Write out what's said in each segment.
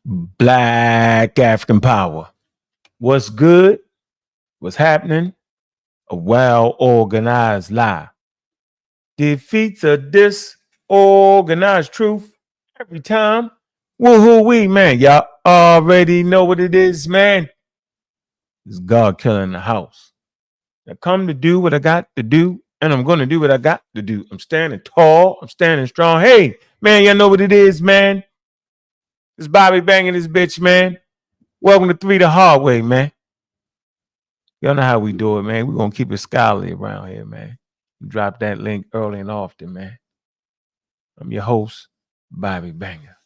Black African power. What's good? What's happening? A well-organized lie defeats a disorganized truth every time. Woohoo we, man. Y'all already know what it is, man. It's God killing the house. I come to do what I got to do, and I'm going to do what I got to do. I'm standing tall. I'm standing strong. Hey, man, y'all know what it is, man. It's Bobby banging this bitch, man. Welcome to Three the Hard Way, man. Y'all know how we do it, man. We're going to keep it scholarly around here, man. Drop that link early and often, man. I'm your host, Bobby Banger.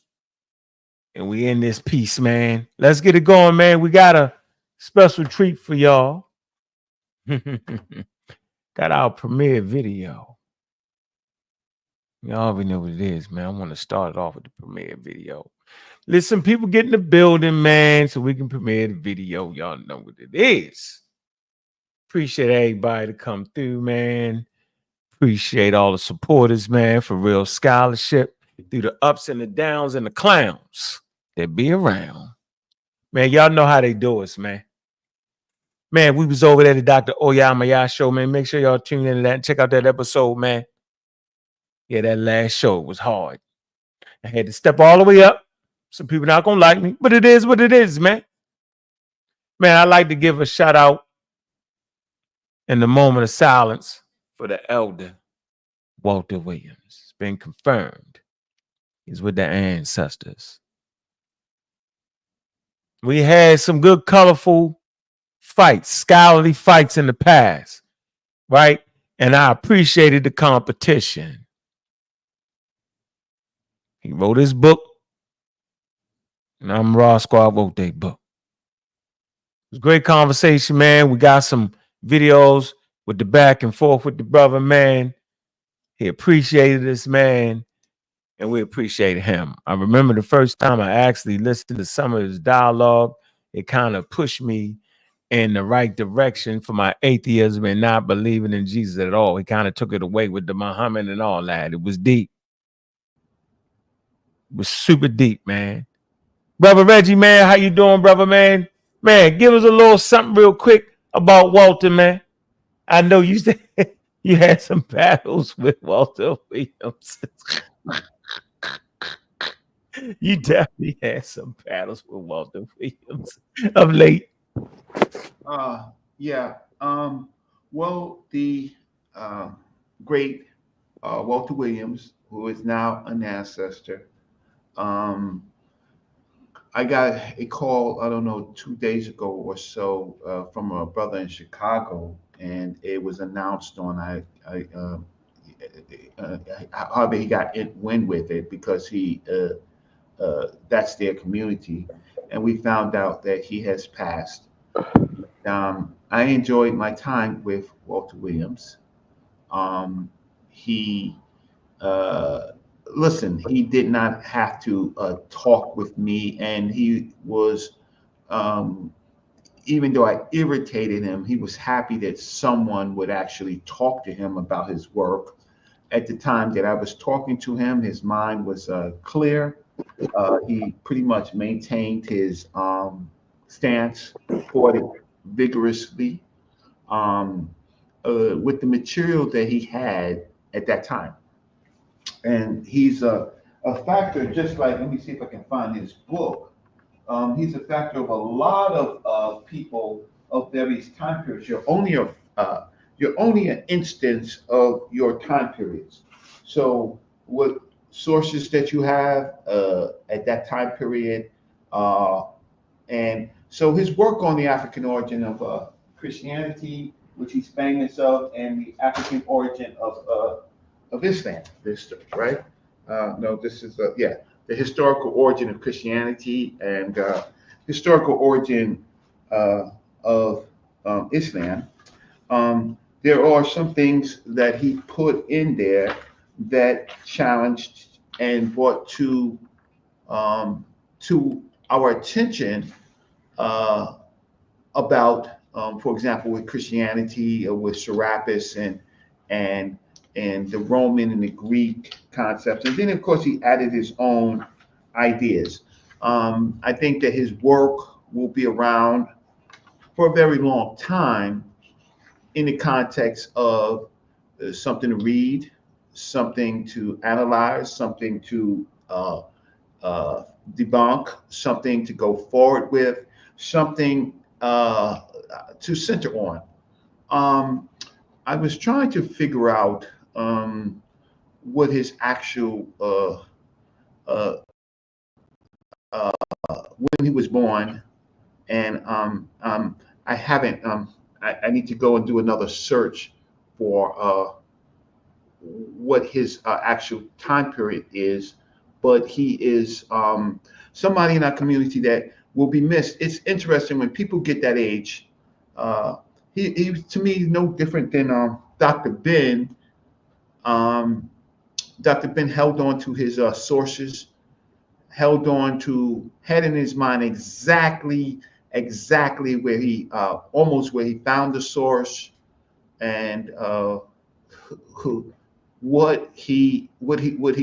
And we in this piece, man. Let's get it going, man. We got a special treat for y'all. Got our premiere video. Y'all already know what it is, man. I want to start it off with the premiere video. Listen, people get in the building, man, so we can premiere the video. Y'all know what it is. Appreciate everybody to come through, man. Appreciate all the supporters, man, for real scholarship through the ups and the downs and the clowns that be around. Man, y'all know how they do us, man. Man, we was over there at the Dr. Oyamaya show, man. Make sure y'all tune into that and check out that episode, man. Yeah, that last show was hard. I had to step all the way up. Some people not gonna like me, but it is what it is, man. Man, I like to give a shout out in the moment of silence for the elder Walter Williams. It's been confirmed. He's with the ancestors. We had some good, colorful fights, scholarly fights in the past, right? And I appreciated the competition. He wrote his book, and I'm Raw Squad wrote their book. It was a great conversation, man. We got some videos with the back and forth with the brother, man. He appreciated us, man, and we appreciate him. I remember the first time I actually listened to some of his dialogue, it kind of pushed me in the right direction for my atheism and not believing in Jesus at all. He kind of took it away with the Muhammad and all that. It was deep. It was super deep, man. Brother Reggie, man, how you doing, brother, man? Man, give us a little something real quick about Walter, man. I know you said you had some battles with Walter Williams. You definitely had some battles with Walter Williams of late. Yeah. Well, the great Walter Williams, who is now an ancestor, um, I got a call, I don't know, 2 days ago or so from a brother in Chicago, and it was announced on however he got wind with it because that's their community, and we found out that he has passed. I enjoyed my time with Walter Williams. He uh, Listen, he did not have to talk with me, and he was, um, even though I irritated him, he was happy that someone would actually talk to him about his work. At the time that I was talking to him, his mind was clear. He pretty much maintained his stance, fought it vigorously um, with the material that he had at that time. And he's a factor, just like, let me see if I can find his book. He's a factor of a lot of people of various time periods. You're only an instance of your time periods. So what sources that you have at that time period, uh, and so his work on the African origin of Christianity, which he's famous of, and the African origin of Islam, this right? No, this is the historical origin of Christianity and historical origin of Islam. There are some things that he put in there that challenged and brought to our attention uh, about, for example, with Christianity, with Serapis and and the Roman and the Greek concepts, and then of course he added his own ideas. I think that his work will be around for a very long time in the context of something to read, something to analyze, something to uh, debunk, something to go forward with, something to center on. Um, I was trying to figure out what his actual uh, when he was born, and I haven't. I need to go and do another search for what his actual time period is, but he is somebody in our community that will be missed. It's interesting when people get that age. Uh, he to me no different than Dr. Ben. Um, Dr. Ben held on to his sources, held on to, had in his mind exactly where he almost where he found the source, and who, what he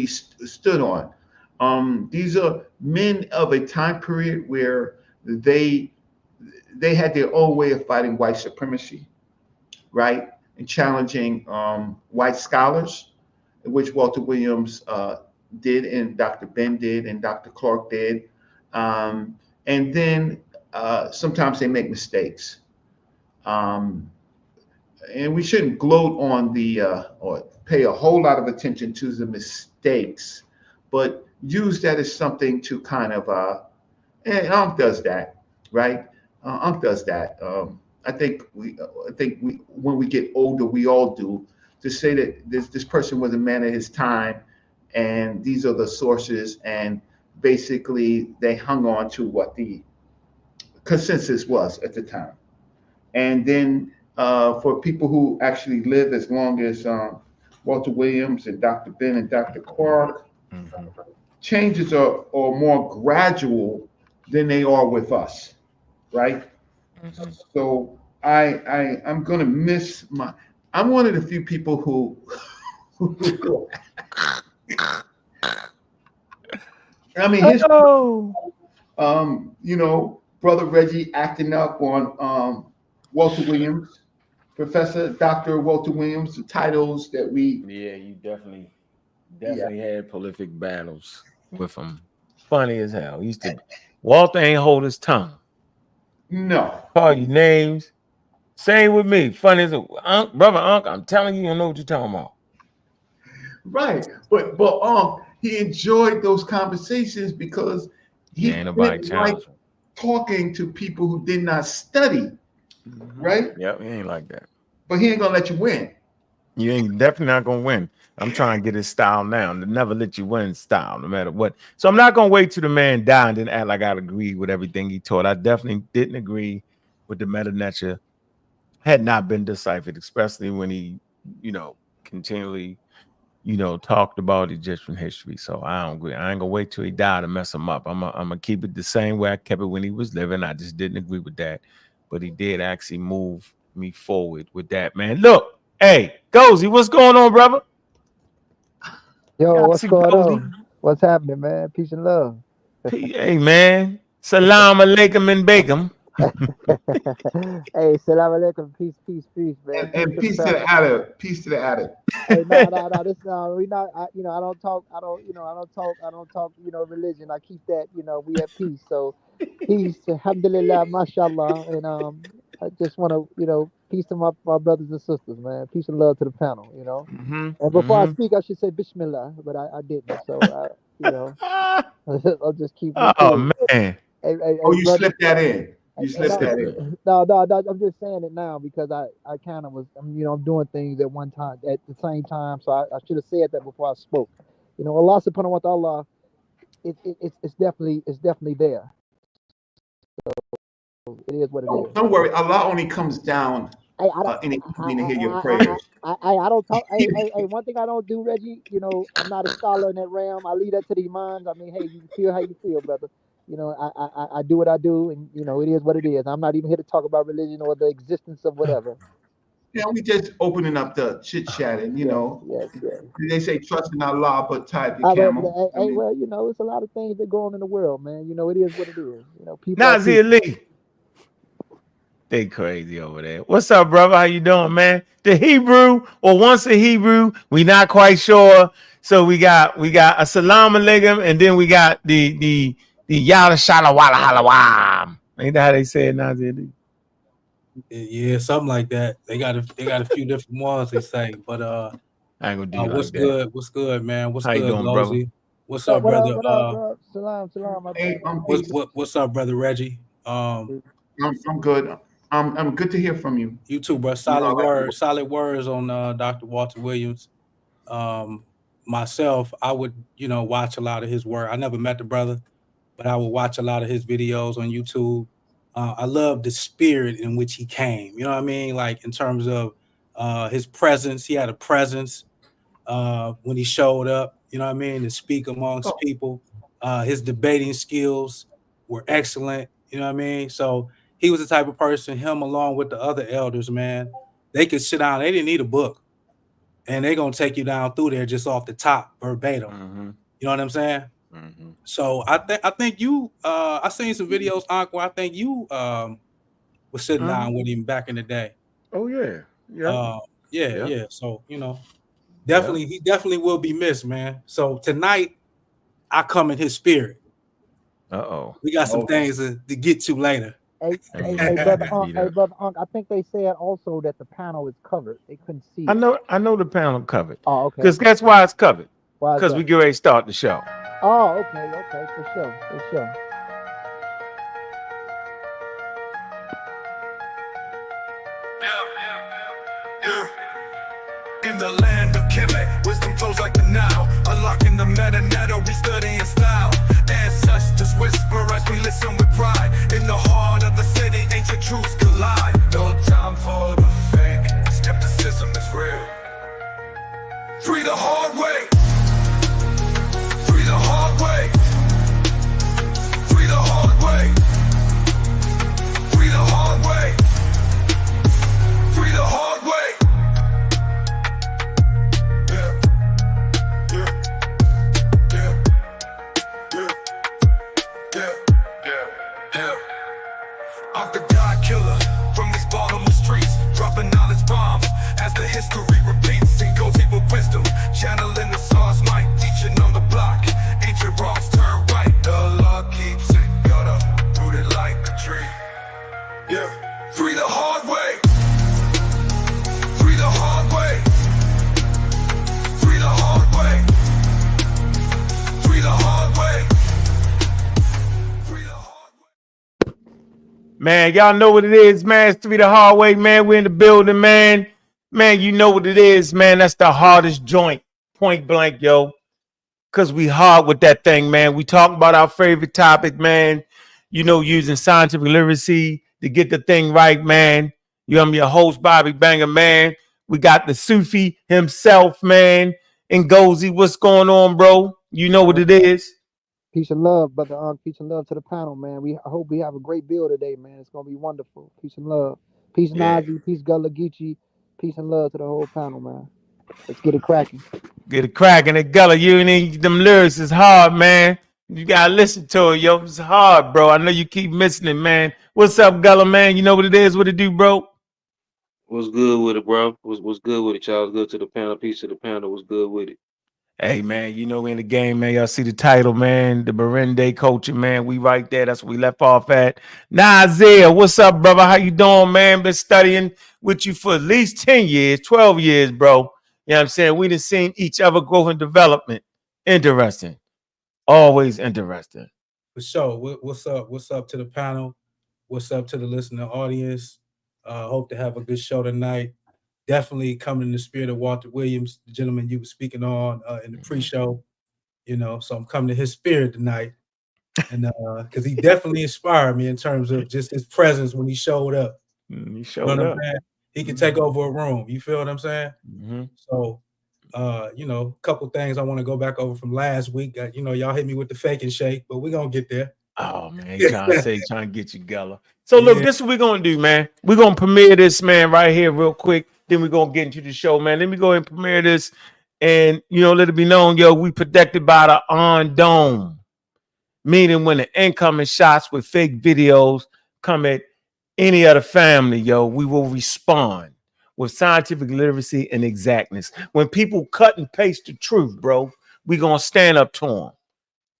stood on. These are men of a time period where they they had their own way of fighting white supremacy, right, and challenging white scholars, which Walter Williams did, and Dr. Ben did, and Dr. Clark did. And then sometimes they make mistakes. Um, and we shouldn't gloat on the or pay a whole lot of attention to the mistakes, but use that as something to kind of and Unc does that, right? Unc does that. I think we when we get older, we all do, to say that this person was a man of his time, and these are the sources, and basically they hung on to what the consensus was at the time. And then for people who actually live as long as Walter Williams and Dr. Ben and Dr. Clark, Mm-hmm. changes are more gradual than they are with us, right? Mm-hmm. So I'm gonna miss my. I'm one of the few people who, who I mean, his Oh, brother Reggie acting up on Walter Williams, Professor Dr. Walter Williams, the titles that we, yeah, you definitely yeah, definitely had prolific battles with him. Funny as hell. He used to Walter ain't hold his tongue. no, Call you names. Same with me. Funny as a brother Unc. I'm telling you, you know what you're talking about. right, but he enjoyed those conversations because Yeah, he ain't nobody didn't like challenge him. talking to people who did not study, Mm-hmm. right? Yep, he ain't like that. But he ain't gonna let you win. You ain't definitely not gonna win. I'm trying to get his style now. To never let you win style, no matter what. So I'm not gonna wait till the man died and then act like I agree with everything he taught. I definitely didn't agree with the meta nature had not been deciphered, especially when he, continually, talked about Egyptian history. So I don't agree. I ain't gonna wait till he died to mess him up. I'm gonna keep it the same way I kept it when he was living. I just didn't agree with that. But he did actually move me forward with that, man. Look, hey, Gozy, what's going on, brother? Yo, I what's see going Gozy. on? What's happening, man? Peace and love. Hey, man. Salam alaikum and bacon. Hey, salam alaikum. Peace, peace, peace, man. Peace And to the peace to panel. the adder, peace to the adder. Hey, no. This we not. I don't talk. I don't. I don't talk. I don't talk. Religion. I keep that. We at peace. So, peace. Alhamdulillah, mashallah. And I just want to, peace to my brothers and sisters, man. Peace and love to the panel. Mm-hmm. And before I Mm-hmm. speak, I should say Bismillah, but I didn't. So, I'll just keep it Oh cool. man. Hey, Oh, you brother. slipped that in. You Hey, slipped no, that in. no. I'm just saying it now because I kind of was, I'm doing things at one time at the same time. So I should have said that before I spoke. Allah subhanahu wa ta'ala, it's definitely there. So it is what it Oh, is. don't worry. Allah only comes down Hey, I don't, in the evening to hear your I, prayers. I don't talk. Hey, one thing I don't do, Reggie. I'm not a scholar in that realm. I leave that to the imams. I mean, hey, you feel how you feel, brother. I do what I do, and it is what it is. I'm not even here to talk about religion or the existence of whatever. Yeah, we just opening up the chit chat, and Yes, yes, yes. they say trust in Allah, but tie the But camel. I hey, mean, well, it's a lot of things that go on in the world, man. It is what it is. People are Nazir people. Lee. They crazy over there. What's up, brother? How you doing, man? The Hebrew, or once a Hebrew, we not quite sure. So we got a salam alaikum, and then we got the yada shala wala halawam. Ain't that how they say it, Nazir Lee? Yeah, something like that. They got a few different ones they say, but I ain't gonna do you what's like that. good? What's good, man? What's How you good, doing, brother? Glozy? What's up, What up? brother? What up, bro? Salam, my hey, brother. peace. What's up, brother Reggie? I'm good. I'm good to hear from you. You too, bro. You know, I like your Solid words on Dr. Walter Williams. Myself, I would watch a lot of his work. I never met the brother, but I would watch a lot of his videos on YouTube. I love the spirit in which he came. You know what I mean? Like in terms of his presence, he had a presence when he showed up. You know what I mean? To speak amongst people. His debating skills were excellent. You know what I mean? So he was the type of person. Him along with the other elders, man, they could sit down. They didn't need a book, and they're gonna take you down through there just off the top, verbatim. Mm-hmm. You know what I'm saying? Mm-hmm. So I think you I seen some videos, Uncle. I think you was sitting down with him back in the day. Oh yeah. Yeah. Yeah. So Yeah. he definitely will be missed, man. So tonight I come in his spirit. Uh-oh. We got some things to get to later. Hey, Hey, brother, beat up. brother, I think they said also that the panel is covered. They couldn't see it. I know the panel covered. Oh, okay. Because that's why it's covered. Why is Because that? we get ready to start the show. Oh, okay, for sure. In the land of Kemet, wisdom flows like the Nile. Unlocking the meta, we study in style. Ancestors whisper as we listen with pride. In the heart of the city, ancient truths collide. No time for the fake, skepticism is real. Free the hard way. Free the hard way. Free the hard way. Free the hard way. Free the hard way. I'm the God killer from these bottomless streets, dropping knowledge bombs as the history repeats and goes deep with wisdom. Channeling the SARS mic, teaching on the block. Ancient wrongs turn right. The law keeps it gutter, rooted like a tree. Yeah, free the hard way. Free the hard way. Free the hard way. Free the hard way. Man, y'all know what it is, man. It's Three the Hard Way, man. We're in the building, man. Man, you know what it is, man. That's the hardest joint, point blank, yo. Because we hard with that thing, man. We talk about our favorite topic, man. Using scientific literacy to get the thing right, man. I'm your host, Bobby Banger, man. We got the Sufi himself, man. Ngozi, what's going on, bro? You know what it is. Peace and love, brother. Peace and love to the panel, man. I hope we have a great bill today, man. It's gonna be wonderful. Peace and love. Peace Nazi, peace Gullah Geechee. Peace and love to the whole panel, man. Let's get it cracking. Get it cracking. It Gullah, you need them lyrics is hard, man. You gotta listen to it, yo. It's hard, bro. I know you keep missing it, man. What's up, Gullah, man? You know what it is, what it do, bro? What's good with it, bro? What's good with it, y'all? Good to the panel. Peace to the panel. What's good with it? Hey, man, we in the game, man. Y'all see the title, man. The Merimde culture, man. We right there. That's where we left off at. Nazir, what's up, brother? How you doing, man? Been studying with you for at least 10 years, 12 years, bro. You know what I'm saying? We done seen each other growth and development. Interesting. Always interesting. For sure. What's up? What's up to the panel? What's up to the listening audience? Hope to have a good show tonight. Definitely coming in the spirit of Walter Williams, the gentleman you were speaking on in the pre-show. So I'm coming to his spirit tonight, and because he definitely inspired me in terms of just his presence when he showed up. He showed up. He can take over a room. You feel what I'm saying? Mm-hmm. So, a couple things I want to go back over from last week. Y'all hit me with the fake and shake, but we're gonna get there. Oh man, he trying to get you, Gella. So look, this is what we're gonna do, man. We're gonna premiere this, man, right here, real quick. Then we're gonna get into the show, man. Let me go ahead and premiere this, and let it be known, yo, we protected by the on dome, meaning when the incoming shots with fake videos come at any other family, yo, we will respond with scientific literacy and exactness. When people cut and paste the truth, bro, we gonna stand up to them.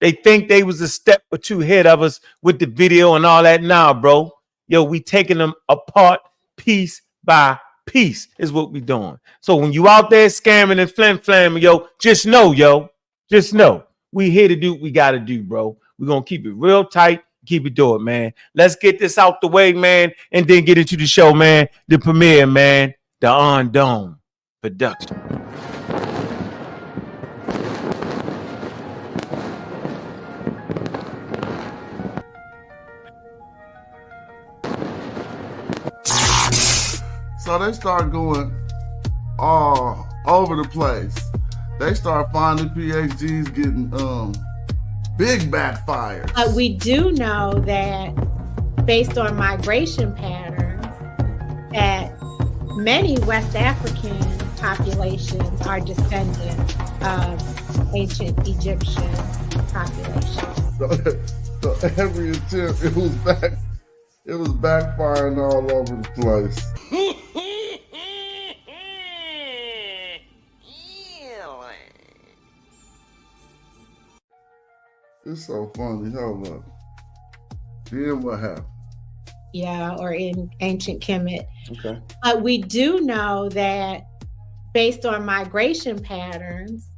They think they was a step or two ahead of us with the video and all that. Now, bro, yo, we taking them apart piece by piece is what we doing. So when you out there scamming and flamming, yo, just know, we here to do what we got to do, bro. We're going to keep it real tight, keep it doing, man. Let's get this out the way, man, and then get into the show, man. The premiere, man, the On Dome production. So they start going all over the place. They start finding PhDs getting big backfires. We do know that based on migration patterns, that many West African populations are descendants of ancient Egyptian populations. So every attempt, it was backfiring all over the place. It's so funny. Hold up. Then what happened? Yeah, or in ancient Kemet. Okay. We do know that based on migration patterns,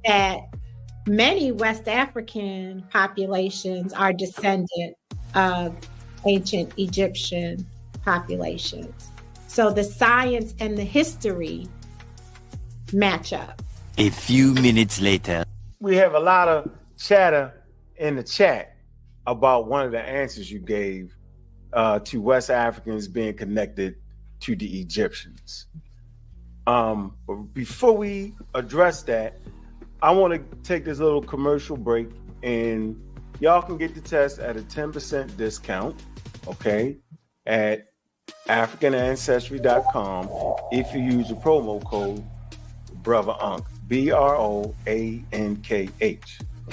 that many West African populations are descendant of ancient Egyptian populations. So the science and the history match up. A few minutes later. We have a lot of chatter in the chat about one of the answers you gave to West Africans being connected to the Egyptians. But before we address that, I want to take this little commercial break, and y'all can get the test at a 10% discount, okay, at AfricanAncestry.com if you use the promo code Brother Ankh, BROANKH.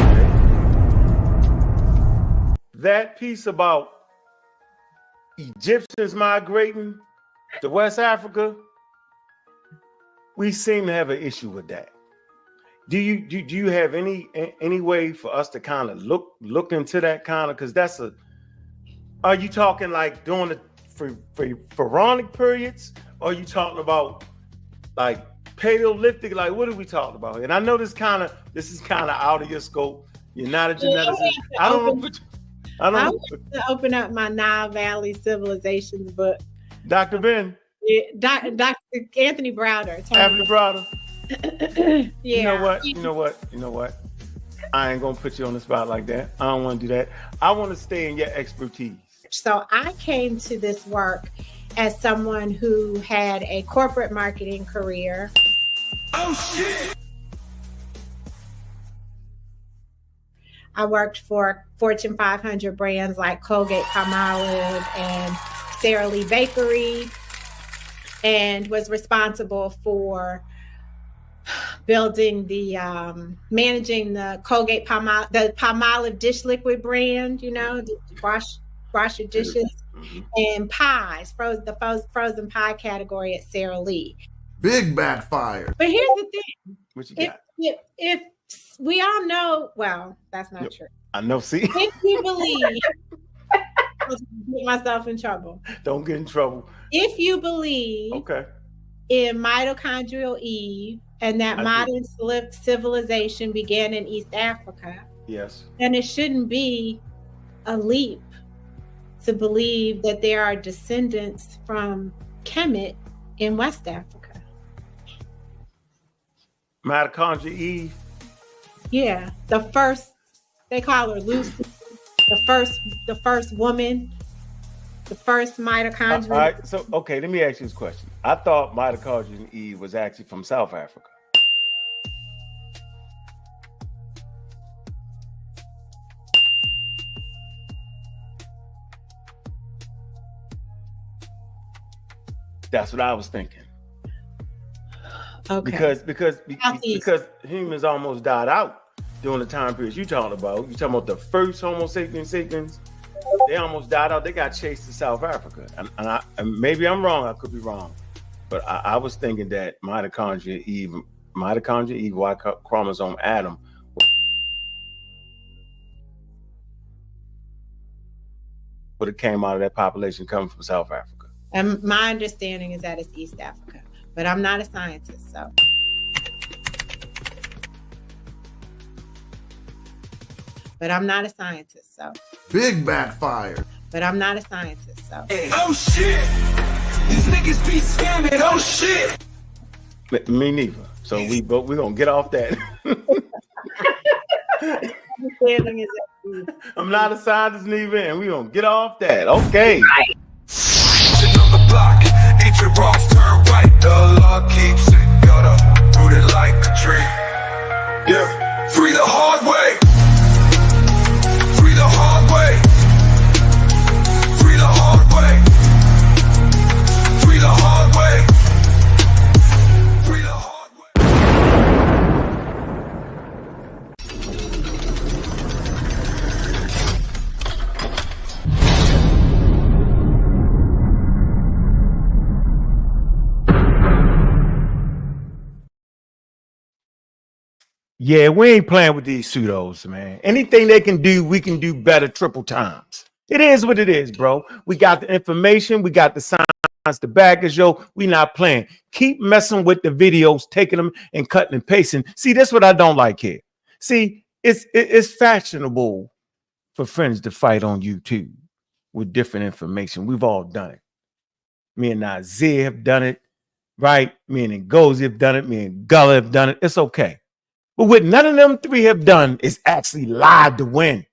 Okay? That piece about Egyptians migrating to West Africa, we seem to have an issue with that. Do you have any way for us to kind of look into that kind of, because that's are you talking like during the pharaonic periods, or are you talking about like Paleolithic? Like, what are we talking about? And I know this is kind of out of your scope. You're not a geneticist. I don't know. I want to open up my Nile Valley Civilizations book. Dr. Ben. Yeah, Dr. Anthony Browder. Anthony Browder. Yeah. You know what? I ain't gonna put you on the spot like that. I don't want to do that. I want to stay in your expertise. So I came to this work as someone who had a corporate marketing career. Oh shit! I worked for Fortune 500 brands like Colgate-Palmolive and Sara Lee Bakery, and was responsible for building managing the Colgate-Palmolive, the Palmolive dish liquid brand, to wash your dishes, and pies, the frozen pie category at Sara Lee. Big backfire. But here's the thing. What you got? If we all know, well, that's not true. I know, see? If you believe, I'll get myself in trouble. Don't get in trouble. If you believe in mitochondrial Eve and that modern civilization began in East Africa, yes, then it shouldn't be a leap to believe that there are descendants from Kemet in West Africa. Mitochondria Eve. Yeah, the first, they call her Lucy, the first woman, the first mitochondria. All right, so let me ask you this question. I thought mitochondria Eve was actually from South Africa. That's what I was thinking. Okay. Because humans almost died out during the time period you talking about. You talking about the first Homo sapiens? They almost died out. They got chased to South Africa, and maybe I'm wrong. I could be wrong, but I was thinking that mitochondria Eve, Y chromosome Adam. But it came out of that population coming from South Africa. And my understanding is that it's East Africa, but I'm not a scientist, so. But I'm not a scientist, so. Big backfire. But I'm not a scientist, so. Hey, oh shit! These niggas be scamming, oh shit! Me neither. So we're gonna get off that. Understanding is that I'm not a scientist neither, and we're gonna get off that. Okay. Right. Sitting on the block, ancient rocks turn right. The law keeps it, gotta root it like a tree. Yeah, free the hard way. Free the hard way. Free the hard way. Free the hard way. Free the hard way. Yeah, we ain't playing with these pseudos, man. Anything they can do, we can do better triple times. It is what it is, bro. We got the information, we got the science, the back is yo. We not playing. Keep messing with the videos, taking them and cutting and pasting. See, that's what I don't like here. See, it's fashionable for friends to fight on YouTube with different information. We've all done it. Me and Isaiah have done it, right? Me and Ngozi have done it. Me and Gullah have done it. It's okay. But what none of them three have done is actually lied to win.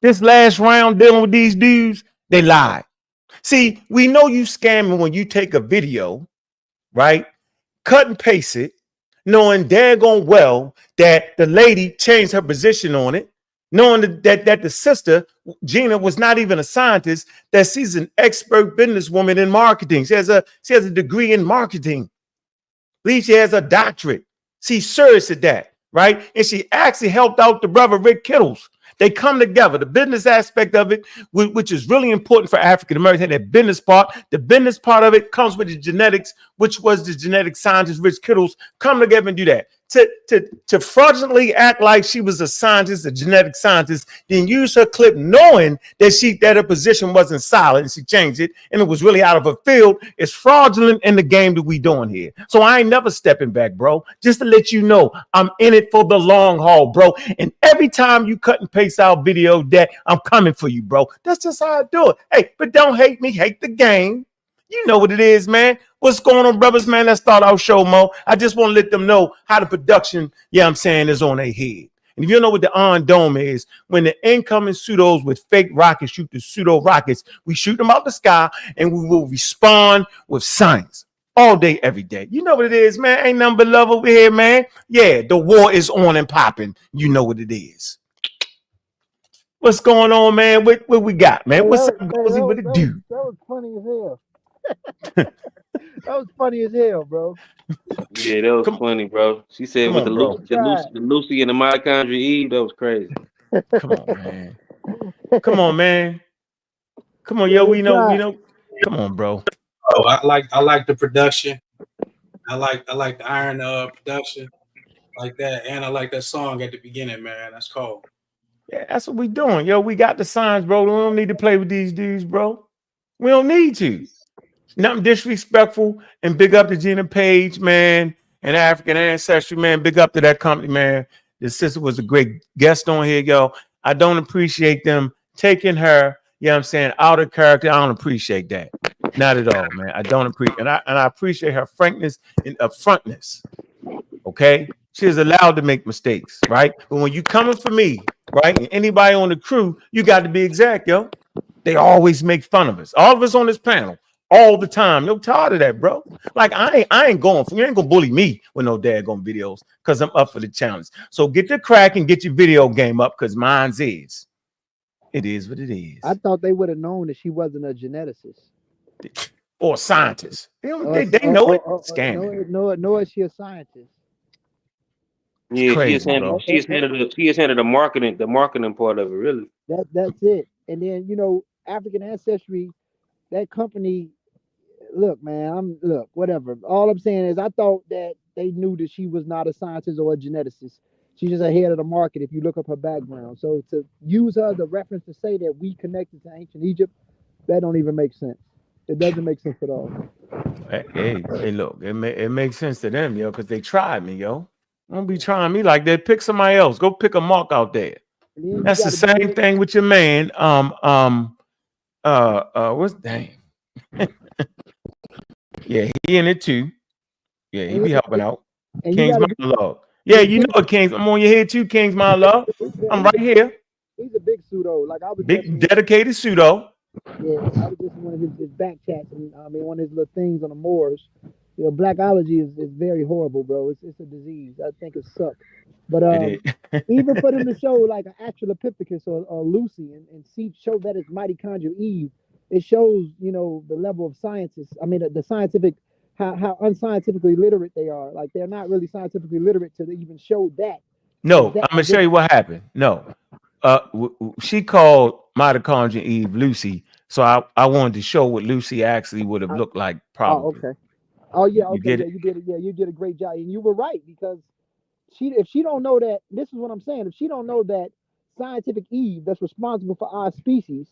This last round dealing with these dudes, they lied. See, we know you scamming when you take a video, right? Cut and paste it, knowing daggone well that the lady changed her position on it, knowing that the sister, Gina, was not even a scientist, that she's an expert businesswoman in marketing. She has a degree in marketing. I believe she has a doctorate. She's serious at that, right? And she actually helped out the brother Rick Kittles. They come together. The business aspect of it, which is really important for African Americans, that business part. The business part of it comes with the genetics, which was the genetic scientist Rick Kittles. Come together and do that. To fraudulently act like she was a scientist, a genetic scientist, then use her clip knowing that her position wasn't solid and she changed it and it was really out of her field. It's fraudulent in the game that we doing here. So I ain't never stepping back, bro. Just to let you know, I'm in it for the long haul, bro. And every time you cut and paste out video, that I'm coming for you, bro. That's just how I do it. Hey, but don't hate me, hate the game. You know what it is, man. What's going on, brothers, man? Let's start our show, Mo. I just want to let them know how the production, I'm saying, is on their head. And if you know what the on dome is, when the incoming pseudos with fake rockets shoot the pseudo rockets, we shoot them out the sky and we will respond with science all day, every day. You know what it is, man. Ain't nothing but love over here, man. Yeah, the war is on and popping. You know what it is. What's going on, man? What we got, man? What's up, Gozy? What it do? That was funny as hell. That was funny as hell, bro. Yeah, that was funny, bro. She said with the Lucy and the mitochondria Eve, that was crazy. Come on, man. Come on, man. Come on, yo. We know. Come on, bro. Oh, I like the production. I like the iron production like that, and I like that song at the beginning, man. That's cool. Yeah, that's what we doing, yo. We got the signs, bro. We don't need to play with these dudes, bro. We don't need to. Nothing disrespectful, and big up to Gina Page, man, and African Ancestry, man. Big up to that company, man. This sister was a great guest on here, yo. I don't appreciate them taking her, I'm saying, out of character. I don't appreciate that. Not at all, man. I don't appreciate, and I appreciate her frankness and upfrontness. Okay, she is allowed to make mistakes, right? But when you coming for me, right, and anybody on the crew, you got to be exact, yo. They always make fun of us. All of us on this panel. All the time. No tired of that, bro. Like I ain't going for you. Ain't gonna bully me with no daggone videos because I'm up for the challenge. So get the crack and get your video game up because mine's is. It is what it is. I thought they would have known that she wasn't a geneticist. or scientists. They know it. Scamming. No, is she a scientist? It's Yeah, crazy, bro. she has handled the marketing part of it, really. That's it. And then African ancestry, that company. Look, man, whatever. All I'm saying is I thought that they knew that she was not a scientist or a geneticist. She's just ahead of the market if you look up her background. So to use her as a reference to say that we connected to ancient Egypt, that don't even make sense. It doesn't make sense at all. Hey, look, it makes sense to them, yo, because they tried me, yo. Don't be trying me like that. Pick somebody else. Go pick a mark out there. That's the same thing with your man. What's name? Yeah, he in it too. Yeah, he be helping out. King's my love. Yeah, you know what, Kings. I'm on your head too, King's my love. I'm right here. He's a big pseudo. Like I was big dedicated pseudo. Yeah, I was just one of his back chats, and I mean one of his little things on the moors. Blackology is very horrible, bro. It's a disease. I think it sucks. But even for them to show like an Australopithecus or Lucy and show that it's mitochondrial Eve, it shows the level of scientists. I mean the scientific how unscientifically literate they are. Like they're not really scientifically literate to even show that. No, I'm gonna show you what happened. No, she called mitochondrial Eve Lucy, so I wanted to show what Lucy actually would have looked like. Probably. Oh, okay. Oh yeah, okay. You get it? You did it. Yeah, you did a great job, and you were right because if she don't know that, this is what I'm saying. If she don't know that scientific Eve that's responsible for our species,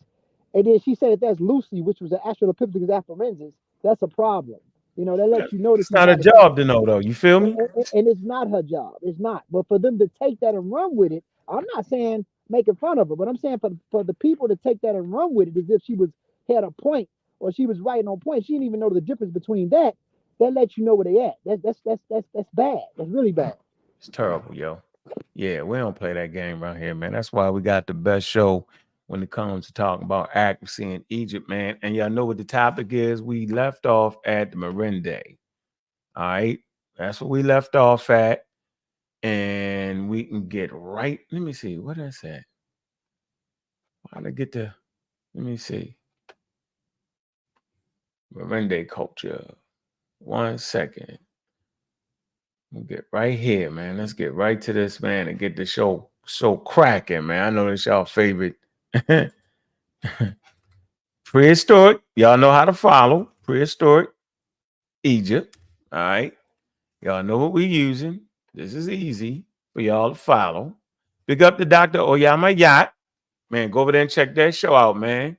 and then she said that's Lucy, which was an Australopithecus afarensis, that's a problem. That lets you know that it's not a job to know, though. You feel me? And it's not her job. It's not. But for them to take that and run with it, I'm not saying making fun of her, but I'm saying for the people to take that and run with it as if she had a point or she was writing on point. She didn't even know the difference between that. That lets you know where they at. That's bad. That's really bad. It's terrible, yo. Yeah, we don't play that game around here, man. That's why we got the best show when it comes to talking about accuracy in Egypt, man. And y'all know what the topic is. We left off at the Merimde. All right. That's what we left off at. And we can get right. Let me see. What I said. How to get to, let me see. Merimde culture. 1 second. We'll get right here, man. Let's get right to this, man, and get the show cracking, man. I know it's y'all favorite. Prehistoric. Y'all know how to follow. Prehistoric Egypt. All right. Y'all know what we're using. This is easy for y'all to follow. Big up to Dr. Oyama Yacht. Man, go over there and check that show out, man.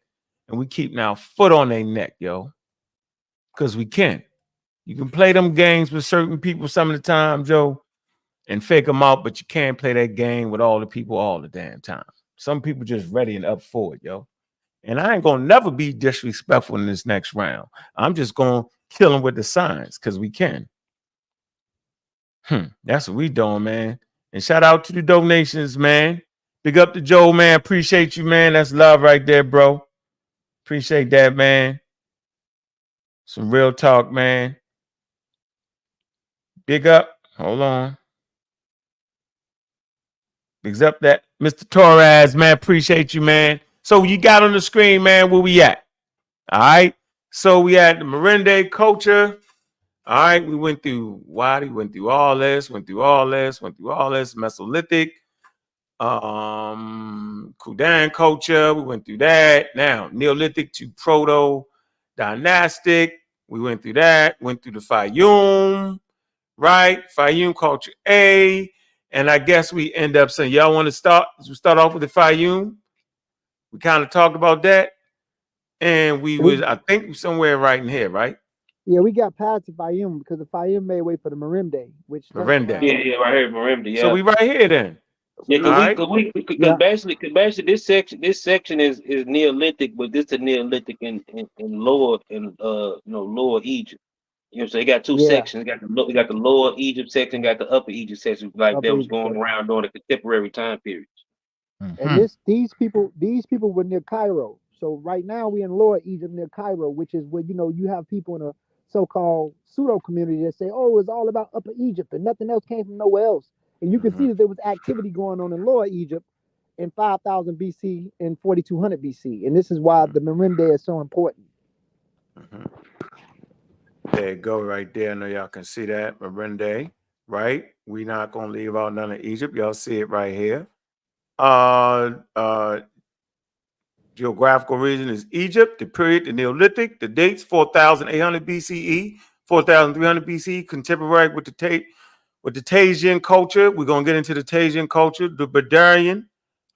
And we keep now foot on their neck, yo. Because we can. You can play them games with certain people some of the time, Joe, and fake them out, but you can't play that game with all the people all the damn time. Some people just ready and up for it, yo. And I ain't gonna never be disrespectful in this next round. I'm just gonna kill them with the science because we can. That's what we doing, man. And shout out to the donations, man. Big up to Joe, man. Appreciate you, man. That's love right there, bro. Appreciate that, man. Some real talk, man. Big up. Hold on. Bigs up that Mr. Torres, man. Appreciate you, man. So you got on the screen, man, where we at? All right. So we had the Merimde culture. All right. We went through Wadi, went through all this, Mesolithic, Kudan culture. We went through that. Now, Neolithic to proto-dynastic. We went through that. Went through the Fayum, right? Fayum culture A. And I guess we end up saying, y'all want to start off with the Fayum? We kind of talked about that. And we was, I think, somewhere right in here, right? Yeah, we got past the Fayum because the Fayum made way for the Merimde, which Merimde. Yeah, right here, Merimde. Yeah. So we right here then. Yeah, because basically this section is Neolithic, but this is Neolithic in lower lower Egypt. So they got two sections. They got the lower Egypt section, got the upper Egypt section, like that was going around during the contemporary time periods. And these people were near Cairo. So right now we in Lower Egypt near Cairo, which is where you have people in a so-called pseudo community that say, "Oh, it's all about Upper Egypt and nothing else came from nowhere else." And you can see that there was activity going on in Lower Egypt in 5000 BC and 4200 BC, and this is why the Merimde is so important. There you go, right there. I know y'all can see that. Merimde, right? We're not gonna leave out none of Egypt. Y'all see it right here. Geographical region is Egypt, the period, the Neolithic, the dates 4,800 BCE, 4,300 BCE, contemporary with the Tajian culture. We're gonna get into the Tajian culture, the Badarian.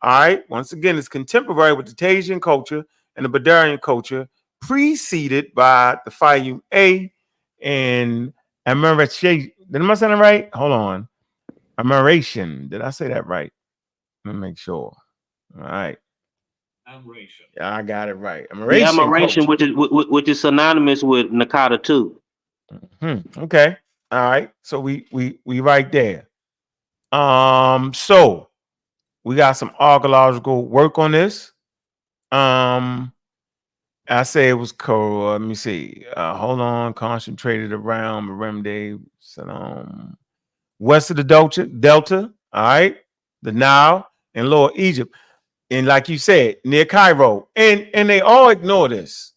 All right. Once again, it's contemporary with the Tajian culture and the Badarian culture, preceded by the Fayum A and Amerition. Did I say that right? Hold on. Amerition. Did I say that right? Let me make sure. All right. Admiration. Yeah, I got it right. The admiration, which is synonymous with Nakata too. Okay. All right. So we right there. So we got some archaeological work on this. I say it was cool. Let me see. Hold on. Concentrated around Merimde, west of the Delta. All right. The Nile and Lower Egypt. And like you said, near Cairo. And they all ignore this.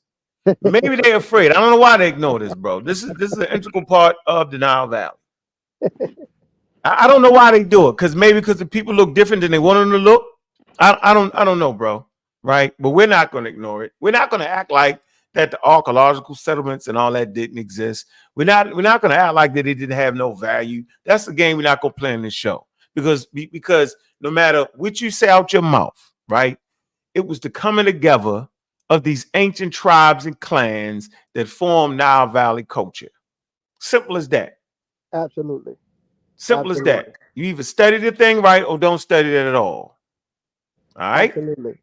Maybe they're afraid. I don't know why they ignore this, bro. This is an integral part of the Nile Valley. I don't know why they do it. Because the people look different than they want them to look. I don't know, bro. Right? But we're not going to ignore it. We're not going to act like that the archaeological settlements and all that didn't exist. We're not going to act like that it didn't have no value. That's the game we're not going to play in this show. Because no matter what you say out your mouth, right? It was the coming together of these ancient tribes and clans that form Nile Valley culture. Simple as that. Absolutely. Simple as that. You either study the thing right or don't study it at all. All right? Absolutely.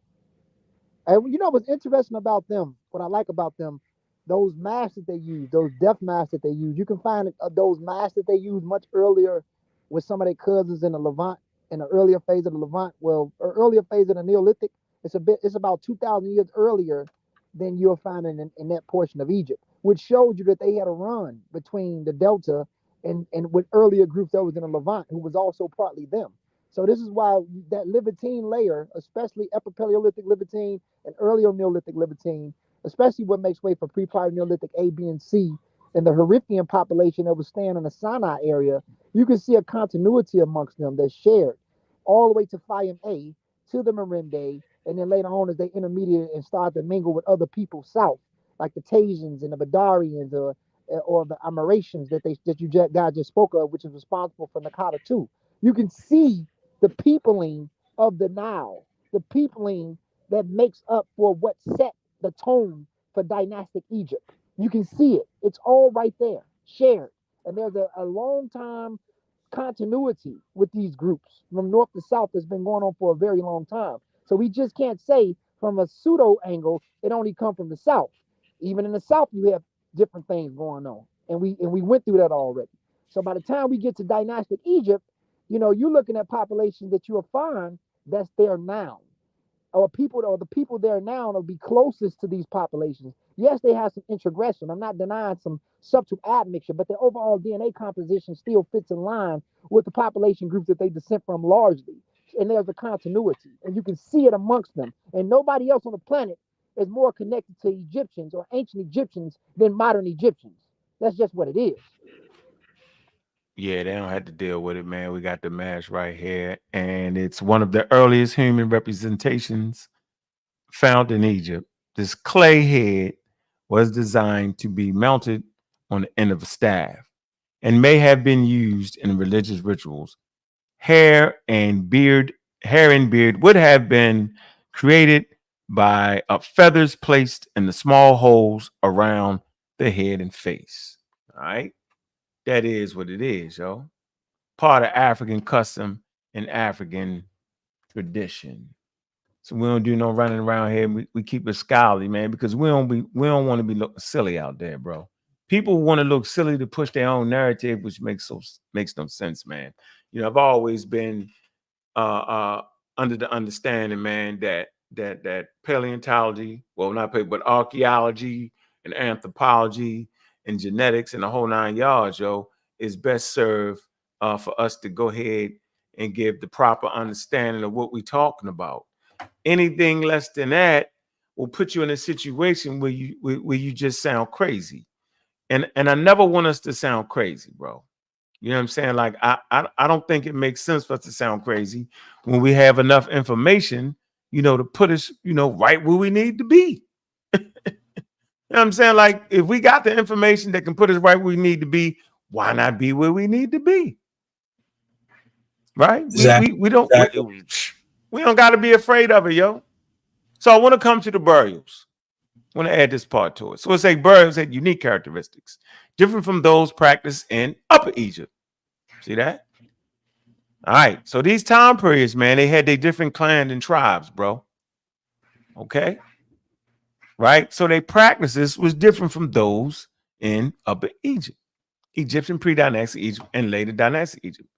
And you know what's interesting about them, what I like about them, those masks that they use, those death masks that they use, you can find those masks that they use much earlier with some of their cousins in the Levant, in the earlier phase of the Levant, earlier phase of the Neolithic. It's about 2,000 years earlier than you'll find in that portion of Egypt, which showed you that they had a run between the Delta and with earlier groups that was in the Levant, who was also partly them. So this is why that Levantine layer, especially Epipaleolithic Levantine and earlier Neolithic Levantine, especially what makes way for pre-prior Neolithic A, B, and C, and the Harithian population that was staying in the Sinai area, you can see a continuity amongst them that's shared all the way to Fayum A, to the Merimde, and then later on as they intermediate and start to mingle with other people south, like the Tajians and the Badarians or the Amarations that you guys just spoke of, which is responsible for Nakata too. You can see the peopling of the Nile, the peopling that makes up for what set the tone for dynastic Egypt. You can see it. It's all right there, shared. And there's a long time continuity with these groups from north to south that's been going on for a very long time. So we just can't say from a pseudo angle it only come from the south. Even in the south, you have different things going on, and we went through that already. So by the time we get to dynastic Egypt, you're looking at populations that you'll find that's there now, or the people there now will be closest to these populations. Yes, they have some introgression. I'm not denying some subtle admixture, but their overall DNA composition still fits in line with the population groups that they descend from largely. And there's a continuity, and you can see it amongst them. And nobody else on the planet is more connected to Egyptians or ancient Egyptians than modern Egyptians. That's just what it is. Yeah, they don't have to deal with it, man. We got the mask right here, and it's one of the earliest human representations found in Egypt. This clay head was designed to be mounted on the end of a staff and may have been used in religious rituals. Hair and beard would have been created by feathers placed in the small holes around the head and face. All right. That is what it is, yo. Part of African custom and African tradition. So we don't do no running around here. We keep it scholarly, man, because we don't want to be looking silly out there, bro. People want to look silly to push their own narrative, which makes no sense, man. I've always been under the understanding, man, that paleontology, well, not but archaeology and anthropology and genetics and the whole 9 yards, yo, is best served for us to go ahead and give the proper understanding of what we're talking about. Anything less than that will put you in a situation where you just sound crazy. and I never want us to sound crazy, bro. You know what I'm saying? Like I don't think it makes sense for us to sound crazy when we have enough information, to put us, right where we need to be. You know what I'm saying? Like if we got the information that can put us right where we need to be, why not be where we need to be? Right? Exactly. We don't got to be afraid of it, yo. So I want to come to the burials. I want to add this part to it. So it's like burials had unique characteristics, different from those practiced in Upper Egypt. See that? All right. So these time periods, man, they had their different clans and tribes, bro. Okay. Right. So their practices was different from those in Upper Egypt, Egyptian pre-dynastic Egypt, and later dynastic Egypt.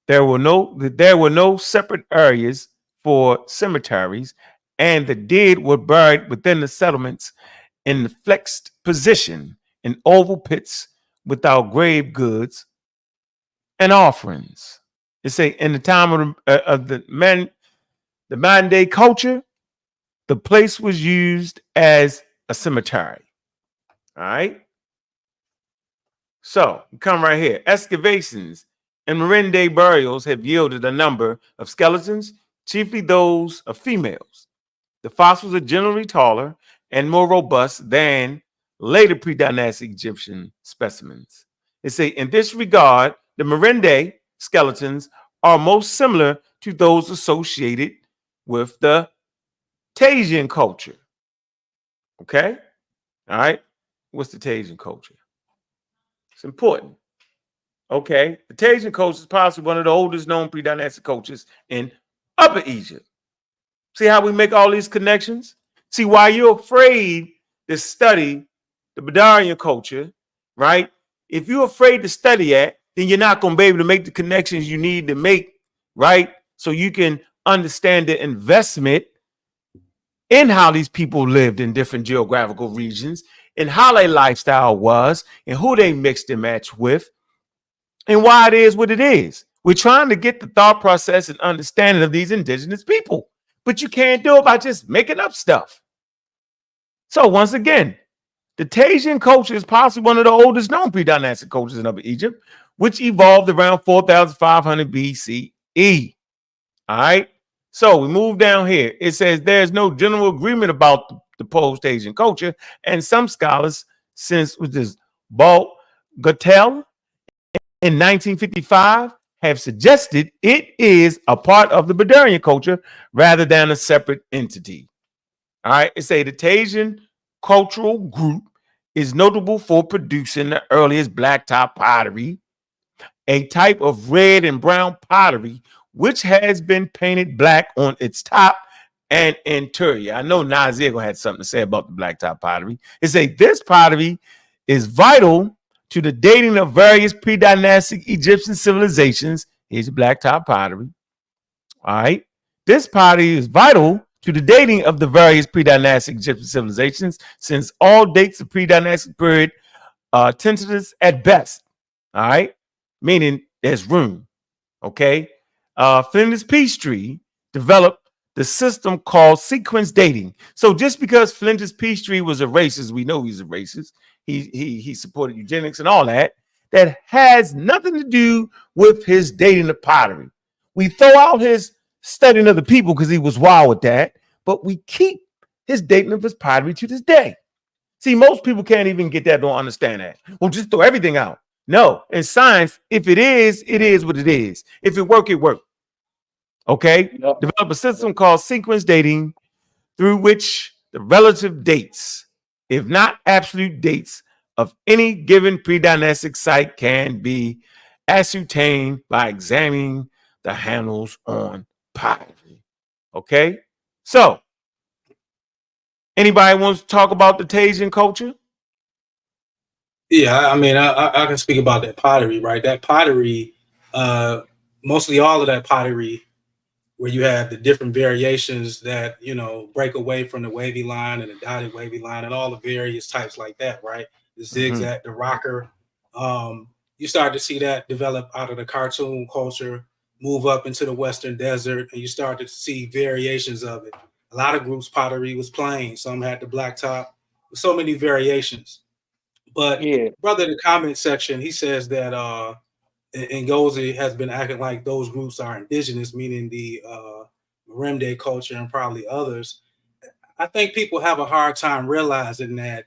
There were no separate areas for cemeteries, and the dead were buried within the settlements in the flexed position in oval pits without grave goods and offerings. They say in the time of the Mende culture, the place was used as a cemetery. All right. So come right here. Excavations and Merimde burials have yielded a number of skeletons, chiefly those of females. The fossils are generally taller and more robust than later pre-dynastic Egyptian specimens. They say in this regard, the Merimde skeletons are most similar to those associated with the Tajian culture. Okay? All right. What's the Tajian culture? It's important. Okay. The Tajian culture is possibly one of the oldest known pre-dynastic cultures in Upper Egypt. See how we make all these connections? See, why you're afraid to study the Bedouin culture, right? If you're afraid to study it, then you're not going to be able to make the connections you need to make, right? So you can understand the investment in how these people lived in different geographical regions and how their lifestyle was and who they mixed and matched with and why it is what it is. We're trying to get the thought process and understanding of these indigenous people, but you can't do it by just making up stuff. So once again, the Tajian culture is possibly one of the oldest known pre-dynastic cultures in Upper Egypt, which evolved around 4,500 BCE. All right. So we move down here. It says there's no general agreement about the post-Asian culture, and some scholars, since with this Balt Gattel in 1955, have suggested it is a part of the Bedouin culture rather than a separate entity. All right. It say the Tajian cultural group is notable for producing the earliest blacktop pottery, a type of red and brown pottery which has been painted black on its top and interior. I know Nazir had something to say about the blacktop pottery. It say this pottery is vital to the dating of various pre-dynastic Egyptian civilizations. Here's the blacktop pottery. All right. This pottery is vital to the dating of the various pre-dynastic Egyptian civilizations, since all dates of pre-dynastic period are tentative at best. All right. Meaning there's room. Okay. Flinders Peachtree developed the system called sequence dating. So just because Flinders Peachtree was a racist, we know he's a racist. He supported eugenics and all that. That has nothing to do with his dating of pottery. We throw out his studying of the people because he was wild with that, but we keep his dating of his pottery to this day. See, most people can't even get that, don't understand that. Well, just throw everything out. No, in science, if it is what it is. If it work, it work. Okay? Yep. Develop a system called sequence dating through which the relative dates, if not absolute dates, of any given pre-dynastic site can be ascertained by examining the handles on pottery. Okay? So, anybody wants to talk about the Tajian culture? Yeah, I mean, I can speak about that pottery, right? That pottery, mostly all of that pottery, where you have the different variations that, break away from the wavy line and the dotted wavy line and all the various types like that, right? The zigzag, the rocker. You start to see that develop out of the cartoon culture, move up into the Western desert, and you start to see variations of it. A lot of groups' pottery was plain. Some had the black top, so many variations. But Yeah. brother, in the comment section, he says that Ngozi has been acting like those groups are indigenous, meaning the Merimde culture and probably others. I think people have a hard time realizing that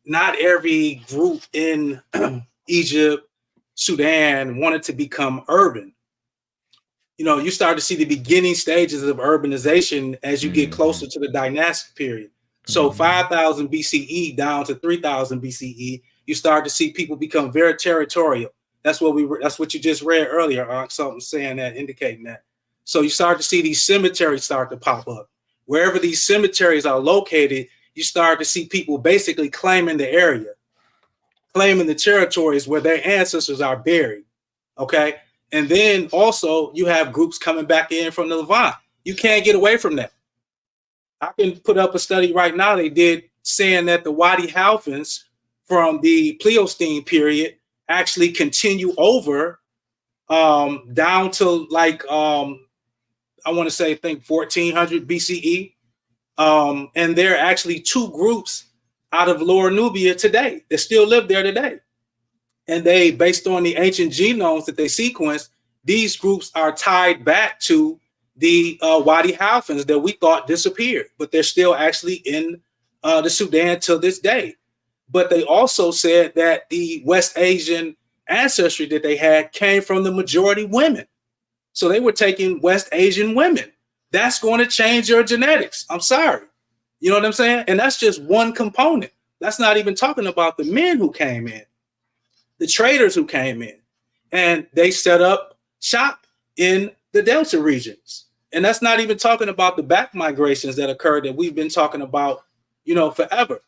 not every group in Egypt, Sudan wanted to become urban. You know, you start to see the beginning stages of urbanization as you get closer to the dynastic period. So 5,000 BCE down to 3,000 BCE, you start to see people become very territorial. That's what you just read earlier, something saying that, indicating that. So you start to see these cemeteries start to pop up. Wherever these cemeteries are located, you start to see people basically claiming the area, claiming the territories where their ancestors are buried. Okay. And then also you have groups coming back in from the Levant. You can't get away from that. I can put up a study right now they did saying that the Wadi Halfans from the Pleistocene period actually continue over down to like I want to say, I think 1400 BCE. And there are actually two groups out of Lower Nubia today that still live there today. And they, based on the ancient genomes that they sequenced, these groups are tied back to the Wadi Halfans that we thought disappeared, but they're still actually in the Sudan till this day. But they also said that the West Asian ancestry that they had came from the majority women. So they were taking West Asian women. That's going to change your genetics. I'm sorry. You know what I'm saying? And that's just one component. That's not even talking about the men who came in, the traders who came in, and they set up shop in the Delta regions. And that's not even talking about the back migrations that occurred that we've been talking about, you know, forever.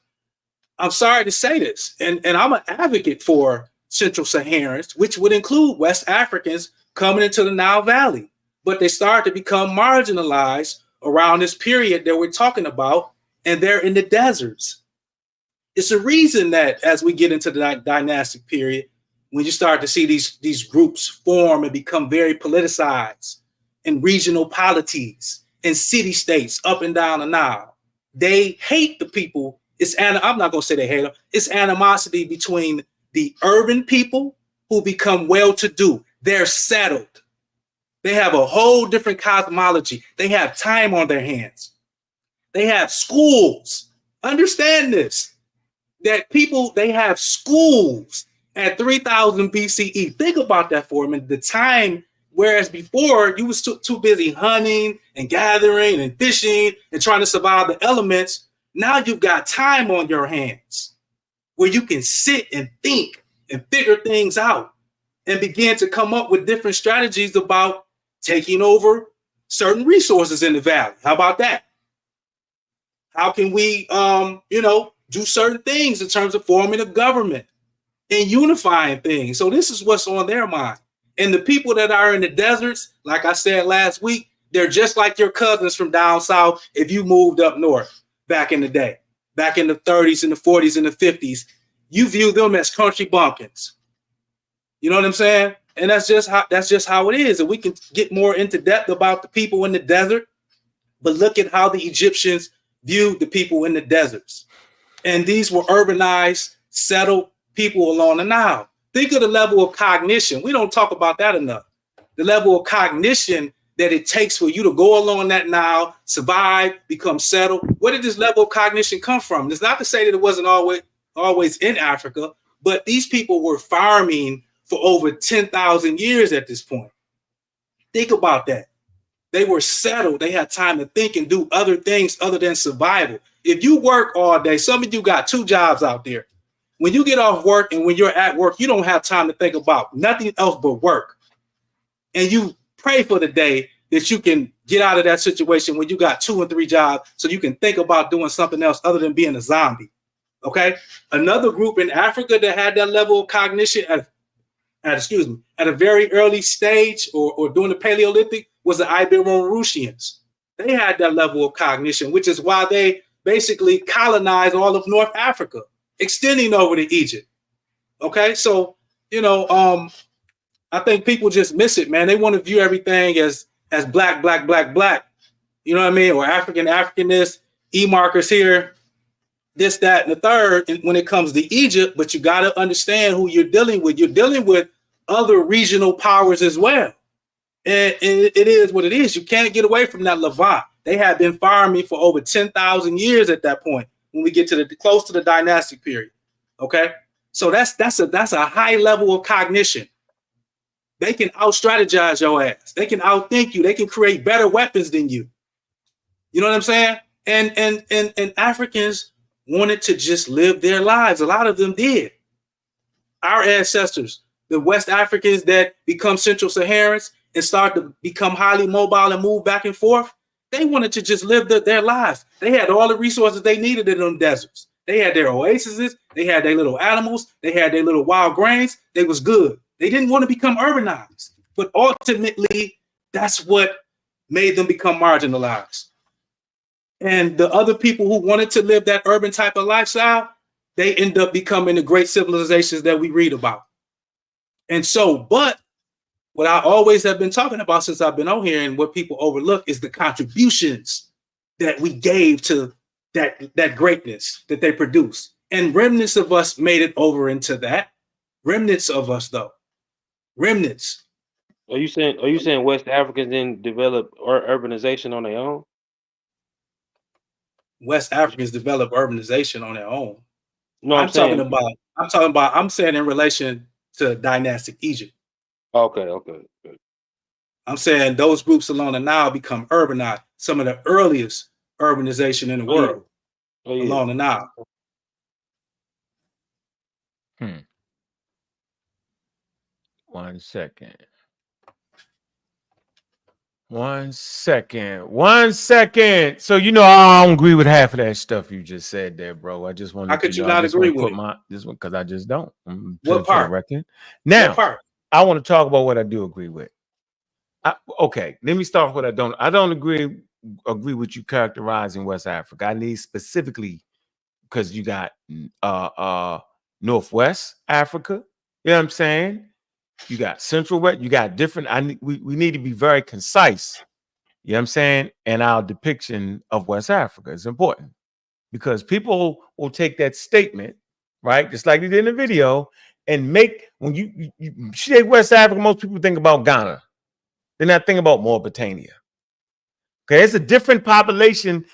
I'm sorry to say this, and I'm an advocate for Central Saharans, which would include West Africans coming into the Nile Valley, but they start to become marginalized around this period that we're talking about, and they're in the deserts. It's a reason that as we get into the dynastic period, when you start to see these groups form and become very politicized in regional polities and city states up and down the Nile, they hate the people. I'm not going to say they hate them. It's animosity between the urban people who become well-to-do. They're settled. They have a whole different cosmology. They have time on their hands. They have schools. Understand this, that people, they have schools at 3000 BCE. Think about that for a minute. The time, whereas before you was too busy hunting and gathering and fishing and trying to survive the elements. Now you've got time on your hands where you can sit and think and figure things out and begin to come up with different strategies about taking over certain resources in the valley. How about that? How can we, do certain things in terms of forming a government and unifying things? So this is what's on their mind. And the people that are in the deserts, like I said last week, they're just like your cousins from down south if you moved up north back in the day, back in the 30s and the 40s and the 50s. You view them as country bumpkins. You know what I'm saying? And that's just how it is. And we can get more into depth about the people in the desert, but look at how the Egyptians viewed the people in the deserts. And these were urbanized, settled people along the Nile. Think of the level of cognition. We don't talk about that enough. The level of cognition that it takes for you to go along that Nile, survive, become settled. Where did this level of cognition come from? It's not to say that it wasn't always in Africa, but these people were farming for over 10,000 years at this point. Think about that. They were settled. They had time to think and do other things other than survival. If you work all day, some of you got 2 jobs out there. When you get off work and when you're at work, you don't have time to think about nothing else but work. And you pray for the day that you can get out of that situation when you got 2 and 3 jobs so you can think about doing something else other than being a zombie. Okay. Another group in Africa that had that level of cognition at a very early stage or during the Paleolithic was the Iberomaurusians. They had that level of cognition, which is why they basically colonized all of North Africa, extending over to Egypt. Okay. So, I think people just miss it, man. They want to view everything as black, black, black, black. You know what I mean? Or African, Africanist, E markers here, this, that, and the third when it comes to Egypt, but you got to understand who you're dealing with. You're dealing with other regional powers as well. And it is what it is. You can't get away from that Levant. They had been farming for over 10,000 years at that point when we get to the close to the dynastic period. Okay. So that's a high level of cognition. They can out-strategize your ass. They can outthink you. They can create better weapons than you. You know what I'm saying? And Africans wanted to just live their lives. A lot of them did. Our ancestors, the West Africans that become Central Saharans and start to become highly mobile and move back and forth, they wanted to just live their lives. They had all the resources they needed in them deserts. They had their oases. They had their little animals. They had their little wild grains. They was good. They didn't want to become urbanized. But ultimately, that's what made them become marginalized. And the other people who wanted to live that urban type of lifestyle, they end up becoming the great civilizations that we read about. And so, but what I always have been talking about since I've been on here and what people overlook is the contributions that we gave to that greatness that they produced. And remnants of us made it over into that. Remnants of us, though. Remnants. Are you saying West Africans didn't develop urbanization on their own? West Africans develop urbanization on their own. No, I'm saying in relation to dynastic Egypt. Okay. I'm saying those groups along the Nile become urbanized. Some of the earliest urbanization in the world along the Nile. One second. So I don't agree with half of that stuff you just said there, bro. I just wanted How could to you not agree with this one because I just don't. What part? For the record. Now, I want to talk about what I do agree with. Okay, let me start with what I don't. I don't agree with you characterizing West Africa. I need specifically because you got Northwest Africa. You know what I'm saying? You got Central West. You got different. We need to be very concise. You know what I'm saying? And our depiction of West Africa is important because people will take that statement, right, just like they did in the video, and make when you say West Africa, most people think about Ghana. They're not thinking about Mauritania. Okay, it's a different population.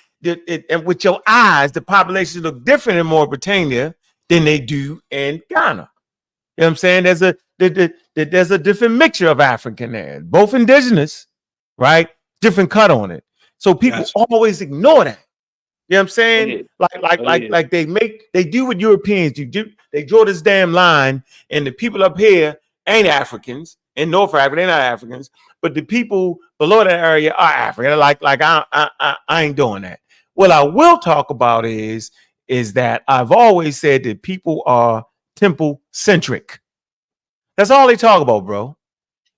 And with your eyes, the populations look different in Mauritania than they do in Ghana. You know what I'm saying? There's a different mixture of African there, both indigenous, right? Different cut on it. So people always ignore that. You know what I'm saying? Like they do what Europeans do. They draw this damn line, and the people up here ain't Africans. In North Africa, they're not Africans, but the people below that area are African. Like I ain't doing that. What I will talk about is that I've always said that people are temple centric. That's all they talk about, bro.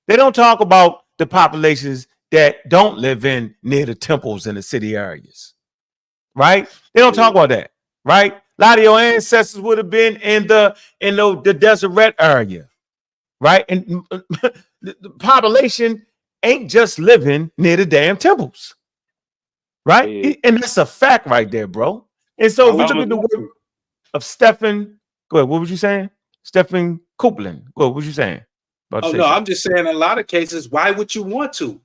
They don't talk about the populations that don't live in near the temples in the city areas, right? They don't talk about that, right? A lot of your ancestors would have been in the Deseret area, right? And the population ain't just living near the damn temples, right? And that's a fact right there, bro. And so if you look at the work of Stephen, go ahead. What was you saying? Stephen Copeland. Go ahead. What was you saying? I'm just saying in a lot of cases, why would you want to?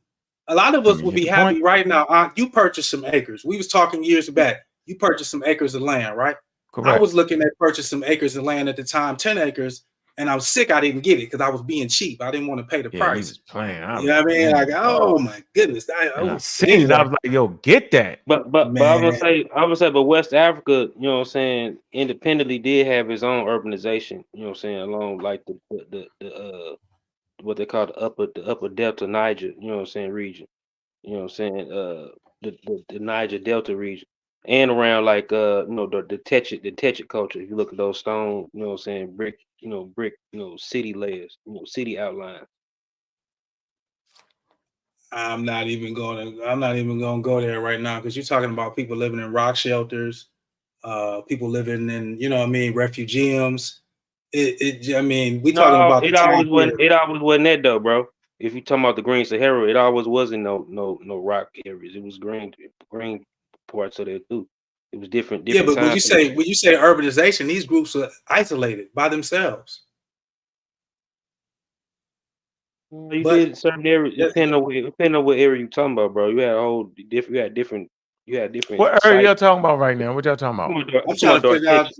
A lot of us would be happy right now. You purchased some acres. We was talking years back. You purchased some acres of land, right? Correct. I was looking at purchase some acres of land at the time, 10 acres, and I was sick. I didn't get it because I was being cheap. I didn't want to pay the price. He was playing. You know what I mean? Like, oh my goodness. I seen it. I was like, yo, get that. But I was gonna say, but West Africa, you know what I'm saying, independently did have its own urbanization, you know what I'm saying, along like the what they call the upper Delta Niger, you know what I'm saying, region. You know what I'm saying? The Niger Delta region. And around like the Techet culture. If you look at those stone, you know what I'm saying, brick, city layers, city outlines. I'm not even gonna go there right now because you're talking about people living in rock shelters, people living in, you know what I mean, refugiums. We talking about it always wasn't that though, bro. If you talking about the Green Sahara, it always wasn't no rock areas. It was green parts of there too. It was different. Yeah, Different but when you say urbanization, these groups are isolated by themselves. You did certain areas. Depending on what area you're talking about, bro. You had a whole different. You had different. What area y'all talking about right now? What y'all talking about? I'm trying to figure out.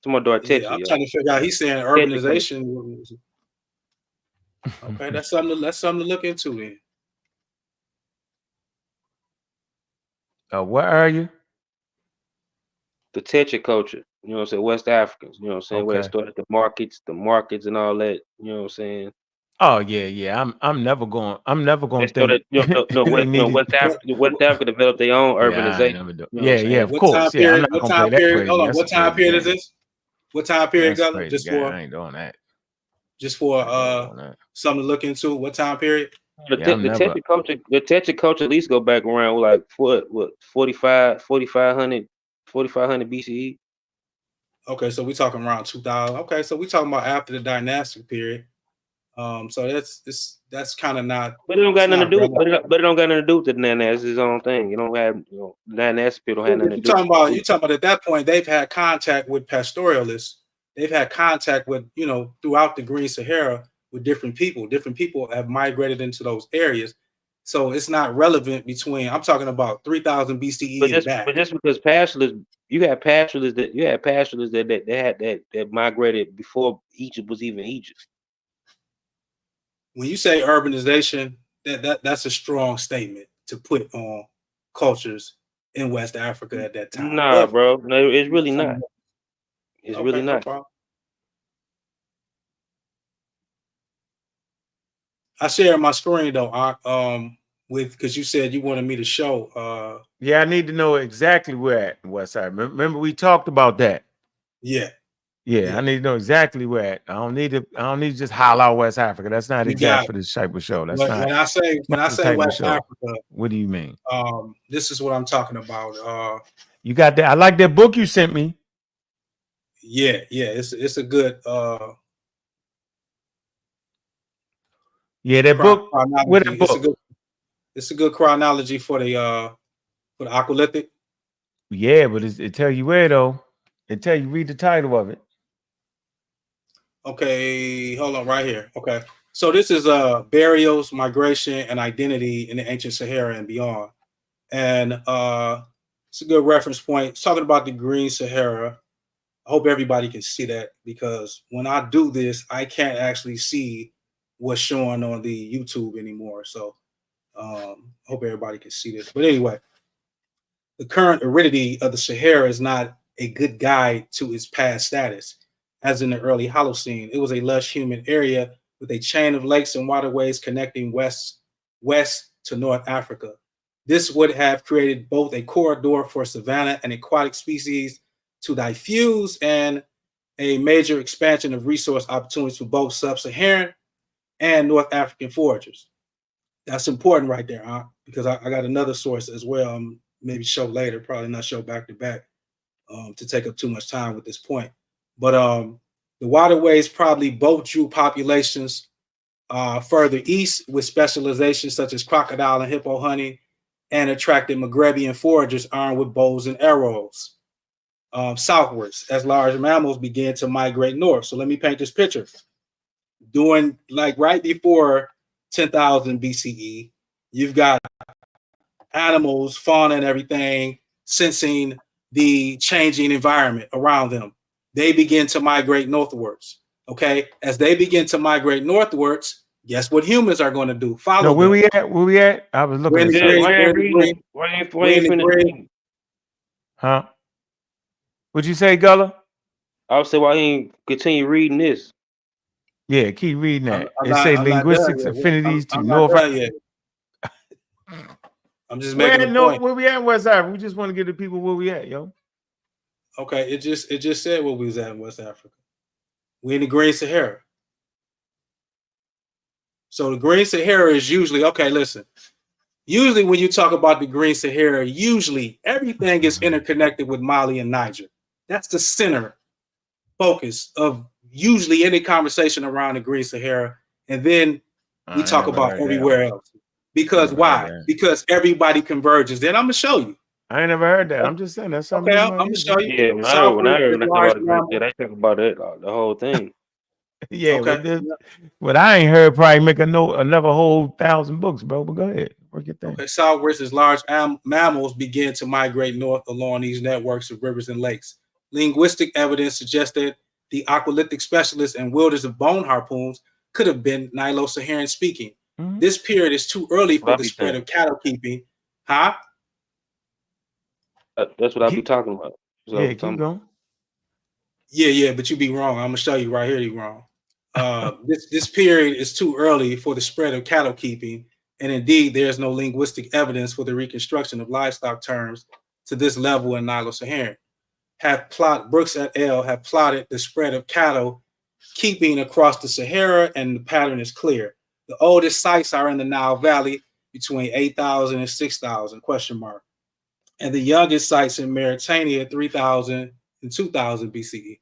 I'm trying to figure out. He's saying urbanization. Okay, that's something to look into then. What area? The Tetra culture, you know what I'm saying? West Africans, you know what I'm saying? Where it Okay. started the markets and all that, you know what I'm saying? Oh yeah. I'm never going to think. West Africa developed their own urbanization. Of course. Yeah, I'm not what gonna time play that period? crazy. Hold on, That's what a time crazy period game. is this? What time period, That's Gullah? crazy game. I ain't doing that. Just for something to look into. What time period? The Tetra culture at least go back around like what 4500 BCE. Okay, so we talking around 2000. Okay, so we talking about after the dynastic period. So that's kind of not. But it don't got nothing to do. But it don't got nothing to do with the dynastic. It's his own thing. You don't have dynastic people don't have nothing to do. You talking about at that point they've had contact with pastoralists. They've had contact with throughout the Green Sahara with different people. Different people have migrated into those areas. So it's not relevant between. I'm talking about 3000 BCE back. But just because pastoralists, you had pastoralists that migrated before Egypt was even Egypt. When you say urbanization, that's a strong statement to put on cultures in West Africa at that time. Nah, bro. No, it's really not. It's really not. No, I shared my screen though, because you said you wanted me to show. Yeah, I need to know exactly where at West Side. Remember we talked about that. Yeah. I need to know exactly where at. I don't need to just holler out West Africa. That's not exact for this type of show. That's not. When I say West Africa, what do you mean? This is what I'm talking about. You got that? I like that book you sent me. Yeah, it's a good. Yeah, that book. What that book? It's a good chronology for the Aqualithic. Yeah, but it tell you where though. It tell you read the title of it. Okay, hold on right here. Okay, so this is burials, migration, and identity in the ancient Sahara and beyond, and it's a good reference point. It's talking about the Green Sahara. I hope everybody can see that because when I do this, I can't actually see what's showing on the YouTube anymore. So hope everybody can see this. But anyway, the current aridity of the Sahara is not a good guide to its past status. As in the early Holocene, it was a lush humid area with a chain of lakes and waterways connecting west to North Africa. This would have created both a corridor for savanna and aquatic species to diffuse and a major expansion of resource opportunities for both sub-Saharan and North African foragers. That's important right there, huh? Because I got another source as well, maybe show later, probably not show back to back to take up too much time with this point. But the waterways probably both drew populations further east with specializations such as crocodile and hippo hunting and attracted Maghrebian foragers armed with bows and arrows southwards as large mammals began to migrate north. So let me paint this picture. During like right before 10,000 BCE, you've got animals, fauna, and everything sensing the changing environment around them. They begin to migrate northwards. Okay, as they begin to migrate northwards, guess what humans are going to do? Follow. Where we at? Where we at? I was looking. Huh? What'd you say, Gullah? I would say why you ain't continue reading this. Yeah, keep reading that. It say linguistics affinities to North. I'm just making a point. Where we at in West Africa? We just want to give the people where we at, yo. Okay, it just said where we was at in West Africa. We in the Green Sahara. So the Green Sahara is usually, okay, listen. Usually when you talk about the Green Sahara, usually everything is interconnected with Mali and Niger. That's the center focus of usually any conversation around the Green Sahara. And then we talk about everywhere else. Because why? Because everybody converges. Then I'm going to show you. I ain't never heard that. I'm just saying that's something Okay, new I'm in my gonna ears, show man. you. Yeah, when I Southwest heard is nothing large about it, mammal. yeah, they talk about it, the whole thing. Yeah, Okay. what I ain't heard probably make another whole 1,000 books, bro. But go ahead, work your thing. Okay, southwest is large mammals begin to migrate north along these networks of rivers and lakes. Linguistic evidence suggests that the aqualytic specialists and wielders of bone harpoons could have been Nilo-Saharan speaking. Mhm. This period is too early What for I the be spread saying. of cattle keeping. Huh? That's what I be Keep- talking about. That's what I Yeah, be keep talking going. Yeah, but you be wrong. I'm gonna show you right here. You wrong. This period is too early for the spread of cattle keeping, and indeed, there is no linguistic evidence for the reconstruction of livestock terms to this level in Nilo-Saharan. Brooks et al. Have plotted the spread of cattle keeping across the Sahara, and the pattern is clear. The oldest sites are in the Nile Valley between 8,000 and 6,000 ? And the youngest sites in Mauritania 3,000 and 2,000 BCE.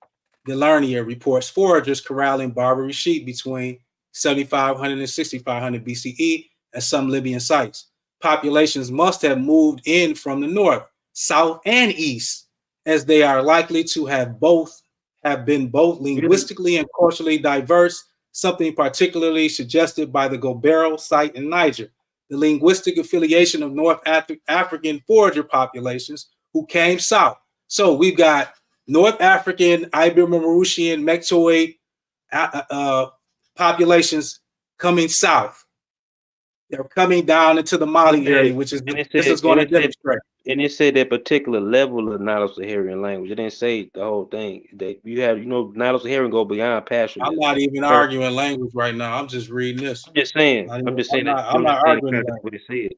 Delernier reports foragers corralling Barbary sheep between 7,500 and 6,500 BCE at some Libyan sites. Populations must have moved in from the north, south, and east, as they are likely to have been both linguistically and culturally diverse, something particularly suggested by the Gobero site in Niger. The linguistic affiliation of North African forager populations who came south. So we've got North African, Ibero-Mauritanian, Mectoid populations coming south. They're coming down into the Mali area, which is this is going to demonstrate. And it said that particular level of Nilo-Saharan language. It didn't say the whole thing. That you have, Nilo-Saharan go beyond pastoralism. I'm not even arguing language right now. I'm just reading this. I'm just saying. I'm not arguing what it said.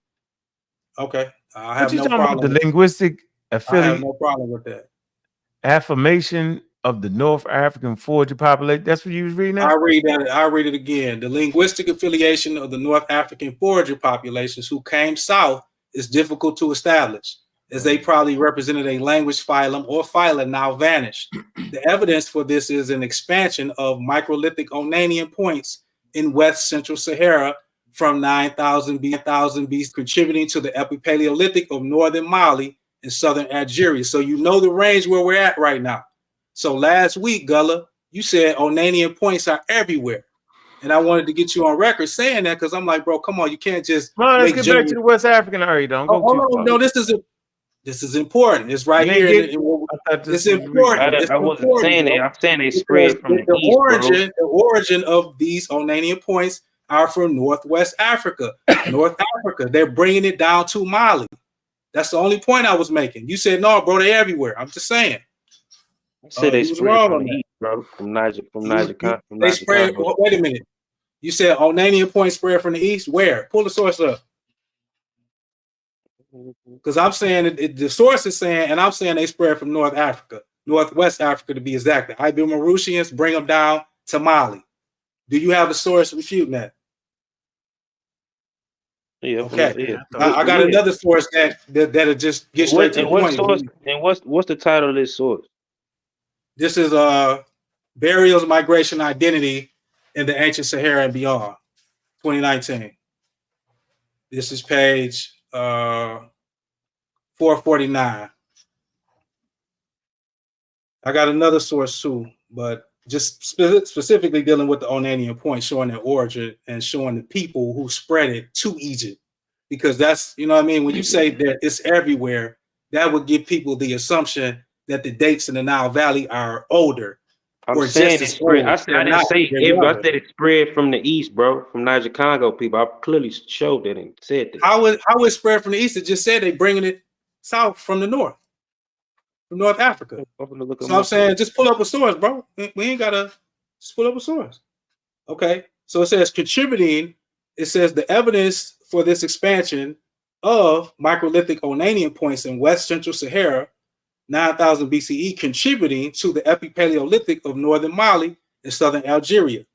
Okay, I What have you no talking about? problem. The linguistic I have no problem with that. affirmation of the North African forager population. That's what you was reading at? I read it again. The linguistic affiliation of the North African forager populations who came south is difficult to establish, as they probably represented a language phylum or phyla now vanished. The evidence for this is an expansion of microlithic Ounanian points in West Central Sahara from 9,000 BC, contributing to the Epipaleolithic of northern Mali and southern Algeria. So you know the range where we're at right now. So last week, Gullah, you said Ounanian points are everywhere. And I wanted to get you on record saying that because I'm like, bro, come on, you can't just let's get back to the West African area. Don't go too far. No, this is important. It's right here. It's important. I wasn't saying it. I'm saying they spread from the east, origin. The origin of these Ounanian points are from Northwest Africa. North Africa. They're bringing it down to Mali. That's the only point I was making. You said no, bro. They're everywhere. I'm just saying. I said they spread from the east, bro. From Niger. They spread. Wait a minute. You said Ounanian points spread from the east. Where? Pull the source up. Because I'm saying the source is saying, and I'm saying they spread from North Africa, Northwest Africa to be exact. The Ibero-Mauritanians bring them down to Mali. Do you have a source refuting that? Yeah. Okay. Yeah. I got another source that'll just get straight to the point. Source, and what's the title of this source? This is Burials, Migration, Identity in the Ancient Sahara and Beyond, 2019. This is page 449. I got another source too, but just specifically dealing with the Ounanian point, showing their origin and showing the people who spread it to Egypt. Because that's, you know what I mean? When you say that it's everywhere, that would give people the assumption that the dates in the Nile Valley are older. I'm saying it spread. I didn't say everybody. I said it spread from the east, bro. From Niger Congo people. I clearly showed that and said that. How it spread from the east? It just said they bringing it south from the north, from North Africa. So I'm saying just pull up a source, bro. We ain't gotta just pull up a source. Okay. So it says contributing. It says the evidence for this expansion of microlithic Ounanian points in West Central Sahara, 9,000 BCE, contributing to the Epipaleolithic of northern Mali and southern Algeria.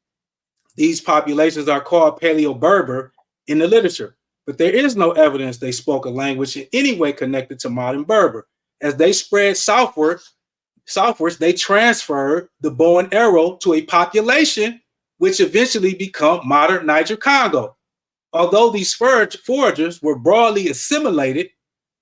These populations are called Paleo-Berber in the literature, but there is no evidence they spoke a language in any way connected to modern Berber. As they spread southwards, they transferred the bow and arrow to a population which eventually become modern Niger Congo. Although these foragers were broadly assimilated,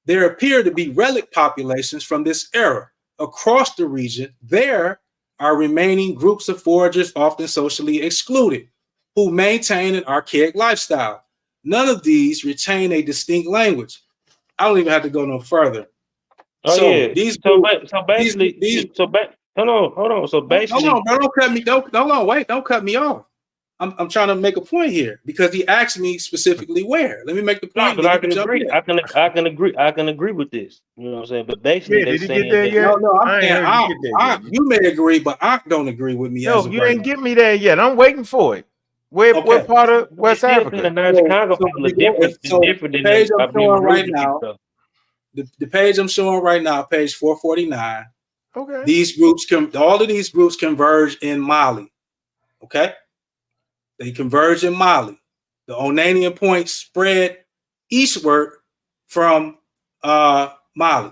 There appear to be relic populations from this era. Across the region, there are remaining groups of foragers, often socially excluded, who maintain an archaic lifestyle. None of these retain a distinct language. I don't even have to go no further. Oh So yeah. these So groups, basically, hold on. So basically, hold on, bro, don't cut me. Don't hold on, wait, don't cut me off. I'm trying to make a point here because he asked me specifically where. Let me make the point. but I can agree. I can agree. I can agree with this. You know what I'm saying? But basically, Yeah, did he get there yet? No, I'm I ain't saying heard you get there yet. you may agree, but I don't agree with me. No, as of you right ain't now. get me there yet. I'm waiting for it. What part of West Africa? The Niger-Congo people are different. So different the than page the I'm showing right Merimde now, people. the page I'm showing right now, page 449. Okay. These groups all of these groups converge in Mali. Okay, they converge in Mali. The Ounanian points spread eastward from Mali.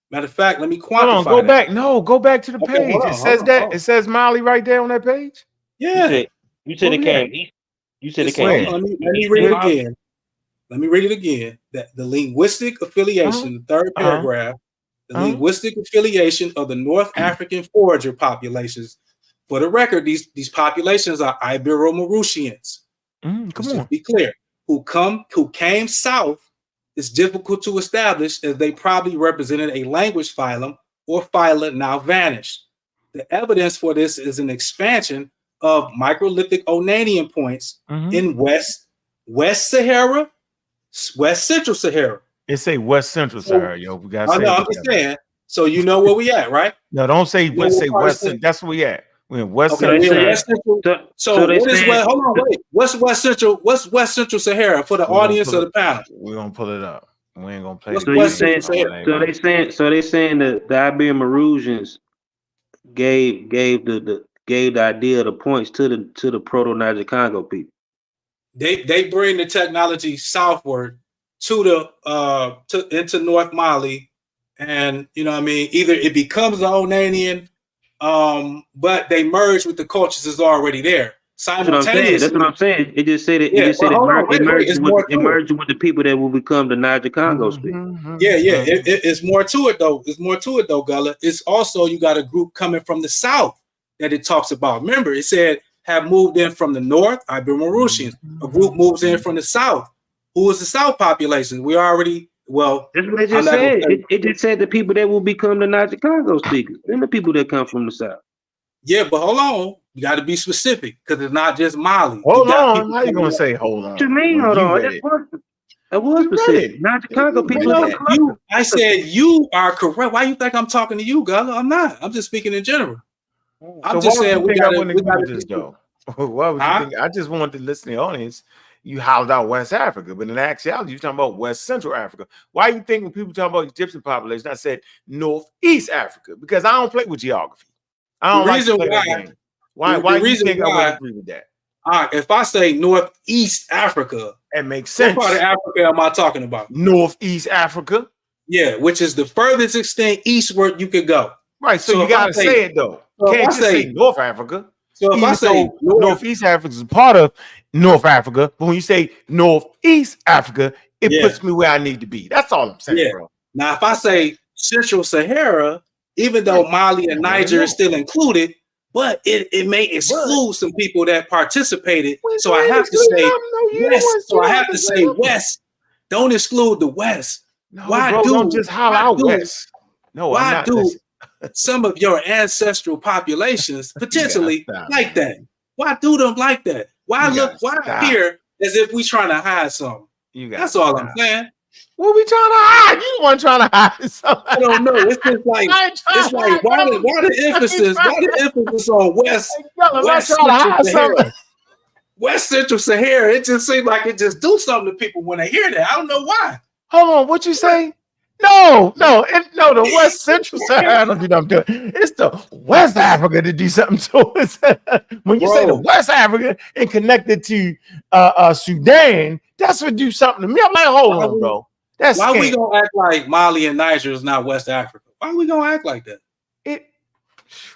Matter of fact, let me quantify. Hold on, go that. back. No, go back to the Okay, page. It says that. It says Mali right there on that page. Yeah. You said it came east. You said it came east. Let me read it again. Let me read it again. That the linguistic affiliation, third paragraph, the linguistic affiliation of the North African forager populations. For the record, these populations are Ibero-Mauritanians. Let's just be clear. Who came south is difficult to establish as they probably represented a language phylum or phyla now vanished. The evidence for this is an expansion of microlithic Ounanian points in West Sahara, West Central Sahara. It say West Central Sahara, yo. We gotta say. I'm just saying. So you know where we at, right? No, don't say West. Say West. That's where we at. We're in West Okay, Central. West Central. So what is West? Hold on, wait. What's West Central? What's West Central Sahara for the audience of the panel? We're gonna pull it up. We ain't gonna play. So they saying that the Iberian Mauritanians gave the idea of the points to the proto Niger-Congo people. They bring the technology southward to the into North Mali, and you know what I mean. Either it becomes the Ounanian, but they merge with the cultures that's already there. Simultaneously, that's what I'm saying. It just said it. Yeah, it just said it merged it with the people that will become the Niger-Congo speakers. Yeah. It's more to it though. It's more to it though, Gullah. It's also you got a group coming from the south that it talks about. Remember, it said have moved in from the north, Ibero-Mauritanians. A group moves in from the south. Who is the south population? We already that's what it just said. It just said the people that will become the Niger-Congo speakers, and the people that come from the south. Yeah, but hold on. You got to be specific because it's not just Mali. Hold on. How you gonna say hold on? What you mean? Hold on. It was specific. Niger-Congo people. I said you are correct. Why you think I'm talking to you, Gullah? I'm not. I'm just speaking in general. I'm just saying we got this though. Why would you think? I just wanted to listen to the audience. You hollered out West Africa, but in actuality, you're talking about West Central Africa. Why you think when people talk about Egyptian population, I said Northeast Africa? Because I don't play with geography. I don't like to play that game. Why do you think I would agree with that? All right, if I say Northeast Africa, it makes sense. What part of Africa am I talking about? Northeast Africa. Yeah, which is the furthest extent eastward you could go. Right, so you gotta say it though. Can't just say North Africa. So if I say Northeast Africa is part of North Africa, but when you say Northeast Africa, it puts me where I need to be. That's all I'm saying, bro. Now, if I say Central Sahara, even though Mali and Niger is still included, but it may exclude some people that participated. So I have to say West. So I have to say West. Don't exclude the West. No, why don't just holler out West? No, why do some of your ancestral populations potentially like that? Why do them like that? Why appear as if we trying to hide something? That's all I'm saying. What we trying to hide? You weren't trying to hide something. I don't know. It's just like why the emphasis on West Central Sahara? It just seems like it just do something to people when they hear that. I don't know why. Hold on, what you say? No, the West Central Sahara don't do nothing to it. It's the West Africa to do something to it. When you say the West Africa and connected to Sudan, that's what do something to me. I'm like, hold on, bro. That's why we gonna act like Mali and Niger is not West Africa? Why we gonna act like that?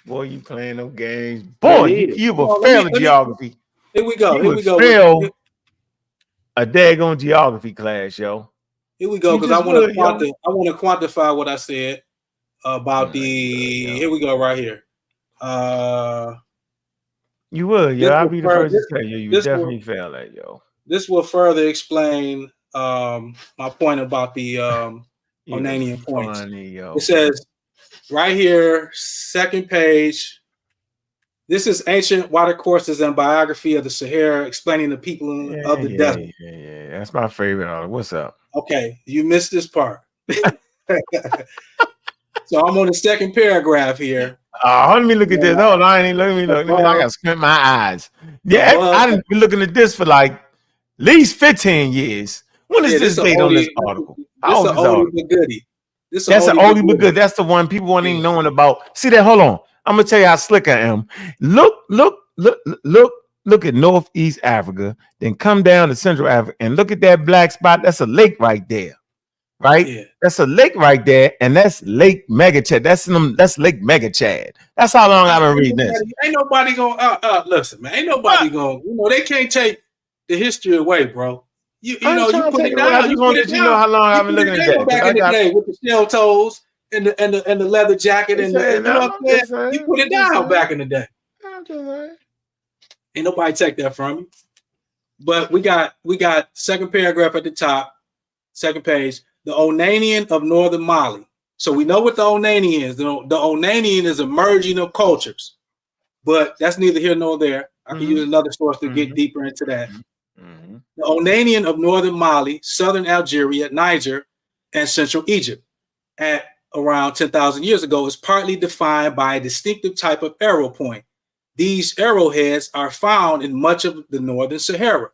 Boy, you playing no games. Boy, you will fail in geography. Here we go. Fail a daggone geography class, yo. Here we go, because I want to quantify what I said about the. Here we go, right here. You would, yo. I'll be the first to tell you. You definitely fail at, yo. This will further explain my point about the Ounanian points. Funny, yo. It says right here, second page. This is ancient watercourses and biography of the Sahara, explaining the people of the desert. Yeah. That's my favorite. What's up? Okay, you missed this part. So I'm on the second paragraph here. Let me look at this. Hold on, I ain't let me look. I gotta squint my eyes. Yeah, I've been looking at this for like at least 15 years. When is this date on this article? How old is this article? That's an oldie but good. That's the one people weren't even knowing about. See that? Hold on. I'm gonna tell you how slick I am. Look at Northeast Africa, then come down to Central Africa and look at that black spot. That's a lake right there. Right? Yeah. That's a lake right there, and that's Lake Megachad. That's Lake Megachad. That's how long I've been reading this. Ain't nobody gonna listen, man. Ain't nobody gonna, they can't take the history away, bro. You put it down. You know how long I've been looking at that. Back in the day with the shell toes and the leather jacket and you know what I'm saying? You put it down back in the day. Ain't nobody take that from you. But we got second paragraph at the top, second page. The Ounanian of northern Mali. So we know what the Ounanian is. The Ounanian is a merging of cultures, but that's neither here nor there. I can use another source to get deeper into that. The Ounanian of northern Mali, southern Algeria, Niger, and central Egypt at around 10,000 years ago is partly defined by a distinctive type of arrow point. These arrowheads are found in much of the northern Sahara.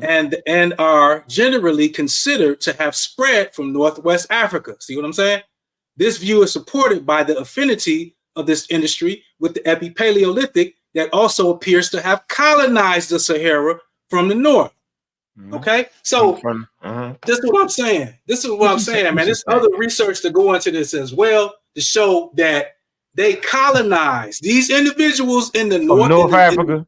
And are generally considered to have spread from Northwest Africa. See what I'm saying? This view is supported by the affinity of this industry with the Epipaleolithic that also appears to have colonized the Sahara from the north. Okay, so this is what I'm saying. This is what I'm saying, man. There's other research to go into this as well to show that they colonized these individuals in the North Africa.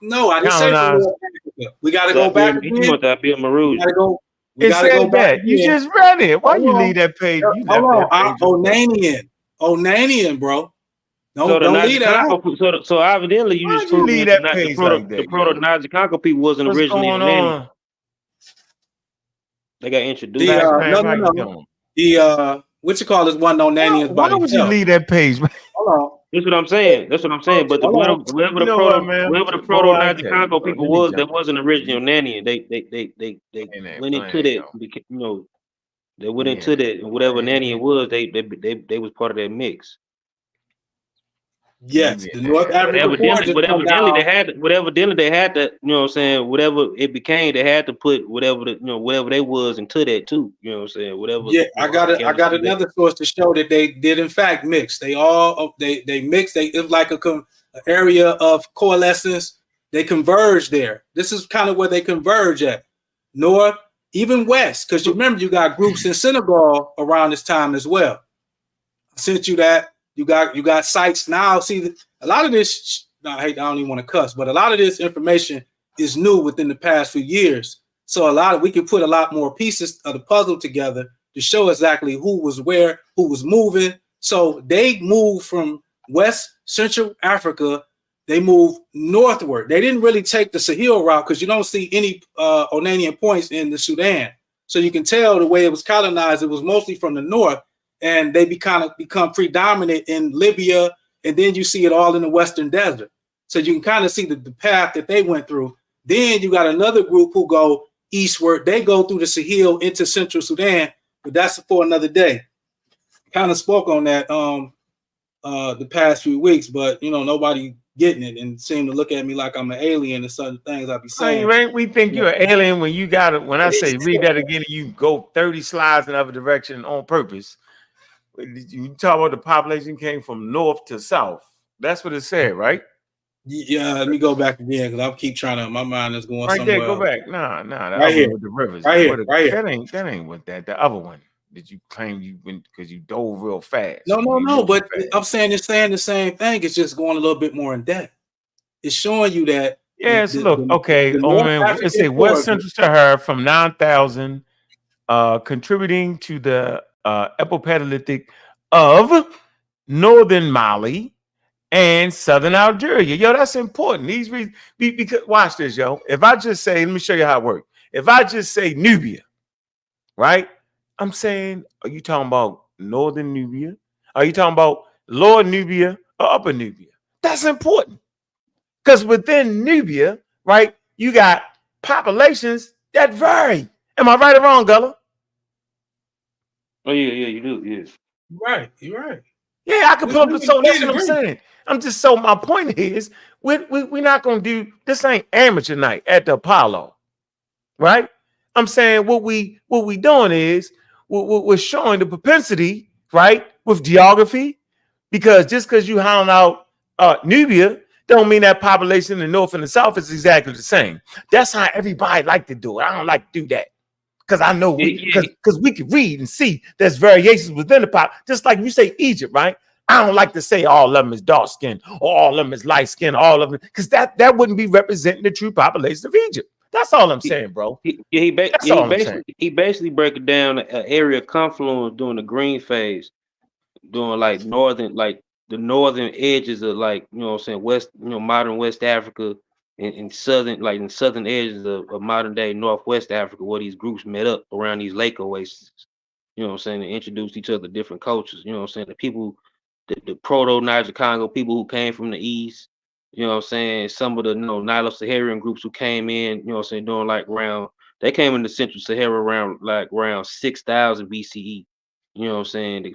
No, I didn't say from North Africa. We got to go back again. We got to go. We got to go back. You just read it. Why you leave that page? Hold on. Ounanian, bro. Don't leave that out. So evidently you just proved leave that page the Proto-Nazi Congo people wasn't originally Ounanian. They got introduced. No. The what you call this one Ounanians? Why would you leave that page? Hold on. That's what I'm saying. But whoever the Proto-Nazi Congo people was, that wasn't original Ounanian. They went into that. They went into that, and whatever Ounanian was, they was part of that mix. Yes, the North African whatever they had to, you know what I'm saying, whatever it became, they had to put whatever they was into that too. You know what I'm saying? Whatever. Yeah, I got another source to show that they did in fact mix. They mixed. It was like an area of coalescence. They converged there. This is kind of where they converge at. North, even west, because you remember you got groups in Senegal around this time as well. I sent you that. You got sites now. See, a lot of this, I don't even want to cuss, but a lot of this information is new within the past few years. So we can put a lot more pieces of the puzzle together to show exactly who was where, who was moving. So they moved from West Central Africa. They moved northward. They didn't really take the Sahel route because you don't see any Ounanian points in the Sudan. So you can tell the way it was colonized, it was mostly from the north. And they become predominant in Libya, and then you see it all in the Western Desert. So you can kind of see the path that they went through. Then you got another group who go eastward. They go through the Sahel into Central Sudan, but that's for another day. Kind of spoke on that the past few weeks, but nobody getting it and seem to look at me like I'm an alien and certain things I be saying. Right? We think you're an alien when you got it. When I say read that again, you go 30 slides in other direction on purpose. You talk about the population came from north to south. That's what it said, right? Yeah, let me go back again because I keep trying to. My mind is going right somewhere. There. Go back. Nah. Right here with the rivers. Right here. That ain't what that. The other one that you claim you went because you dove real fast. No. But I'm saying it's saying the same thing. It's just going a little bit more in depth. It's showing you that. Yes. Look. Okay. It said West Central Sahara from 9,000 contributing to the Epipaleolithic of northern Mali and southern Algeria. Yo, that's important. These reasons, because watch this, yo. If I just say, let me show you how it works. If I just say Nubia, right? I'm saying, are you talking about northern Nubia? Are you talking about lower Nubia or upper Nubia? That's important. Because within Nubia, right, you got populations that vary. Am I right or wrong, Gullah? Oh yeah, you do. Yes. You're right. Yeah, I can pull up. So that's what I'm saying. I'm just so my point is, we're not gonna do this. Ain't amateur night at the Apollo, right? I'm saying what we doing is we're showing the propensity, right, with geography, because just because you hound out Nubia, don't mean that population in the north and the south is exactly the same. That's how everybody like to do it. I don't like to do that. Because I know because we can read and see there's variations within the pop. Just like you say Egypt, right? I don't like to say all of them is dark skin or all of them is light skin, all of them, because that wouldn't be representing the true population of Egypt. That's all I'm saying, bro. He basically break it down an area confluence during the green phase, doing like the northern edges of, like, you know what I'm saying, west, modern West Africa, and southern, like in southern edges of modern day Northwest Africa, where these groups met up around these lake oases. You know what I'm saying? They introduced each other to different cultures. You know what I'm saying? The people, the proto Niger Congo people who came from the east. You know what I'm saying? Some of the Nilo-Saharan groups who came in. You know what I'm saying? During like they came into Central Sahara around 6,000 BCE. You know what I'm saying?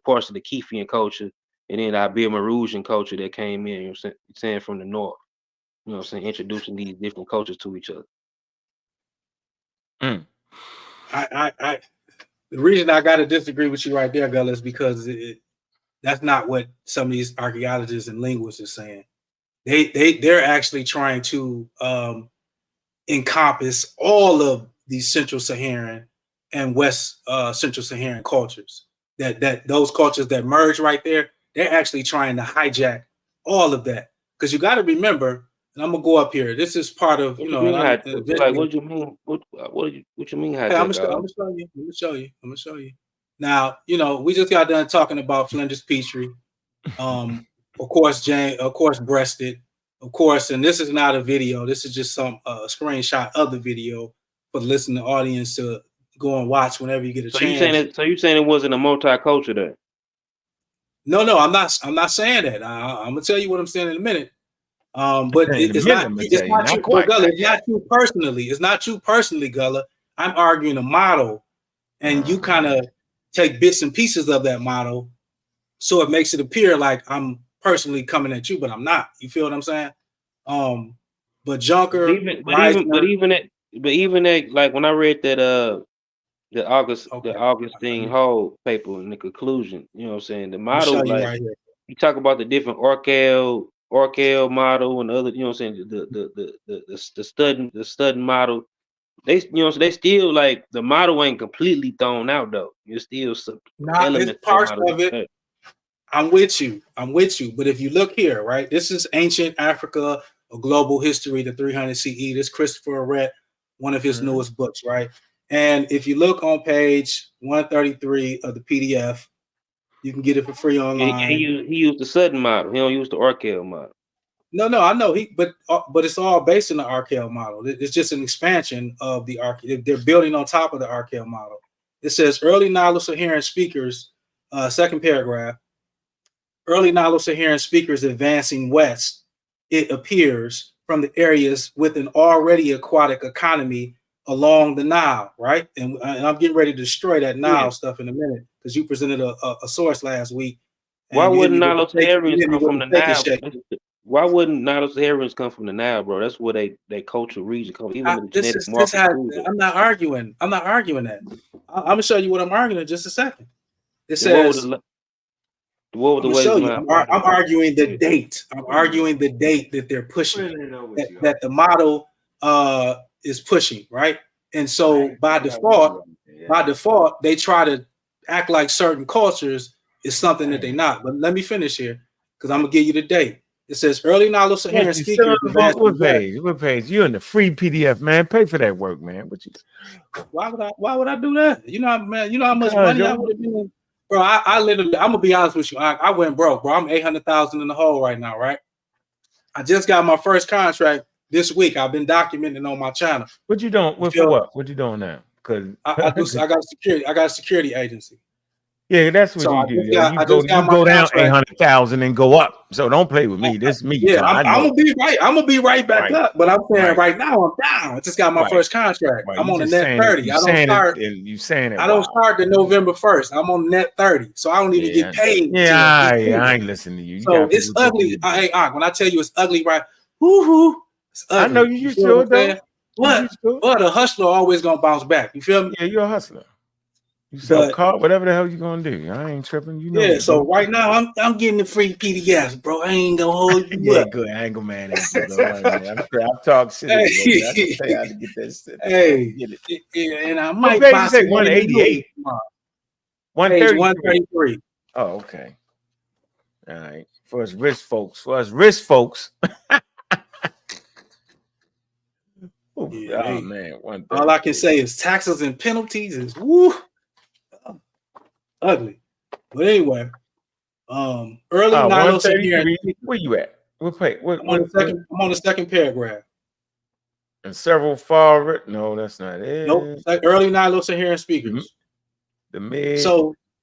Parts of the Kifian culture, and then Ibero-Mauritian culture that came in. You know what I'm saying? From the north. You know what I'm saying? Introducing these different cultures to each other. The reason I got to disagree with you right there, Gullah, is because that's not what some of these archaeologists and linguists are saying. They're actually trying to encompass all of these Central Saharan and West Central Saharan cultures. That those cultures that merge right there, they're actually trying to hijack all of that. Because you got to remember, and I'm gonna go up here. This is part of what do you mean? What you mean? Hey, I'm gonna show you. Now, we just got done talking about Flinders Petrie, of course, breasted, of course, and this is not a video. This is just some screenshot of the video for the listening audience to go and watch whenever you get a chance. You saying it wasn't a multicultural there? No, I'm not saying that. I'm gonna tell you what I'm saying in a minute. But it's not you personally. It's not you personally, Gullah. I'm arguing a model, and you kind of take bits and pieces of that model, so it makes it appear like I'm personally coming at you, but I'm not. You feel what I'm saying? But Junker, even that, like when I read that the Augustine Hall paper in the conclusion, you know what I'm saying? The model, like you talk about the different Archaeology model and other, you know what I'm saying, the student model. They, they still, like, the model ain't completely thrown out though. You're still some elements. Parts of it. I'm with you. But if you look here, right, this is Ancient Africa, a Global History, the 300 CE. This Christopher Rhett, one of his newest books, right? And if you look on page 133 of the PDF, you can get it for free online. He used the Sudden model. He don't use the Archaeology model. No, I know but it's all based on the Archaeology model. It's just an expansion of the They're building on top of the Archaeology model. It says early Nilo-Saharan speakers, second paragraph. Early Nilo-Saharan speakers advancing west, it appears, from the areas with an already aquatic economy along the Nile, right? And I'm getting ready to destroy that Nile stuff in a minute, because you presented a source last week. Why wouldn't Nilo-Saharans come from the Nile? Why wouldn't Nilo-Saharans come from the Nile, bro? That's where they cultural region come. Even the genetic markers. I'm not arguing that. I'm gonna show you what I'm arguing in just a second. It says. I'm arguing the date. I'm arguing the date that they're pushing, that the model is pushing, right? And so by default, they try to act like certain cultures is something that they're not. But let me finish here, because I'm gonna give you the date. It says early Nilo-Saharan What, you still on speakers the advanced book? in What West. page? What page? You in the free PDF, man. Pay for that work, man. What you? Why would I do that? You know, man, you know how much Because money I would have been. Bro, I literally, I'm gonna be honest with you. I went broke, bro. I'm 800,000 in the hole right now, right? I just got my first contract this week. I've been documenting on my channel. What you doing? What for what? What you doing now? Because I got a security agency. yeah, that's what So you do. Yeah, I just got you my go down contract. 800,000 and go up. So don't play with me. This is me. Yeah, I'm gonna be right. I'm gonna be right back up. But I'm saying right now I'm down. I just got my first contract. I'm on the net 30. I don't start. You saying it. I don't start the November 1st. I'm on net 30, so I don't even get paid. I ain't listening to you. So it's ugly. When I tell you it's ugly, right? Woo-hoo. It's ugly. I know you used to it though. But a hustler always gonna bounce back. You feel me? Yeah, you're a hustler. You sell car, whatever the hell you gonna do. I ain't tripping. You know. Yeah. So right now I'm getting the free PDFs, bro. I ain't gonna hold you up. Good angle, man. I've talked shit. I can tell you how to get that shit. And I might buy say 188. 133. Oh, okay. All right. For us rich folks. Oh man, all I can say is taxes and penalties is ugly. But anyway, early Nilo-Saharan. Where you at? I'm on the second paragraph. And several far. No, that's not it. Nope. Like early Nilo-Saharan speakers. Mm-hmm. The mid.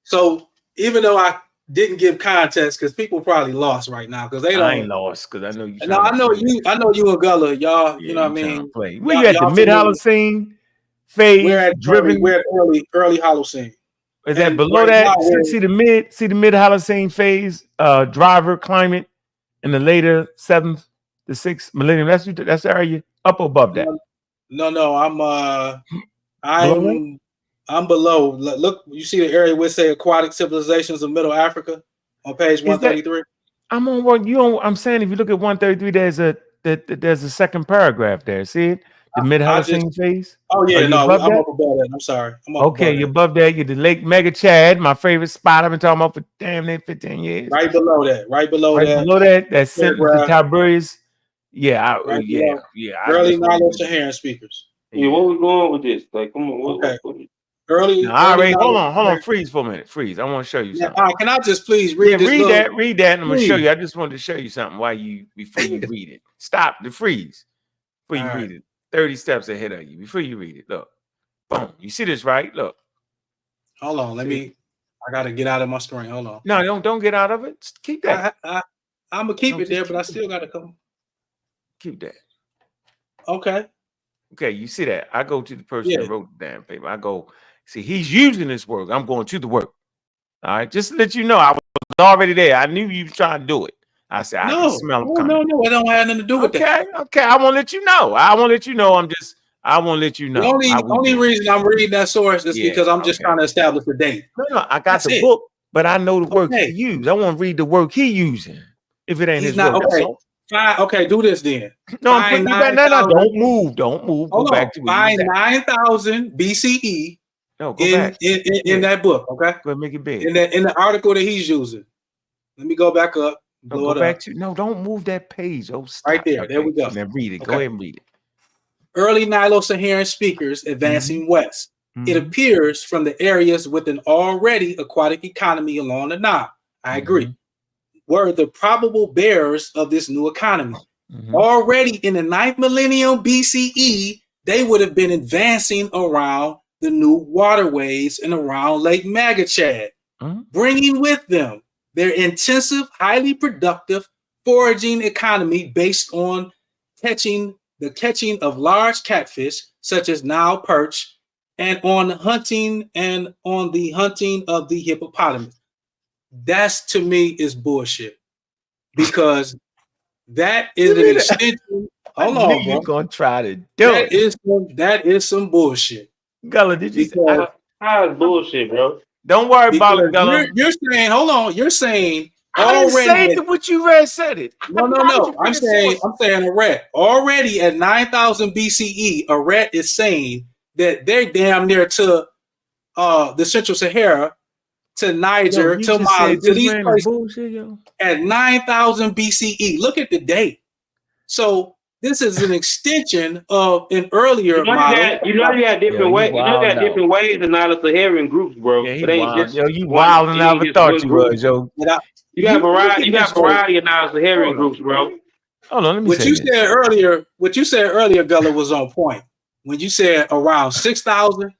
So even though I didn't give context, because people probably lost right now because they don't. I ain't lost because I know you. No, I know you and Gullah, y'all. You know what I mean? Where you at the mid Holocene phase? We're at early Holocene. Is that below that? See the mid Holocene phase, driver climate in the later 7th to 6th millennium. That's the area up above that. No, I'm below. Look, you see the area where say aquatic civilizations of Middle Africa on page 133. I'm on what you on. I'm saying if you look at 133, there's a second paragraph there. See it? The mid Holocene phase. Oh yeah, no, I'm up above that. I'm sorry. You're above that. You're the Lake Mega Chad, my favorite spot. I've been talking about for damn near 15 years. Right below that. Below that. That's Tiberius. Yeah. Early Nilo-Saharan speakers. Yeah, where we going with this? Like, come on. Okay. Early. Hold on. Freeze for a minute. Freeze. I want to show you something. Can I just please read this? Read that, and I'm gonna show you. I just wanted to show you something before you read it. Stop the freeze before you read it. 30 steps ahead of you before you read it. Look, boom. You see this, right? Look. Hold on. I gotta get out of my screen. Hold on. No, don't get out of it. Just keep that. I'm gonna keep it there, but I still gotta come. Keep that. Okay. You see that? I go to the person that wrote the damn paper. I go, see, he's using this work. I'm going to the work. All right. Just to let you know, I was already there. I knew you were trying to do it. I said, I can smell them coming. No, it don't have nothing to do with that. Okay. I won't let you know. I won't let you know. The only reason I'm reading that source is because I'm just trying to establish the date. No, I got the book, but I know the work he used. I want to read the work he using. If it ain't his work. Okay. Fine. Okay, do this then. No, don't move. Go back to 9,000 BCE. No, go back. In that book, okay? Go make it big. In the article that he's using. Let me go back up. Don't move that page. Oh, stop. Right there. There we go. Now read it. Go ahead and read it. Early Nilo-Saharan speakers advancing west. It appears from the areas with an already aquatic economy along the Nile. I agree. Were the probable bearers of this new economy. Already in the 9th millennium BCE, they would have been advancing around the new waterways and around Lake Magachad, bringing with them their intensive, highly productive foraging economy based on the catching of large catfish, such as Nile perch, and on the hunting of the hippopotamus. That's, to me, is bullshit, because that is an extension. Hold on, bro. You're gonna try to do it. That is some bullshit. Gullah, did you say how is bullshit, bro? Don't worry about it, Gullah. You're saying, hold on. You're saying I didn't say what you read said it. No. I'm saying Aret. Already at 9,000 BCE, Aret is saying that they're damn near to the Central Sahara to Niger, you to just Mali, said to this these man is places bullshit, yo. at 9,000 BCE. Look at the date. So this is an extension of an earlier model. You got Yo, different you ways. You know, you wild got different out. ways in the Saharan groups, bro. Yeah, he It ain't wild. just Yo, you one. wild and It I ain't ever just thought one you group. was, yo. You got variety. You got So, variety in the Saharan groups, bro. Hold on, let me what say you this. said earlier, Gullah, was on point. When you said around 6,000,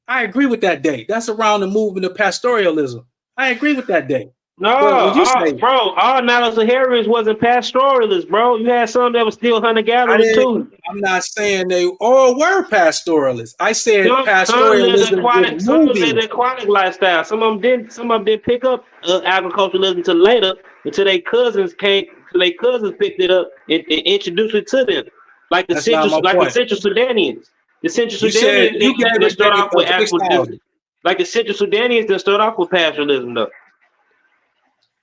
I agree with that date. That's around the movement of pastoralism. I agree with that date. No, But when you say, bro, all Nilo-Saharans wasn't pastoralists, bro. You had some that was still hunter-gatherers too. I'm not saying they all were pastoralists. I said Some lived pastoralism is moving. an aquatic lifestyle. Some of them didn't pick up agriculturalism until later, until their cousins picked it up and introduced it to them. Like the That's not Central, my point. Sudanians. The Central You said Sudanians you gave didn't a start date off with of 6,000. like the Central Sudanians didn't start off with pastoralism though.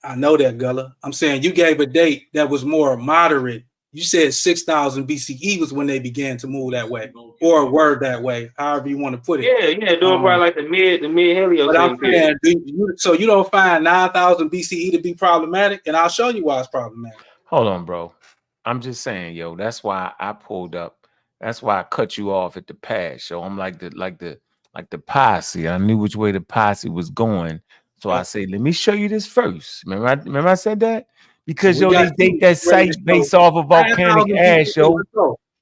I know that, Gullah. I'm saying you gave a date that was more moderate. You said 6,000 BCE was when they began to move that way, or word that way, however you want to put it. Yeah, doing probably like the mid Heliocene. But I'm saying, so you don't find 9,000 BCE to be problematic, and I'll show you why it's problematic. Hold on, bro. I'm just saying, yo. That's why I pulled up. That's why I cut you off at the pass. So I'm like the posse. I knew which way the posse was going. So I say, let me show you this first. Remember I said that? Because So they date that site based off of volcanic ash, yo.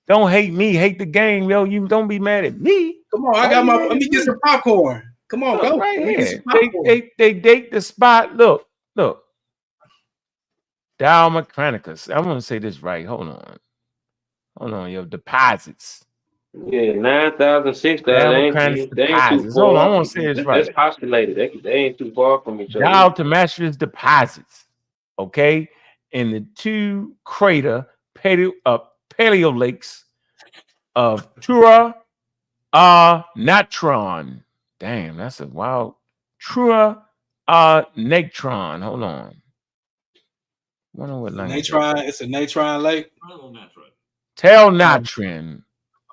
Don't hate me, hate the game, yo. You don't be mad at me. Come on, let me get some popcorn. Come on, go. Right here. They date the spot. Look. Dow Mechanicus. I want to say this right. Hold on, yo. Deposits. Yeah, 9,000, 6,000. They ain't too far. Hold on, I want to say this right. That's postulated. They ain't too far from each other. Dow Temastris deposits. Okay, in the two crater paleo lakes of Tura Natron. Damn, that's a wild. Tura Natron. Hold on. Wonder what language. Natron. It's a natron lake. Tel Natron.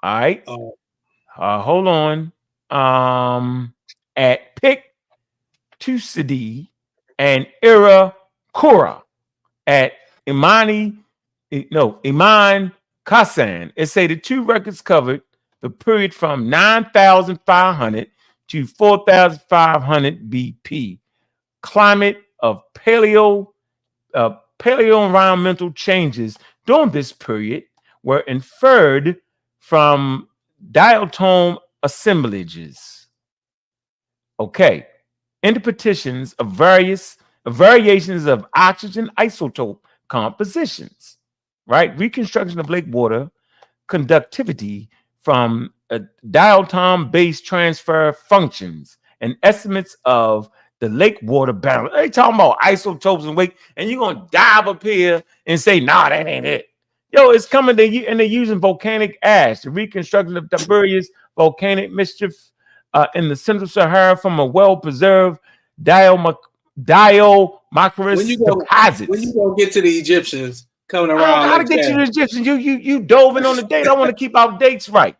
All right. Hold on. At Pictusidi and Irakura at Iman Kasan. It say the two records covered the period from 9,500 to 4,500 BP. Climate of paleo-environmental changes during this period were inferred from diatom assemblages. Okay, interpretations of variations of oxygen isotope compositions, right? Reconstruction of lake water conductivity from diatom-based transfer functions and estimates of the lake water balance. They talking about isotopes and weight, and you're gonna dive up here and say, nah, that ain't it. Yo, it's coming to and they're using volcanic ash, the reconstruction of Tiberius volcanic mischief in the Central Sahara from a well-preserved diomacris deposits. When you gonna get to the Egyptians coming around? I gotta get you to the Egyptians. You dove in on the date. I want to keep our dates right.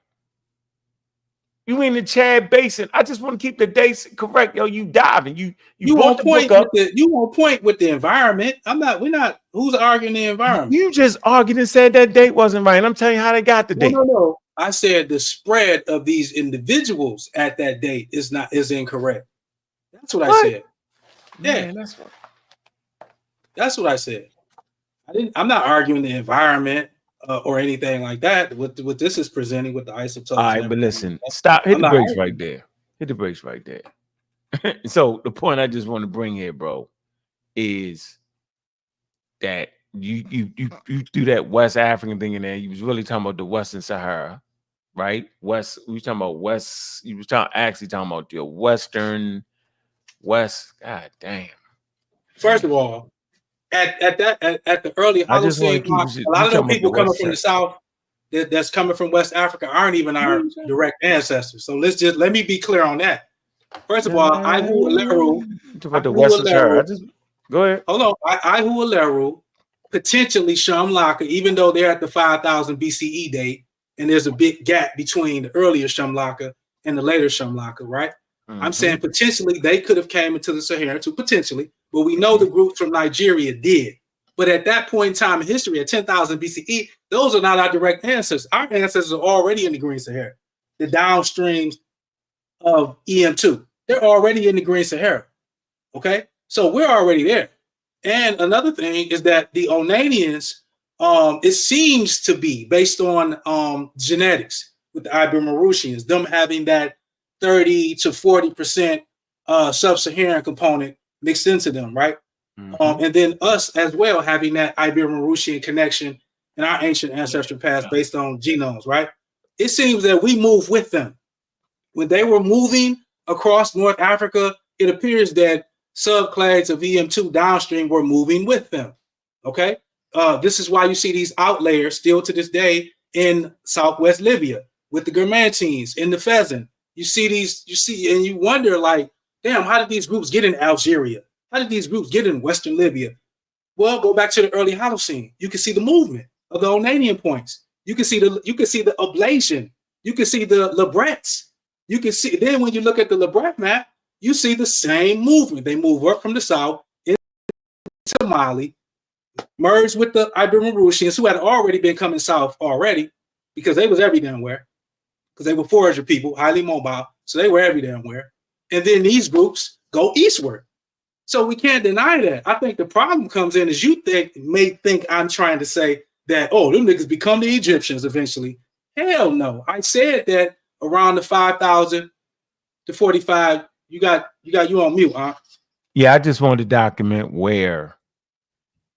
You in the Chad Basin. I just want to keep the dates correct. Yo, you diving. You won't point up. You won't point with the environment. We're not. Who's arguing the environment? You just argued and said that date wasn't right. And I'm telling you how they got the date. No. I said the spread of these individuals at that date is incorrect. That's what I said. Yeah, Man, that's what I said. I'm not arguing the environment or anything like that. What this is presenting with the isotopes. All right, but listen, stop. Hit the brakes right there. Hit the brakes right there. So the point I just want to bring here, bro, is that you do that West African thing in there. You was really talking about the Western Sahara, right? West. We talking about West. You was actually talking about the Western West. God damn. First of all, at the early Holocene, a lot of those people coming from the South that's coming from West Africa aren't even our direct ancestors. So let me be clear on that. First of all, Ihu Aleru. About the Western Sahara. Go ahead. Hold on. Ihu Aleru, potentially Shamlaka, even though they're at the 5,000 BCE date, and there's a big gap between the earlier Shamlaka and the later Shamlaka, right? I'm saying potentially they could have came into the Sahara too, potentially, but we know the groups from Nigeria did. But at that point in time in history, at 10,000 BCE, those are not our direct ancestors. Our ancestors are already in the Green Sahara, the downstreams of EM2. They're already in the Green Sahara. Okay, so we're already there. And another thing is that the Ounanians, it seems to be based on genetics with the Ibermaurutians, them having that 30 to 40% sub-Saharan component mixed into them, right? And then us as well having that Ibermaurusian connection in our ancient ancestral past based on genomes, right? It seems that we move with them. When they were moving across North Africa, it appears that subclades of EM2 downstream were moving with them. Okay, this is why you see these outlayers still to this day in Southwest Libya with the Germantines in the Fezzan. You see these, and you wonder, like, damn, how did these groups get in Algeria? How did these groups get in Western Libya? Well, go back to the early Holocene. You can see the movement of the Ounanian points. You can see the ablation. You can see the Lebrets. You can see, then when you look at the Lebret map, you see the same movement. They move up from the south into Mali, merged with the Ibermaurusians, who had already been coming south already, because they was every damn where, because they were forager people, highly mobile, so they were every damn where. And then these groups go eastward. So we can't deny that. I think the problem comes in is you may think I'm trying to say that, oh, them niggas become the Egyptians eventually. Hell no. I said that around the 5,000 to 45, you got you on mute, huh? Yeah, I just wanted to document where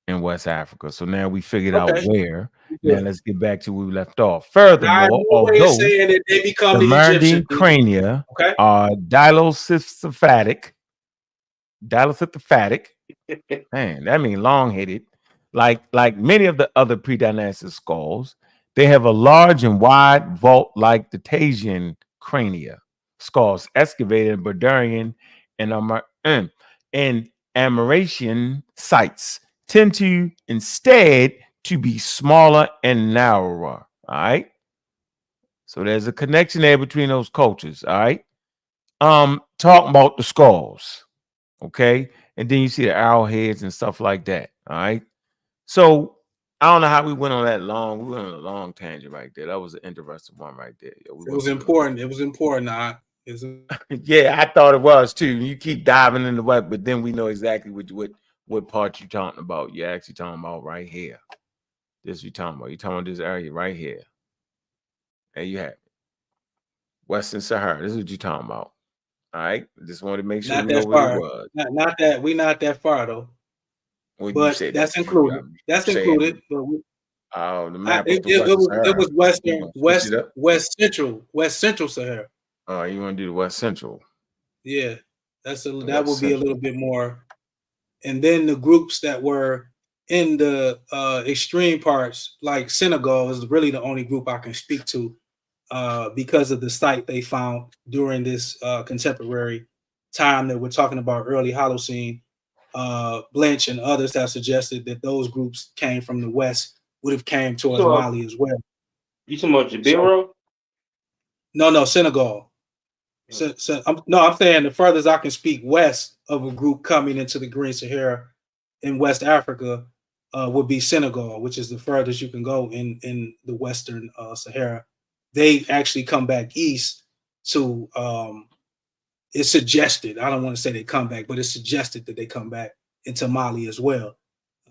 in West Africa. So now we figured out where. Now let's get back to where we left off. Furthermore, although saying that they become the Merimde Egyptians, crania are dilocyphatic, man, that means long-headed. Like many of the other pre-dynastic skulls, they have a large and wide vault-like Datasian crania. Skulls excavated in Berdarian and Amerindian sites tend to instead to be smaller and narrower. All right. So there's a connection there between those cultures. All right. Talking about the skulls. Okay. And then you see the arrowheads and stuff like that. All right. So I don't know how we went on that long. We went on a long tangent right there. That was an interesting one right there. It was important. It was important. Yeah, I thought it was too. You keep diving into what, but then we know exactly what part you're talking about. You're actually talking about right here. This you're talking about. You're talking about this area right here. There you have it. Western Sahara. This is what you're talking about. All right. Just wanted to make sure we know what it was. Not that far though. Well, but that's included. That's included. But the map. It was West Central Sahara. Oh, you want to do the West Central? Yeah, that would be a little bit more. And then the groups that were in the extreme parts, like Senegal, is really the only group I can speak to because of the site they found during this contemporary time that we're talking about, early Holocene. Blanch and others have suggested that those groups came from the west, would have came towards Mali as well. You talking about Jabiro? No, Senegal. I'm saying the furthest I can speak west of a group coming into the Green Sahara in West Africa would be Senegal, which is the furthest you can go in the Western Sahara. They actually come back east to it's suggested, I don't want to say they come back, but it's suggested that they come back into Mali as well.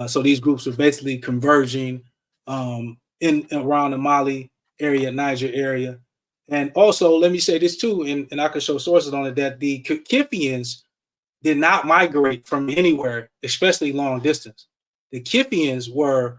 So these groups are basically converging in around the Mali area, Niger area. And also, let me say this too, and I can show sources on it, that the Kithians did not migrate from anywhere, especially long distance. The Kithians were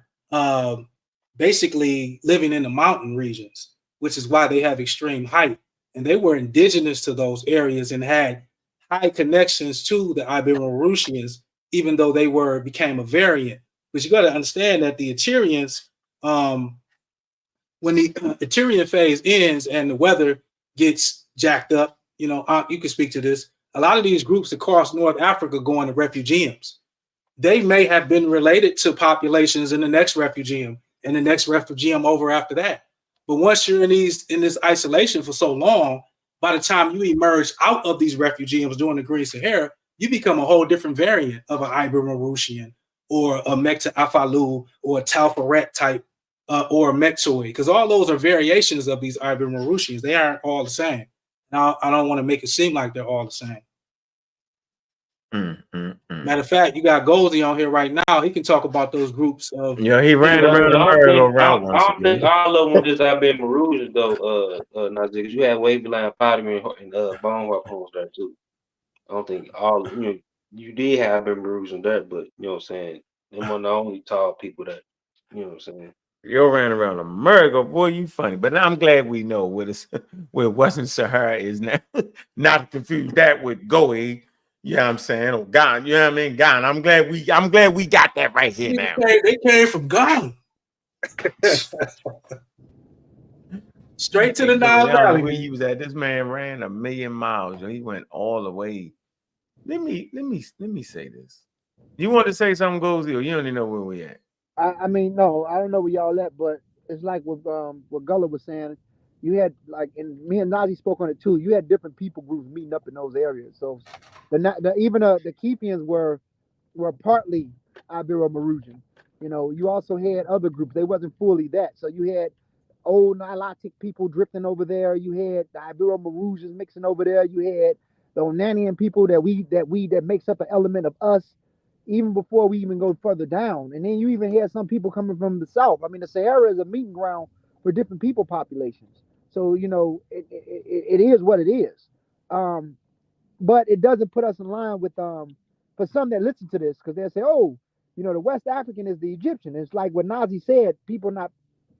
basically living in the mountain regions, which is why they have extreme height. And they were indigenous to those areas and had high connections to the Ibermaurusians, even though they became a variant. But you got to understand that the Eterians, when the Eterian phase ends and the weather gets jacked up, you can speak to this. A lot of these groups across North Africa go into refugiums. They may have been related to populations in the next refugium and the next refugium over after that. But once you're in this isolation for so long, by the time you emerge out of these refugees during the Green Sahara, you become a whole different variant of an Ibermarusian or a Mekta Afalu or a Talfaret type or a Mektoid, because all those are variations of these Ibermarusians. They aren't all the same. Now, I don't want to make it seem like they're all the same. Matter of fact, you got Goldie on here right now. He can talk about those groups of. Yeah, he ran around the merry-go-round once I don't think all of them were just Ibermarusians though. Nazir, because you had wavy line pottery and bone rock homes there too. I don't think all you did have Ibermarusians there, but you know what I'm saying. Them are the only tall people that you know what I'm saying. You ran around America, boy, you funny. But I'm glad we know where Western Sahara is now. Not to confuse that with Goey, you know what I'm saying, or Ghana, you know what I mean? Ghana. I'm glad we got that right here now. They came from Ghana. Straight to the Nile Valley. Where he was at. This man ran 1,000,000 miles. He went all the way. Let me say this. You want to say something, Gozy, or you don't even know where we at? I mean, no, I don't know where y'all at, but it's like what Gullah was saying. You had like, and me and Nazi spoke on it too. You had different people groups meeting up in those areas. So even the Kefians were partly Ibero-Marusian. You know, you also had other groups. They wasn't fully that. So you had old Nilotic people drifting over there. You had the Ibero-Marusians mixing over there. You had the Ounanian people that makes up an element of us, even before we even go further down. And then you even had some people coming from the south. I mean, the Sahara is a meeting ground for different people populations. So, you know, it is what it is. But it doesn't put us in line with, for some that listen to this, because they'll say, oh, you know, the West African is the Egyptian. It's like what Nazi said, people not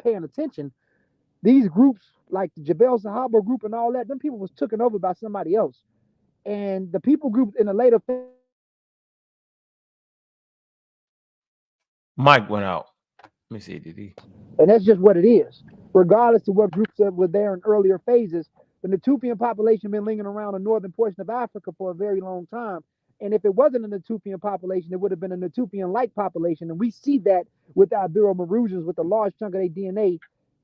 paying attention. These groups, like the Jebel Sahaba group and all that, them people was taken over by somebody else. And the people group in the later Mike went out. Let me see, did he? And that's just what it is. Regardless of what groups were there in earlier phases, the Natufian population been lingering around the northern portion of Africa for a very long time. And if it wasn't a Natufian population, it would have been a Natufian-like population. And we see that with our Ibero-Marusians, with a large chunk of their DNA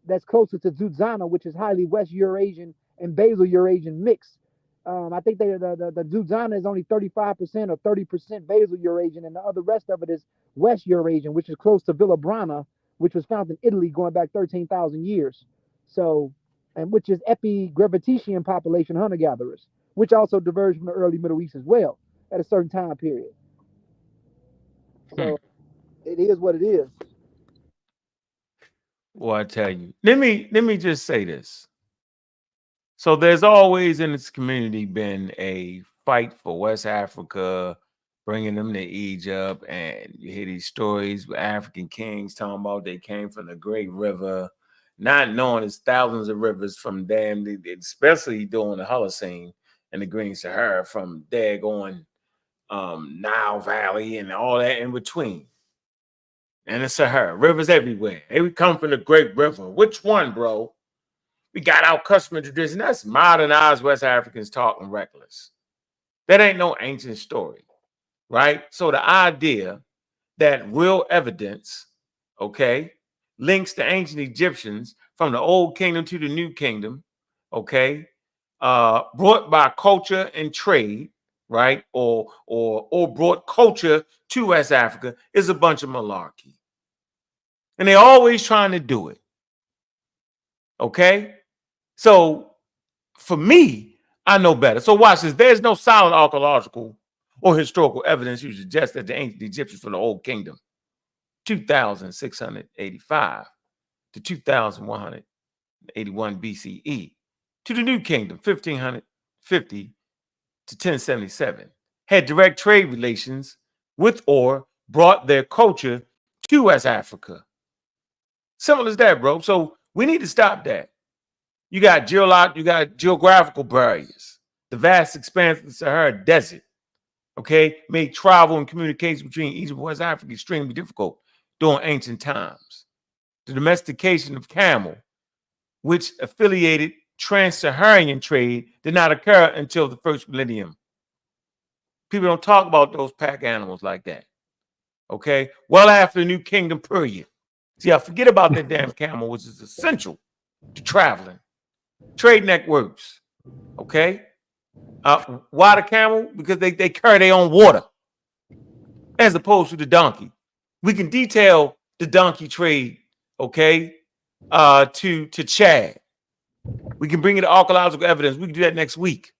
that's closer to Zuzana, which is highly West Eurasian and Basal Eurasian mix. I think the Zuzana is only 35% or 30% Basal Eurasian, and the other rest of it is West Eurasian, which is close to Villabrana, which was found in Italy going back 13,000 years. So, and which is Epigravitetian population hunter-gatherers, which also diverged from the early Middle East as well at a certain time period. So it is what it is. Well, I tell you, let me just say this. So there's always in this community been a fight for West Africa, bringing them to Egypt, and you hear these stories with African kings talking about they came from the Great River, not knowing there's thousands of rivers from them, especially during the Holocene and the Green Sahara, from daggone Nile Valley and all that in between. And the Sahara, rivers everywhere. Hey, we come from the Great River. Which one, bro? We got our custom and tradition. That's modernized West Africans talking reckless. That ain't no ancient story, right? So the idea that real evidence, okay, links the ancient Egyptians from the old kingdom to the new kingdom, okay, brought by culture and trade, right, or brought culture to West Africa is a bunch of malarkey. And they're always trying to do it, okay? So for me, I know better. So watch this. There's no solid archaeological or historical evidence to suggest that the ancient Egyptians from the Old Kingdom, 2,685 to 2,181 BCE, to the New Kingdom, 1,550 to 1077, had direct trade relations with or brought their culture to West Africa. Simple as that, bro. So we need to stop that. You got geographical barriers. The vast expanse of the Sahara Desert, okay, made travel and communication between Egypt and West Africa extremely difficult during ancient times. The domestication of camel, which affiliated trans-Saharan trade, did not occur until the first millennium. People don't talk about those pack animals like that, okay? Well after the New Kingdom period. See, I forget about that damn camel, which is essential to traveling. Trade networks, Okay. Why the camel? Because they carry their own water, as opposed to the donkey. We can detail the donkey trade, okay, to Chad. We can bring in archaeological evidence. We can do that next week.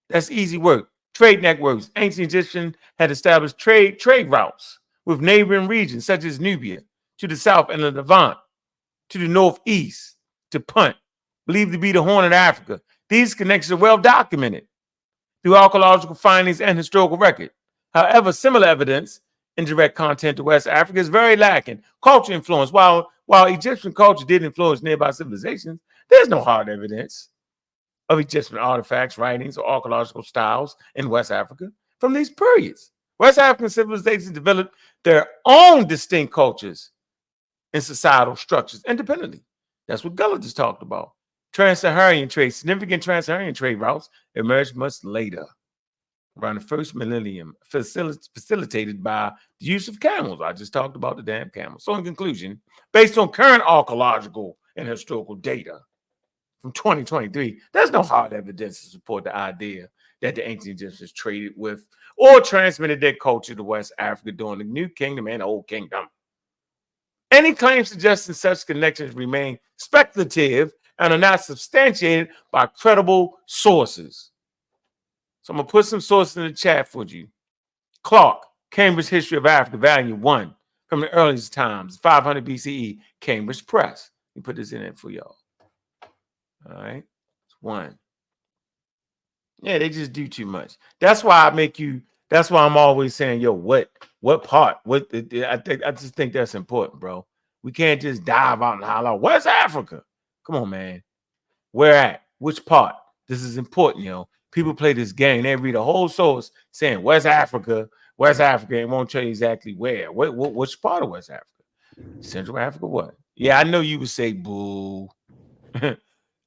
That's easy work. Trade networks. Ancient Egyptians had established trade routes with neighboring regions such as Nubia to the south and the Levant to the northeast to Punt, believed to be the Horn of Africa. These connections are well documented through archaeological findings and historical record. However, similar evidence in direct content to West Africa is very lacking. Culture influence. While Egyptian culture did influence nearby civilizations, there's no hard evidence of Egyptian artifacts, writings, or archaeological styles in West Africa from these periods. West African civilizations developed their own distinct cultures and societal structures independently. That's what Gullah just talked about. Trans-Saharan trade, significant trans-Saharan trade routes emerged much later, around the first millennium, facilitated by the use of camels. I just talked about the damn camels. So in conclusion, based on current archaeological and historical data from 2023, there's no hard evidence to support the idea that the ancient Egyptians traded with or transmitted their culture to West Africa during the New Kingdom and the Old Kingdom. Any claims suggesting such connections remain speculative and are not substantiated by credible sources. So I'm going to put some sources in the chat for you. Clark, Cambridge History of Africa, Volume 1, from the earliest times, 500 BCE, Cambridge Press. Let me put this in there for y'all. All right, it's one. Yeah, they just do too much. That's why that's why I'm always saying, yo, what part? I just think that's important, bro. We can't just dive out and holler, West Africa. Come on, man. Where at? Which part? This is important, yo. People play this game. They read a whole source saying West Africa, and won't tell you exactly where. Which part of West Africa? Central Africa, what? Yeah, I know you would say boo.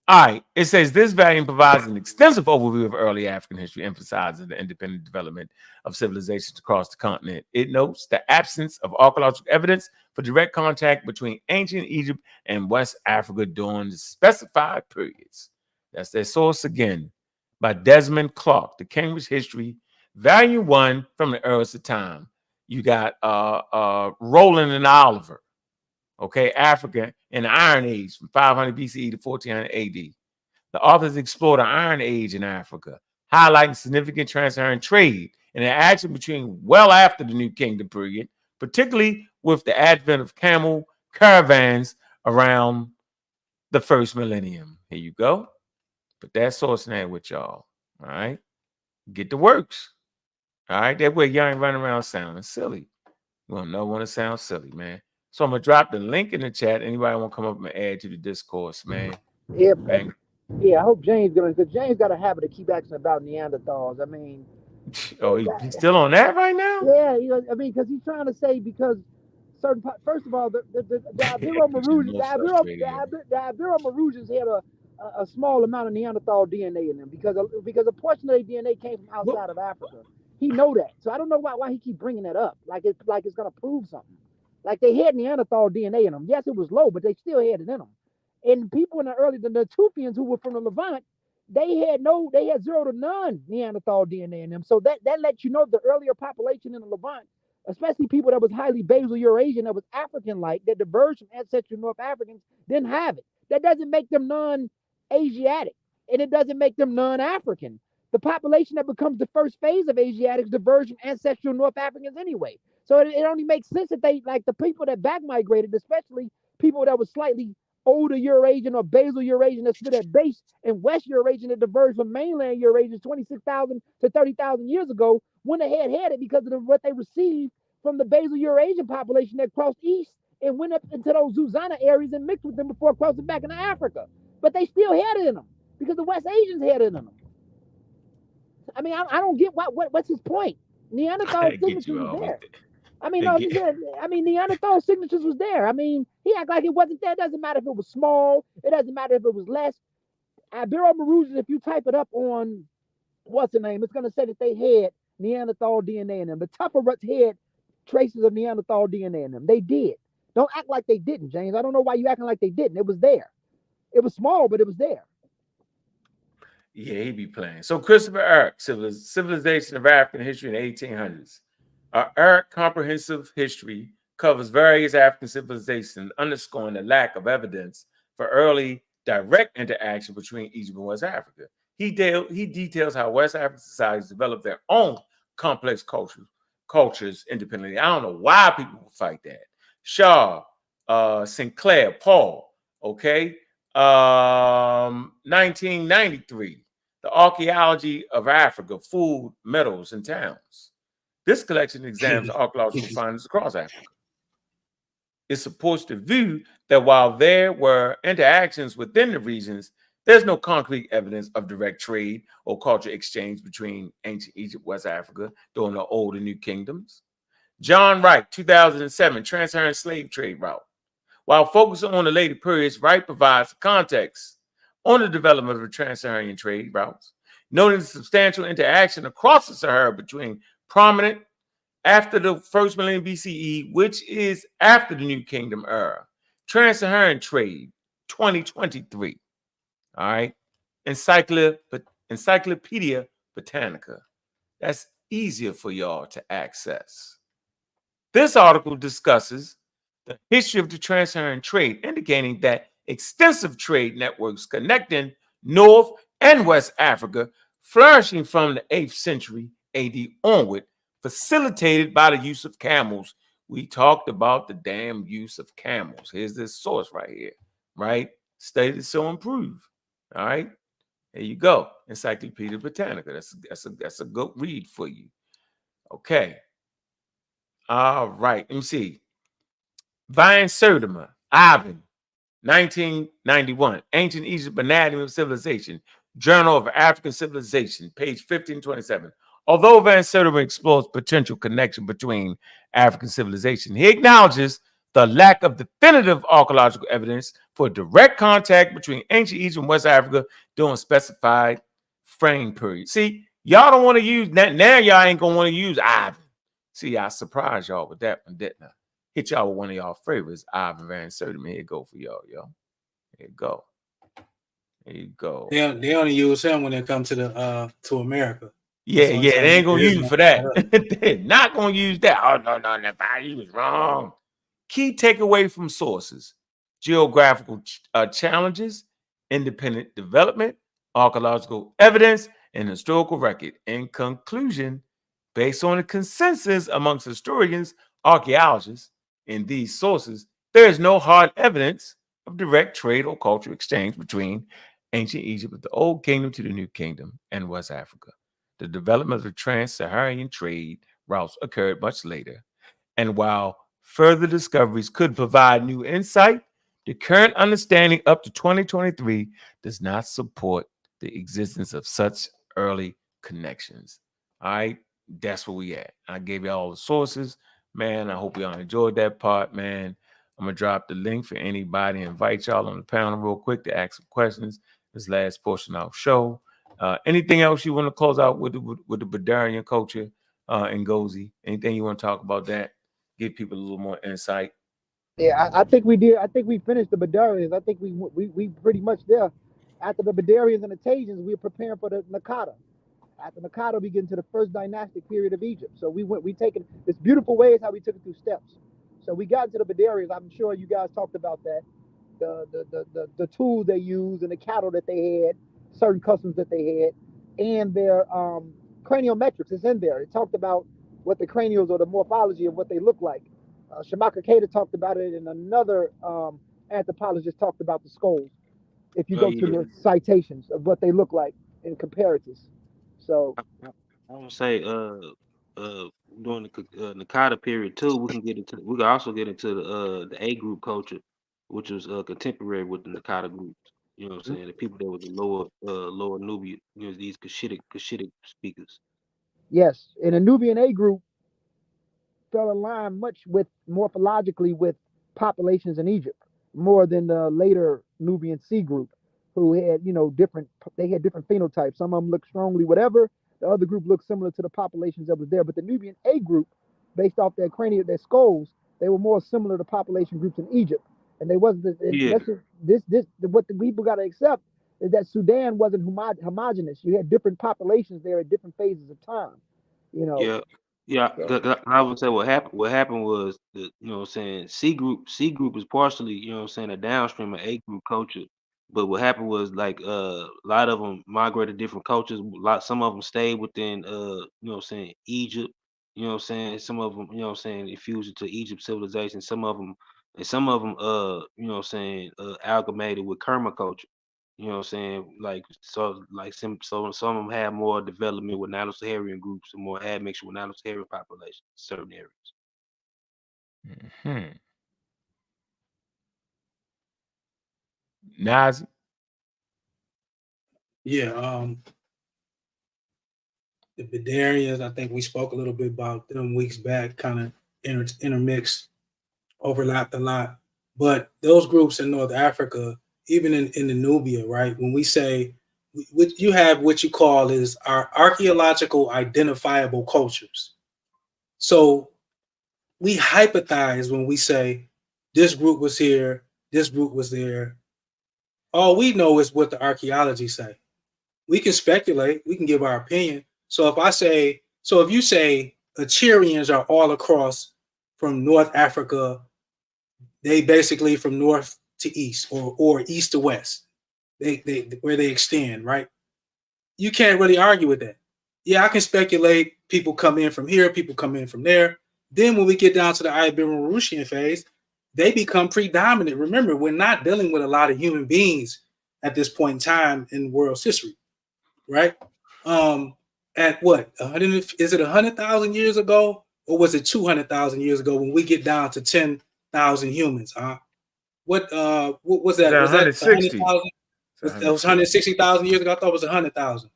All right, it says this volume provides an extensive overview of early African history, emphasizing the independent development of civilizations across the continent. It notes the absence of archaeological evidence for direct contact between ancient Egypt and West Africa during the specified periods. That's their source again, by Desmond Clark, The Cambridge History, Volume 1, from the earliest of time. You got Roland and Oliver. Okay, Africa in the Iron Age from 500 BCE to 1400 AD. The authors explore the Iron Age in Africa, highlighting significant trans-Saharan trade and the action between well after the New Kingdom period, particularly with the advent of camel caravans around the first millennium. Here you go. Put that source in there with y'all. All right, get the works. All right, that way y'all ain't running around sounding silly. You don't want to sound silly, man. So I'm gonna drop the link in the chat. Anybody want to come up and add to the discourse, man? Yeah, yeah. I hope James gonna, because James got a habit of keep asking about Neanderthals. I mean, oh, he's still on that right now? Yeah, I mean, because he's trying to say because certain. First of all, the Ibero-Maurutians had a small amount of Neanderthal DNA in them because a portion of their DNA came from outside of Africa. He know that, so I don't know why he keep bringing that up. Like it's gonna prove something. Like they had Neanderthal DNA in them. Yes, it was low, but they still had it in them. And people in the Natufians who were from the Levant, they had 0 to none Neanderthal DNA in them. So that lets you know the earlier population in the Levant, especially people that was highly basal Eurasian, that was African-like, that diverged from ancestral North Africans, didn't have it. That doesn't make them non-Asiatic, and it doesn't make them non-African. The population that becomes the first phase of Asiatics diverged from ancestral North Africans anyway. So it only makes sense that they, like the people that back migrated, especially people that were slightly older Eurasian or basal Eurasian that stood at base, and West Eurasian that diverged from mainland Eurasians 26,000 to 30,000 years ago, went ahead had it because of what they received from the basal Eurasian population that crossed east and went up into those Zuzana areas and mixed with them before crossing back into Africa. But they still had it in them because the West Asians had it in them. I mean, I don't get what's his point. Neanderthal signatures was there. I mean, Neanderthal signatures was there. I mean, he act like it wasn't there. It doesn't matter if it was small. It doesn't matter if it was less. Ibero-Mauritians, if you type it up on what's the name, it's going to say that they had Neanderthal DNA in them. The Tupperware had traces of Neanderthal DNA in them. They did. Don't act like they didn't, James. I don't know why you acting like they didn't. It was there. It was small, but it was there. Yeah, he be playing. So Christopher Eric, Civilization of African History in the 1800s. Eric comprehensive history covers various African civilizations, underscoring the lack of evidence for early direct interaction between Egypt and West Africa. He details how West African societies developed their own complex cultures independently. I don't know why people fight that. Shaw, Sinclair, Paul, okay, 1993. The Archaeology of Africa, Food, Metals, and Towns. This collection examines archaeological findings across Africa. It supports the view that while there were interactions within the regions, there's no concrete evidence of direct trade or cultural exchange between ancient Egypt, West Africa during the Old and New Kingdoms. John Wright, 2007, Trans-Saharan Slave Trade Route. While focusing on the later periods, Wright provides context on the development of the trans-Saharan trade routes, noting the substantial interaction across the Sahara between prominent after the first millennium BCE, which is after the New Kingdom era. Trans-Saharan trade, 2023. All right. Encyclopedia Britannica. That's easier for y'all to access. This article discusses the history of the trans-Saharan trade, indicating that extensive trade networks connecting North and West Africa, flourishing from the 8th century AD onward, facilitated by the use of camels. We talked about the damn use of camels. Here's this source right here, right? Stated so improve. All right, there you go. Encyclopedia Britannica. That's a good read for you. Okay. All right. Let me see. Vine Sertima, Ivan, 1991. Ancient Egypt Anatomy of Civilization, Journal of African Civilization, page 1527. Although Van Sertima explores potential connection between African civilization, he acknowledges the lack of definitive archaeological evidence for direct contact between ancient Egypt and West Africa during specified frame period. See, y'all don't want to use that. Now y'all ain't going to want to use Ivan. See, I surprised y'all with that one, didn't I? Hit y'all with one of y'all favorites, Ivan Van Sertima. Here you go for y'all, yo. Here you go. Here you go. They only use him when they come to America. Yeah, they ain't gonna use him for that. They're not gonna use that. Oh no, he was wrong. Key takeaway from sources: geographical challenges, independent development, archaeological evidence, and historical record. In conclusion, based on the consensus amongst historians, archaeologists, in these sources, there is no hard evidence of direct trade or cultural exchange between ancient Egypt, the Old Kingdom to the New Kingdom, and West Africa. The development of the trans-Saharan trade routes occurred much later, and while further discoveries could provide new insight, the current understanding up to 2023 does not support the existence of such early connections. All right, that's where we at. I gave you all the sources, man. I hope y'all enjoyed that part, man. I'm gonna drop the link for anybody, invite y'all on the panel real quick to ask some questions. This last portion of our show. Anything else you want to close out with the Badarian culture and Ngozi? Anything you want to talk about that? Give people a little more insight. Yeah, I think we did. I think we finished the Badarians. I think we pretty much there. After the Badarians and the Tajans, we were preparing for the Nakata. After Nakata, we get into the first dynastic period of Egypt. So we taken this beautiful way is how we took it through steps. So we got into the Badarians. I'm sure you guys talked about that. The tools they used and the cattle that they had, certain customs that they had, and their craniometrics is in there. It talked about what the cranials or the morphology of what they look like. Shamaka Keita talked about it, and another anthropologist talked about the skulls. If you go to the citations of what they look like in comparatives. So I would say during the Nakata period too, we can also get into the A group culture, which was contemporary with the Nakata groups. You know what I'm saying? The people that was the lower Nubia, these Cushitic speakers. yes, in a Nubian A group fell in line much with morphologically with populations in Egypt, more than the later Nubian C group, who had different. They had different phenotypes. Some of them looked strongly whatever. The other group looked similar to the populations that was there. But the Nubian A group, based off their cranial, their skulls, they were more similar to population groups in Egypt. And they wasn't. Yeah. This what the people got to accept is that Sudan wasn't homogenous. You had different populations there at different phases of time. You know. Yeah, yeah. I would say what happened. What happened was the what I'm saying C group is partially what I'm saying a downstream of A group culture. But what happened was like a lot of them migrated different cultures. Some of them stayed within what I'm saying Egypt. What I'm saying some of them what I'm saying infused into Egypt civilization. Some of them what I'm saying amalgamated with Kerma culture. What I'm saying? Some of them have more development with Nilo-Saharan groups and more admixture with Nilo-Saharan populations in certain areas. Hmm. Nazi. Yeah, the Bedarians, I think we spoke a little bit about them weeks back, kind of intermixed, overlapped a lot. But those groups in North Africa, even in the Nubia, right? When we say you have what you call is our archaeological identifiable cultures. So we hypothesize when we say this group was here, this group was there. All we know is what the archaeology say. We can speculate, we can give our opinion. So if you say Acherians are all across from North Africa, they basically from north to east or east to west, they where they extend, right? You can't really argue with that. Yeah, I can speculate people come in from here, people come in from there. Then when we get down to the Ibero-Rushian phase, they become predominant. Remember, we're not dealing with a lot of human beings at this point in time in world's history, right? At what? Is it 100,000 years ago, or was it 200,000 years ago when we get down to 10,000 humans? What was that? Was that 160? 100,000? That was 160,000 years ago. I thought it was 100,000.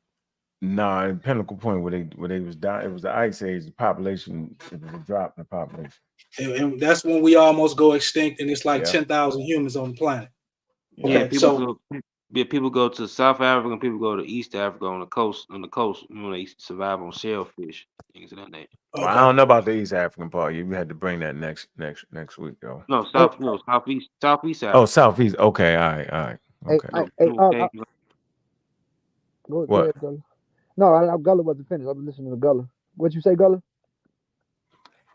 No, at Pinnacle Point where they was down, it was the ice age. The population, it was a drop in the population, and that's when we almost go extinct, and it's like 10,000 humans on the planet. Yeah, Okay, people go to South Africa and people go to East Africa on the coast. They survive on shellfish, things of that nature. Well, I don't know about the East African part. You had to bring that next week, though. No, Southeast Africa. Oh, Southeast. Okay, all right. Okay. Go What? ahead, Gullah. No, Gullah wasn't finished. I was listening to Gullah. What'd you say, Gullah?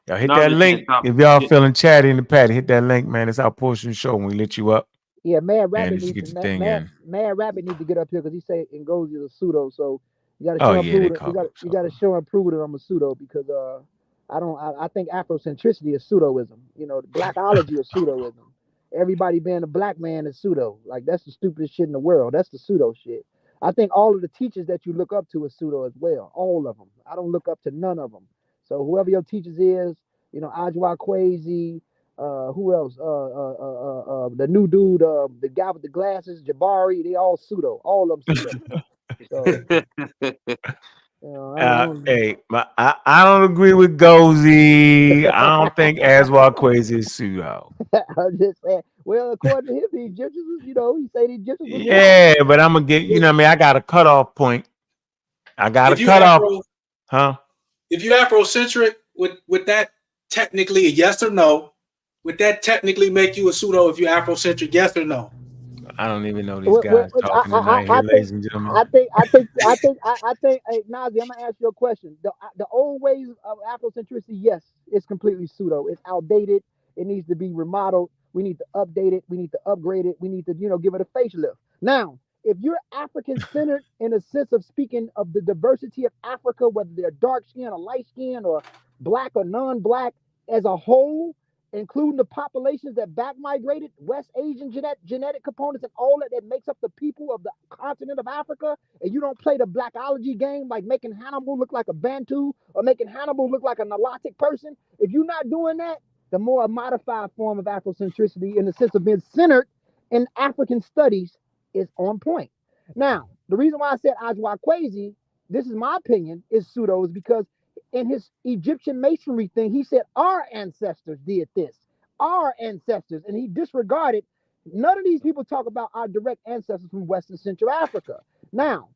Y'all hit that link. If y'all feeling chatty in the patty, hit that link, man. It's our portion of the show when we lit you up. Yeah, Mad Rabbit needs needs to Mad Rabbit needs to get up here because he say Ngozi is a pseudo. So you got to show him prove it. You got to show and prove that I'm a pseudo because I think Afrocentricity is pseudoism. You know, blackology is pseudoism. Everybody being a black man is pseudo. Like that's the stupidest shit in the world. That's the pseudo shit. I think all of the teachers that you look up to is pseudo as well. All of them. I don't look up to none of them. So whoever your teachers is, you know, Ajwa Kwesi, who else? The new dude, the guy with the glasses, Jabari. They all pseudo. All of them pseudo. So, I don't agree with Gozy. I don't think Aswa Kwesi is pseudo. I'm just saying. Well, according to him, the Egyptians, you know, he said the Egyptians. Yeah, but I'm gonna get. You know, what I mean, I got a cutoff point. I got a cutoff. Huh? If you're Afrocentric, would that technically a yes or no? Would that technically make you a pseudo if you're Afrocentric? Yes or no? I don't even know these guys talking tonight here, ladies and gentlemen. I think. Hey, Nazi, I'm gonna ask you a question. The old ways of Afrocentricity, yes, it's completely pseudo. It's outdated. It needs to be remodeled. We need to update it. We need to upgrade it. We need to, give it a facelift. Now, if you're African-centered in a sense of speaking of the diversity of Africa, whether they're dark skin or light skin or black or non-black as a whole, including the populations that back migrated, West Asian genetic components and all that makes up the people of the continent of Africa, and you don't play the blackology game like making Hannibal look like a Bantu or making Hannibal look like a Nilotic person, if you're not doing that, the more modified form of Afrocentricity in the sense of being centered in African studies is on point. Now, the reason why I said Ajwa Kwesi, this is my opinion, is pseudo, is because in his Egyptian masonry thing, he said our ancestors did this, our ancestors, and he disregarded. None of these people talk about our direct ancestors from West and Central Africa. Now,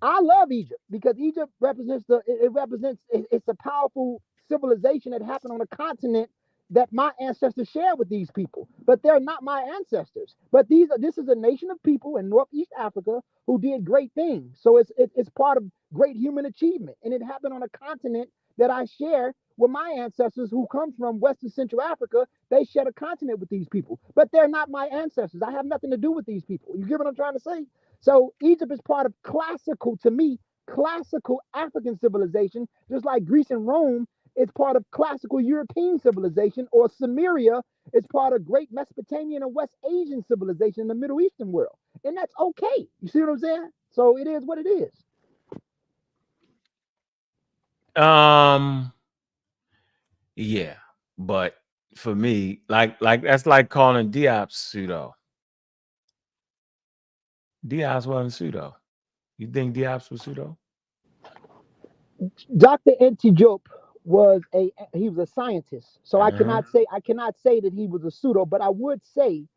I love Egypt because Egypt represents it's a powerful civilization that happened on a continent that my ancestors shared with these people, but they're not my ancestors. But this is a nation of people in Northeast Africa who did great things. So it's part of great human achievement, and it happened on a continent that I share with my ancestors who come from Western Central Africa. They share a continent with these people, but they're not my ancestors. I have nothing to do with these people. You get what I'm trying to say? So Egypt is part of classical, to me, classical African civilization, just like Greece and Rome. It's part of classical European civilization, or Sumeria is part of great Mesopotamian and West Asian civilization in the Middle Eastern world. And that's okay. You see what I'm saying? So it is what it is. Yeah, but for me, like that's like calling Diop's pseudo. Diop's wasn't pseudo. You think Diop's was pseudo? Dr. Enti Diop was a scientist. So I cannot say that he was a pseudo, but I would say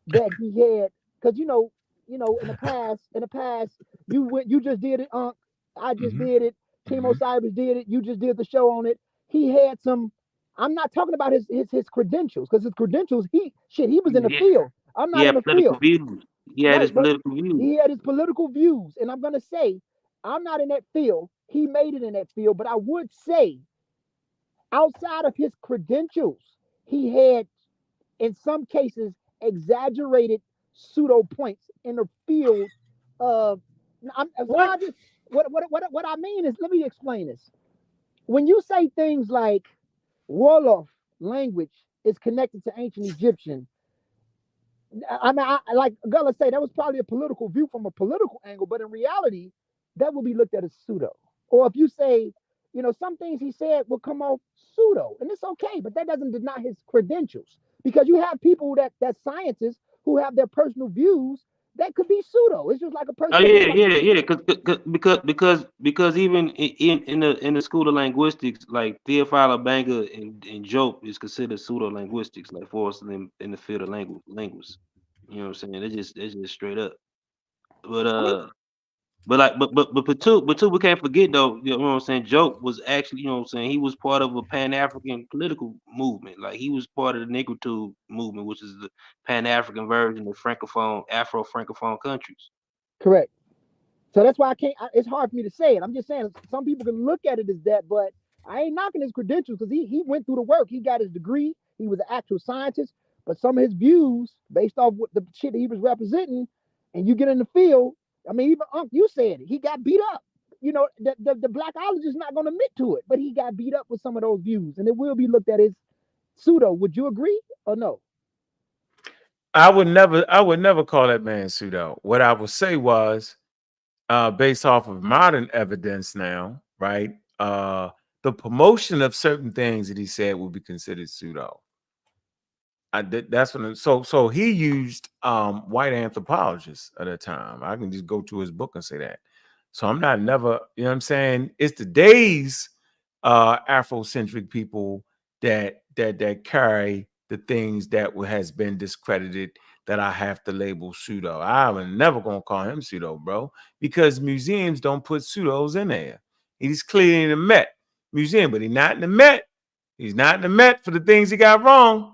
that he had, because in the past, you just did it, I just did it, Team Osiris did it, you just did the show on it. He had some. I'm not talking about his credentials, because his credentials, he was in the field. I'm not in the field. Views. He had Right, his but political views. he had his political views, and I'm gonna say I'm not in that field. He made it in that field, but I would say outside of his credentials, he had, in some cases, exaggerated pseudo points in the field of. What I mean is, let me explain this. When you say things like Wolof language is connected to ancient Egyptian, I mean, like Gullah say, that was probably a political view from a political angle, but in reality, that will be looked at as pseudo. Or if you say, some things he said will come off pseudo, and it's okay, but that doesn't deny his credentials, because you have people that scientists who have their personal views that could be pseudo. It's just like a person. Oh yeah. Because even in the school of linguistics, like Theophile Banga and Job is considered pseudo linguistics, like for us in the field of language. You know what I'm saying? It's just straight up. But but two, we can't forget though. You know what I'm saying? Job was actually, you know what I'm saying, he was part of a Pan-African political movement. Like he was part of the Negritude movement, which is the Pan-African version of Francophone, Afro-Francophone countries. Correct. So that's why it's hard for me to say it. I'm just saying some people can look at it as that, but I ain't knocking his credentials, because he went through the work. He got his degree. He was an actual scientist. But some of his views, based off what the shit that he was representing, and you get in the field, I mean, even you said it. He got beat up. The blackologist is not going to admit to it, but he got beat up with some of those views, and it will be looked at as pseudo. Would you agree or no? I would never call that man pseudo. What I would say was, based off of modern evidence now, right? The promotion of certain things that he said would be considered pseudo. That's what. So he used white anthropologists at the time. I can just go to his book and say that. So I'm not never. You know what I'm saying? It's today's Afrocentric people that carry the things that has been discredited, that I have to label pseudo. I'm never gonna call him pseudo, bro, because museums don't put pseudos in there. He's clearly in the Met Museum, but he's not in the Met. He's not in the Met for the things he got wrong.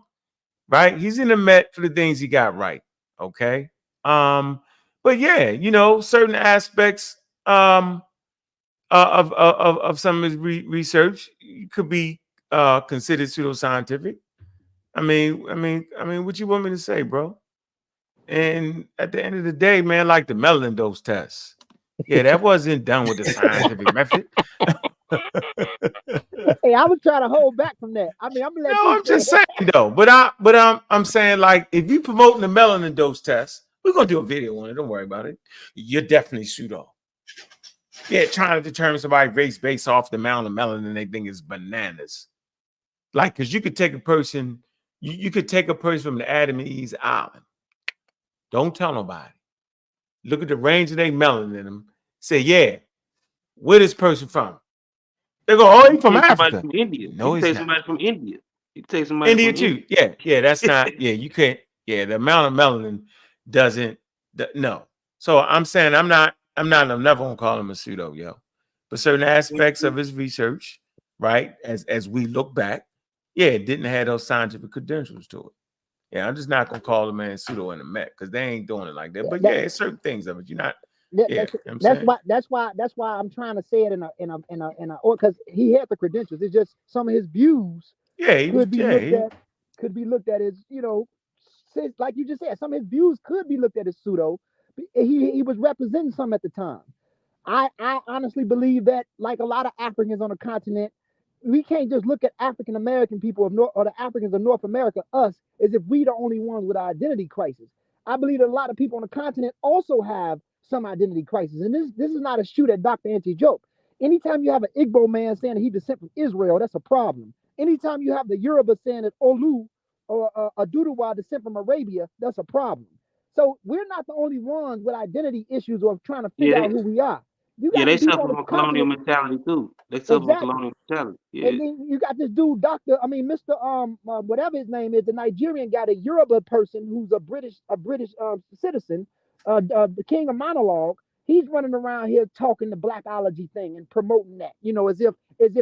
Right? He's in the Met for the things he got right. Okay. But yeah, certain aspects of some of his research could be considered pseudoscientific. I mean, what you want me to say, bro? And at the end of the day, man, like the melanin dose test, yeah, that wasn't done with the scientific method. Hey, I was trying to hold back from that. I mean, I'm just saying though. But I'm saying, like, if you promoting the melanin dose test, we're gonna do a video on it. Don't worry about it. You're definitely pseudo. Yeah, trying to determine somebody's race based off the amount of melanin they think is bananas. Like, because you could take a person, you could take a person from the Adam and Eve's island. Don't tell nobody. Look at the range of their melanin in them. Say, yeah, where this person from? They go, oh, he's from Africa. From India. No, you he's take not. somebody from India. You take somebody India from too. India. Yeah, that's not. Yeah, you can't. Yeah, the amount of melanin doesn't. No. So I'm saying I'm never gonna call him a pseudo, yo. But certain aspects of his research, right? As we look back, Yeah, it didn't have those scientific credentials to it. Yeah, I'm just not gonna call the man pseudo and a mech because they ain't doing it like that. But yeah, it's certain things of it. You're not. Yeah, that's why I'm trying to say it because he had the credentials. It's just some of his views could be looked at as, you know, like you just said, some of his views could be looked at as pseudo. He was representing some at the time. I honestly believe that, like a lot of Africans on the continent, we can't just look at African American people or the Africans of North America, us, as if we the only ones with identity crisis. I believe that a lot of people on the continent also have some identity crisis. And this is not a shoot at Dr. Anti-Joke. Anytime you have an Igbo man saying that he descent from Israel, that's a problem. Anytime you have the Yoruba saying that Olu or Aduduwa descent from Arabia, that's a problem. So we're not the only ones with identity issues or trying to figure out who we are. You got they people suffer on the from colonial continent. mentality too. They suffer from colonial mentality. Yeah. And then you got this dude, Mr. Whatever his name is, the Nigerian guy, the Yoruba person who's a British citizen, the king of monologue. He's running around here talking the blackology thing and promoting that, you know, as if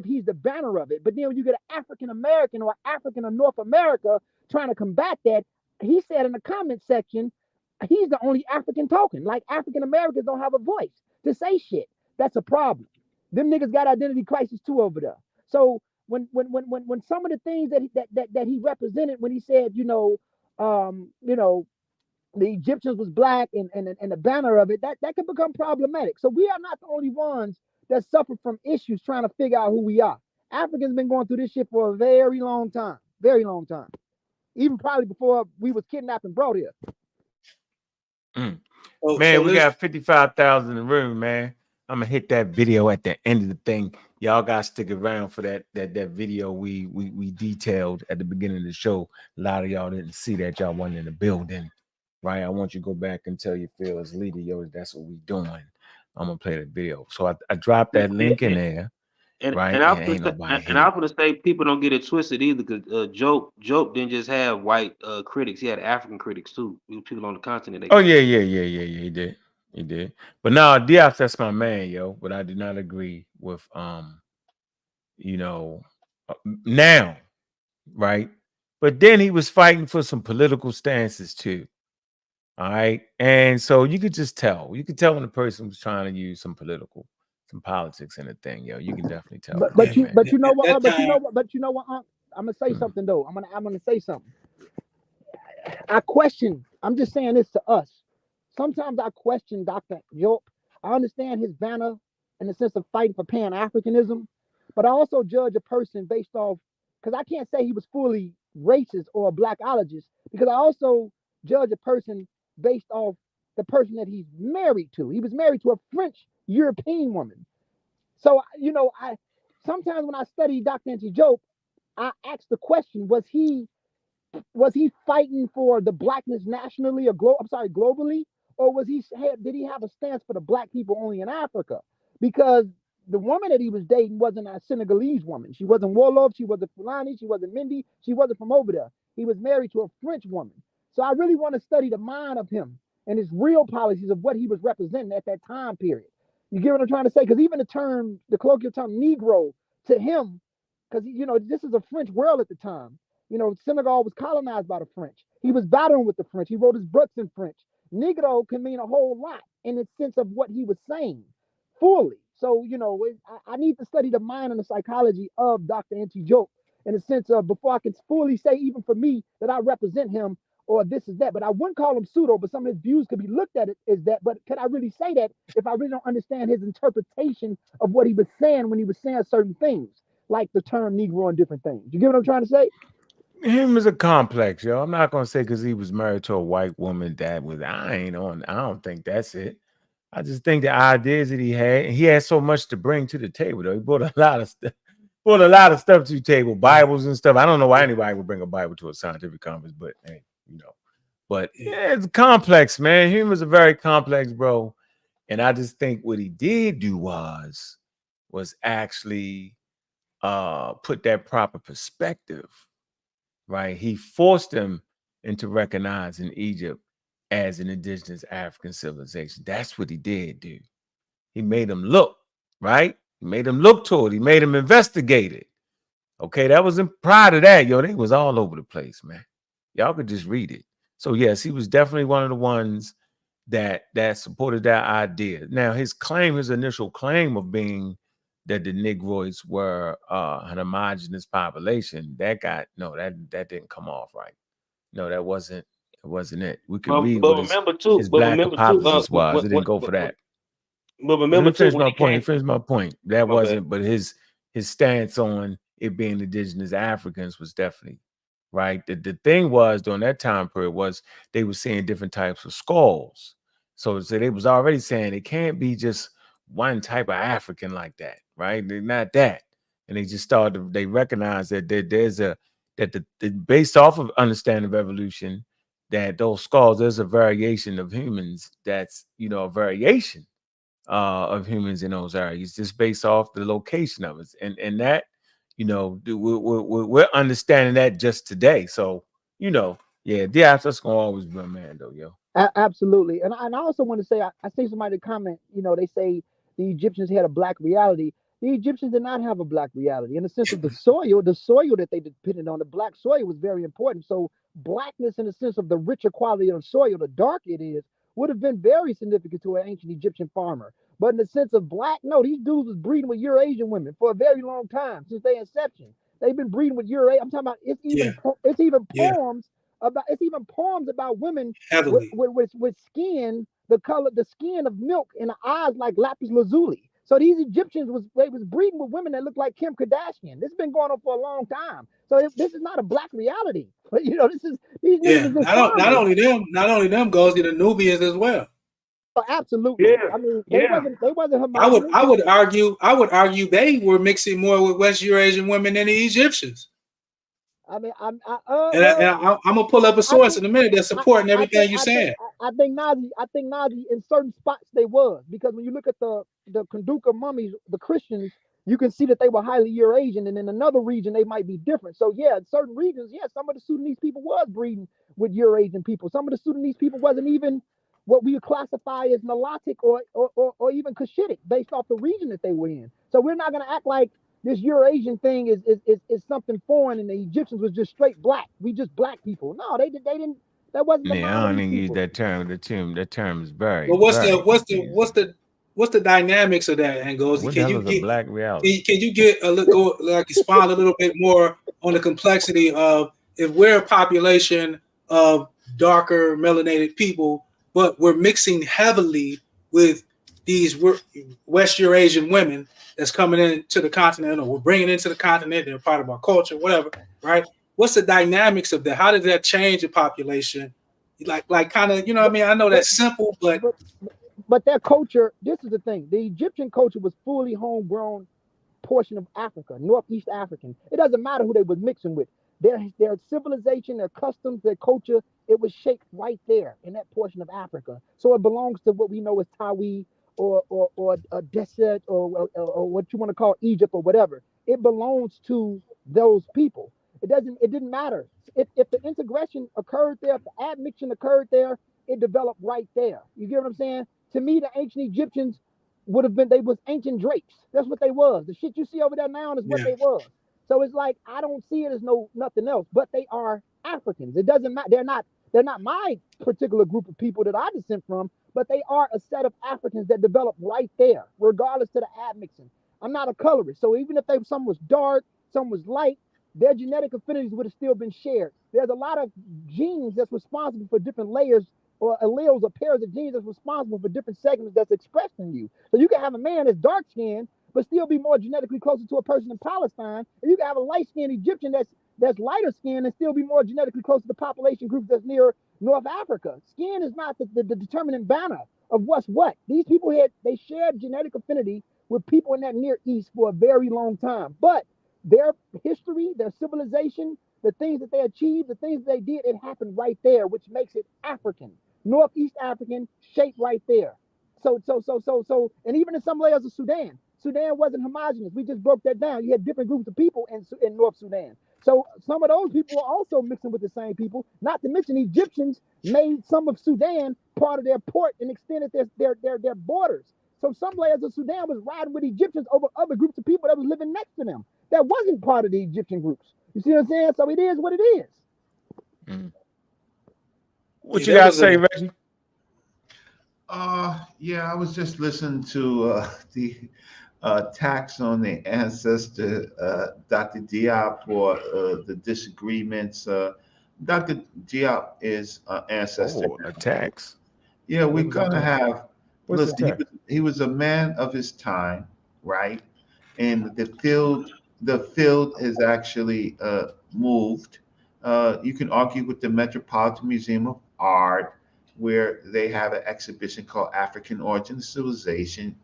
he's the banner of it. But then when you get an African American or African of North America trying to combat that, he said in the comment section, he's the only African talking. Like African Americans don't have a voice to say shit. That's a problem. Them niggas got identity crisis too over there. So when some of the things that he represented, when he said, the Egyptians was black and the banner of it, that could become problematic. So we are not the only ones that suffer from issues trying to figure out who we are. Africans been going through this shit for a very long time. Even probably before we was kidnapped and brought here. Man, we got 55,000 in the room, man. I'm gonna hit that video at the end of the thing. Y'all gotta stick around for that video we detailed at the beginning of the show. A lot of y'all didn't see that, y'all wasn't in the building, right? I want you to go back and tell your fearless leader, yo, that's what we doing. I'm gonna play the video. So I dropped that link in there. Right, and I'm gonna say people don't get it twisted either, because Joke didn't just have white critics; he had African critics too. People on the continent. He did. But now Diaz, that's my man, yo. But I do not agree with now, right? But then he was fighting for some political stances too. All right, and so you could just tell. You could tell when the person was trying to use some politics in a thing, yo. You can definitely tell. But you know what? I'm gonna say something though. I'm gonna say something. I question. I'm just saying this to us. Sometimes I question Dr. York. I understand his banner in the sense of fighting for Pan-Africanism, but I also judge a person based off, because I can't say he was fully racist or a blackologist, because I also judge a person based off the person that he's married to. He was married to a French European woman. So, I sometimes when I study Dr. Anti-Joke, I ask the question, was he fighting for the blackness nationally or globally? Or did he have a stance for the black people only in Africa? Because the woman that he was dating wasn't a Senegalese woman. She wasn't Wolof, she wasn't Fulani, she wasn't Mende, she wasn't from over there. He was married to a French woman. So I really want to study the mind of him and his real policies of what he was representing at that time period. You get what I'm trying to say? Because even the colloquial term Negro to him, because this is a French world at the time. Senegal was colonized by the French. He was battling with the French. He wrote his books in French. Negro can mean a whole lot in the sense of what he was saying fully. So, I need to study the mind and the psychology of Dr. Anti-Joke in the sense of, before I can fully say, even for me, that I represent him or this is that. But I wouldn't call him pseudo, but some of his views could be looked at it as that. But could I really say that if I really don't understand his interpretation of what he was saying when he was saying certain things, like the term Negro and different things? You get what I'm trying to say? Him is a complex, yo. I'm not gonna say because he was married to a white woman I don't think that's it. I just think the ideas that he had so much to bring to the table, though. He brought a lot of stuff to the table, Bibles and stuff. I don't know why anybody would bring a Bible to a scientific conference, but hey, But yeah, it's complex, man. Him was a very complex bro. And I just think what he did do was actually put that proper perspective. Right, he forced them into recognizing Egypt as an indigenous African civilization. That's what he did, dude. He made them look, right? He made them look to it. He made them investigate it. Okay, that wasn't prior to that, yo. They was all over the place, man. Y'all could just read it. So yes, he was definitely one of the ones that supported that idea. Now, his initial claim of being that the Negroids were an homogenous population, that didn't come off right. No, that wasn't it. We could read But what remember too. his But black remember too. hypothesis was. It didn't go for that. But Let remember me too finish when my he point. came. That My wasn't, bad. but his stance on it being indigenous Africans was definitely right. The thing was during that time period was they were seeing different types of skulls. So they was already saying it can't be just one type of African like that, right? They're not that. And they just started, they recognized that based off of understanding of evolution, that those skulls, there's a variation of humans that's, a variation of humans in those areas just based off the location of it. And that, we're understanding that just today. So, yeah, that's going to always be a man though, yo. Absolutely. And I also want to say, I see somebody comment, they say the Egyptians had a black reality. The Egyptians did not have a black reality in the sense of the soil that they depended on. The black soil was very important. So blackness in the sense of the richer quality of the soil, the darker it is, would have been very significant to an ancient Egyptian farmer. But in the sense of black, no, these dudes was breeding with Eurasian women for a very long time since their inception. They've been breeding with Eurasian. I'm talking about it's even poems about women heavily. with skin, the skin of milk and the eyes like lapis lazuli. So these Egyptians was breeding with women that look like Kim Kardashian. This has been going on for a long time. So this is not a black reality. But these niggas are just Not farmers. only them goes to the Nubians as well. Oh, absolutely. Yeah. I mean, they wasn't I homogenous. would argue they were mixing more with West Eurasian women than the Egyptians. I mean, I'm gonna pull up a source in a minute that's supporting everything you're saying. I think Nazi in certain spots they was, because when you look at the Kunduka mummies, the Christians, you can see that they were highly Eurasian, and in another region they might be different. So yeah, in certain regions, yeah, some of the Sudanese people was breeding with Eurasian people. Some of the Sudanese people wasn't even what we would classify as Nilotic or even Cushitic based off the region that they were in. So we're not gonna act like this Eurasian thing is something foreign, and the Egyptians was just straight black. We just black people. No, they didn't. That wasn't the Yeah, I model of don't these even use people. that term. That term is very, But very confusing. what's the dynamics of that, Angos? What the hell is a black reality? Can you get a little expound a little bit more on the complexity of, if we're a population of darker melanated people, but we're mixing heavily with these West Eurasian women that's coming into the continent, or we're bringing into the continent, they're part of our culture, whatever, right? What's the dynamics of that? How does that change the population? Like kind of, what I mean? I know that's simple, but their culture, this is the thing. The Egyptian culture was fully homegrown portion of Africa, Northeast African. It doesn't matter who they was mixing with. Their civilization, their customs, their culture, it was shaped right there in that portion of Africa. So it belongs to what we know as Tawi or a desert or what you want to call Egypt or whatever. It belongs to those people. It didn't matter. If the integration occurred there, if the admixture occurred there, it developed right there. You get what I'm saying? To me, the ancient Egyptians would have been, they was ancient drapes. That's what they was. The shit you see over there now is what they was. So it's like, I don't see it as nothing else, but they are Africans. It doesn't matter. They're not my particular group of people that I descend from, but they are a set of Africans that developed right there, regardless to the admixing. I'm not a colorist. So even if some was dark, some was light, their genetic affinities would have still been shared. There's a lot of genes that's responsible for different layers or alleles or pairs of genes that's responsible for different segments that's expressed in you. So you can have a man that's dark skinned, but still be more genetically closer to a person in Palestine. And you can have a light skinned Egyptian that's lighter skinned and still be more genetically close to the population groups that's near North Africa. Skin is not the determinant banner of what's what. These people they shared genetic affinity with people in that Near East for a very long time. But their history, their civilization, the things that they achieved, the things that they did, it happened right there, which makes it African. Northeast African, shaped right there. So, and even in some layers of Sudan wasn't homogenous. We just broke that down. You had different groups of people in North Sudan. So some of those people were also mixing with the same people. Not to mention Egyptians made some of Sudan part of their port and extended their borders. So some layers of Sudan was riding with Egyptians over other groups of people that was living next to them. that wasn't part of the Egyptian groups. You see what I'm saying? So it is what it is. What you gotta say, Reggie? Yeah, I was just listening to the attacks on the ancestor, Dr. Diop, or the disagreements. Dr. Diop is ancestor. Attacks. Yeah, we're gonna have. What's Listen, he was a man of his time, right? And the field has actually moved. You can argue with the Metropolitan Museum of Art, where they have an exhibition called African Origin Civilization.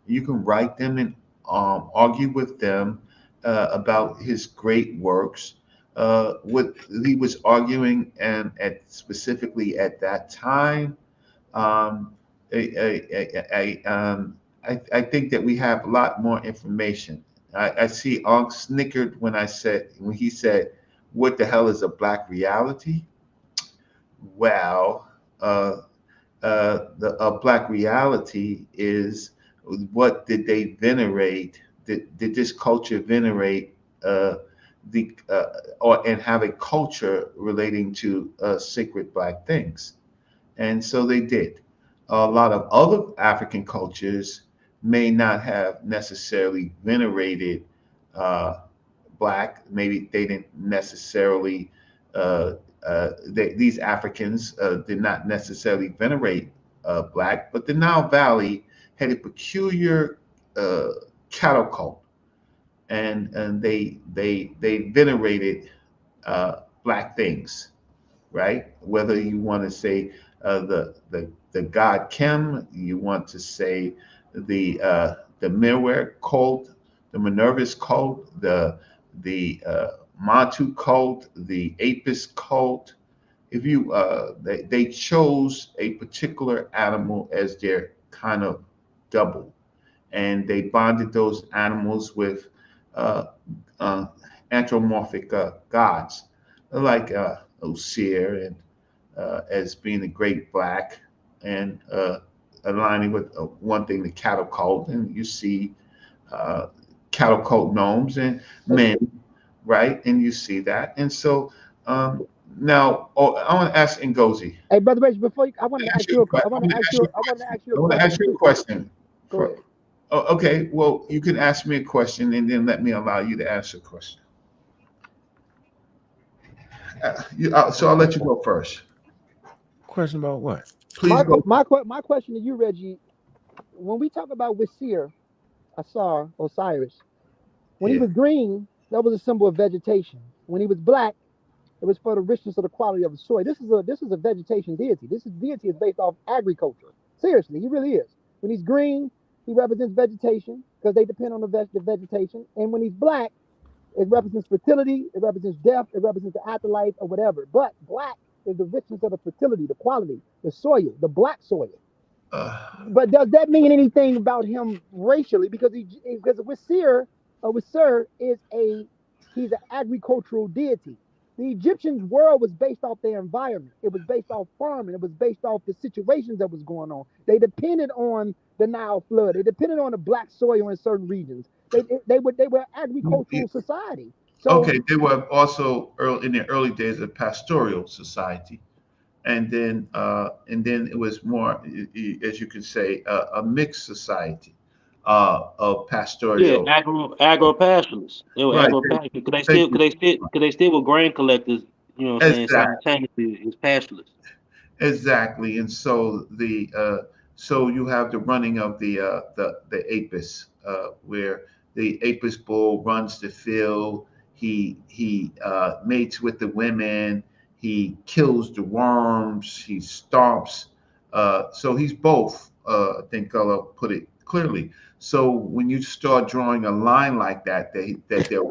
You can write them and argue with them about his great works. What he was arguing, and specifically at that time, um, I think that we have a lot more information. I see Ankh snickered when he said, "What the hell is a black reality?" Well, a black reality is, what did they venerate? Did this culture venerate and have a culture relating to sacred black things? And so they did. A lot of other African cultures may not have necessarily venerated black. Maybe they didn't necessarily, these Africans did not necessarily venerate black, but the Nile Valley had a peculiar cattle cult, and they venerated black things, right? Whether you want to say the god Kim, you want to say the Mirware cult, the Minerva's cult, the Matu cult, the Apis cult. If you they chose a particular animal as their kind of double, and they bonded those animals with anthropomorphic gods like Osir, and as being a great black, and aligning with one thing, the cattle cult, and you see cattle cult gnomes and men, right? And you see that, and so now I want to ask Ngozi. Hey, brother Reggie, before I want to ask you a question. Go ahead. Oh, okay, well, you can ask me a question, and then let me allow you to answer a question. So I'll let you go first. Question about what? Please go. My question to you, Reggie, when we talk about Osiris, when he was green, that was a symbol of vegetation. When he was black, it was for the richness of the quality of the soil. This is a vegetation deity. Deity is based off agriculture. Seriously, he really is. When he's green, he represents vegetation because they depend on the vegetation. And when he's black, it represents fertility, it represents death, it represents the afterlife or whatever. But black is the richness of the fertility, the quality, the soil, the black soil. But does that mean anything about him racially? Because Wisir is he's an agricultural deity. The Egyptians' world was based off their environment. It was based off farming. It was based off the situations that was going on. They depended on the Nile flood. They depended on the black soil in certain regions. They were an agricultural society. So, okay, they were also in the early days a pastoral society, and then it was more, as you could say, a mixed society of pastoral. Yeah, agro-pastoralists. They were agro-pastoralists because they still were grain collectors. You know what I'm saying? Simultaneously as pastoralists. Exactly, and so so you have the running of the Apis, where the Apis bull runs the field. He mates with the women. He kills the worms. He stomps. So he's both. I think I'll put it clearly. So when you start drawing a line like that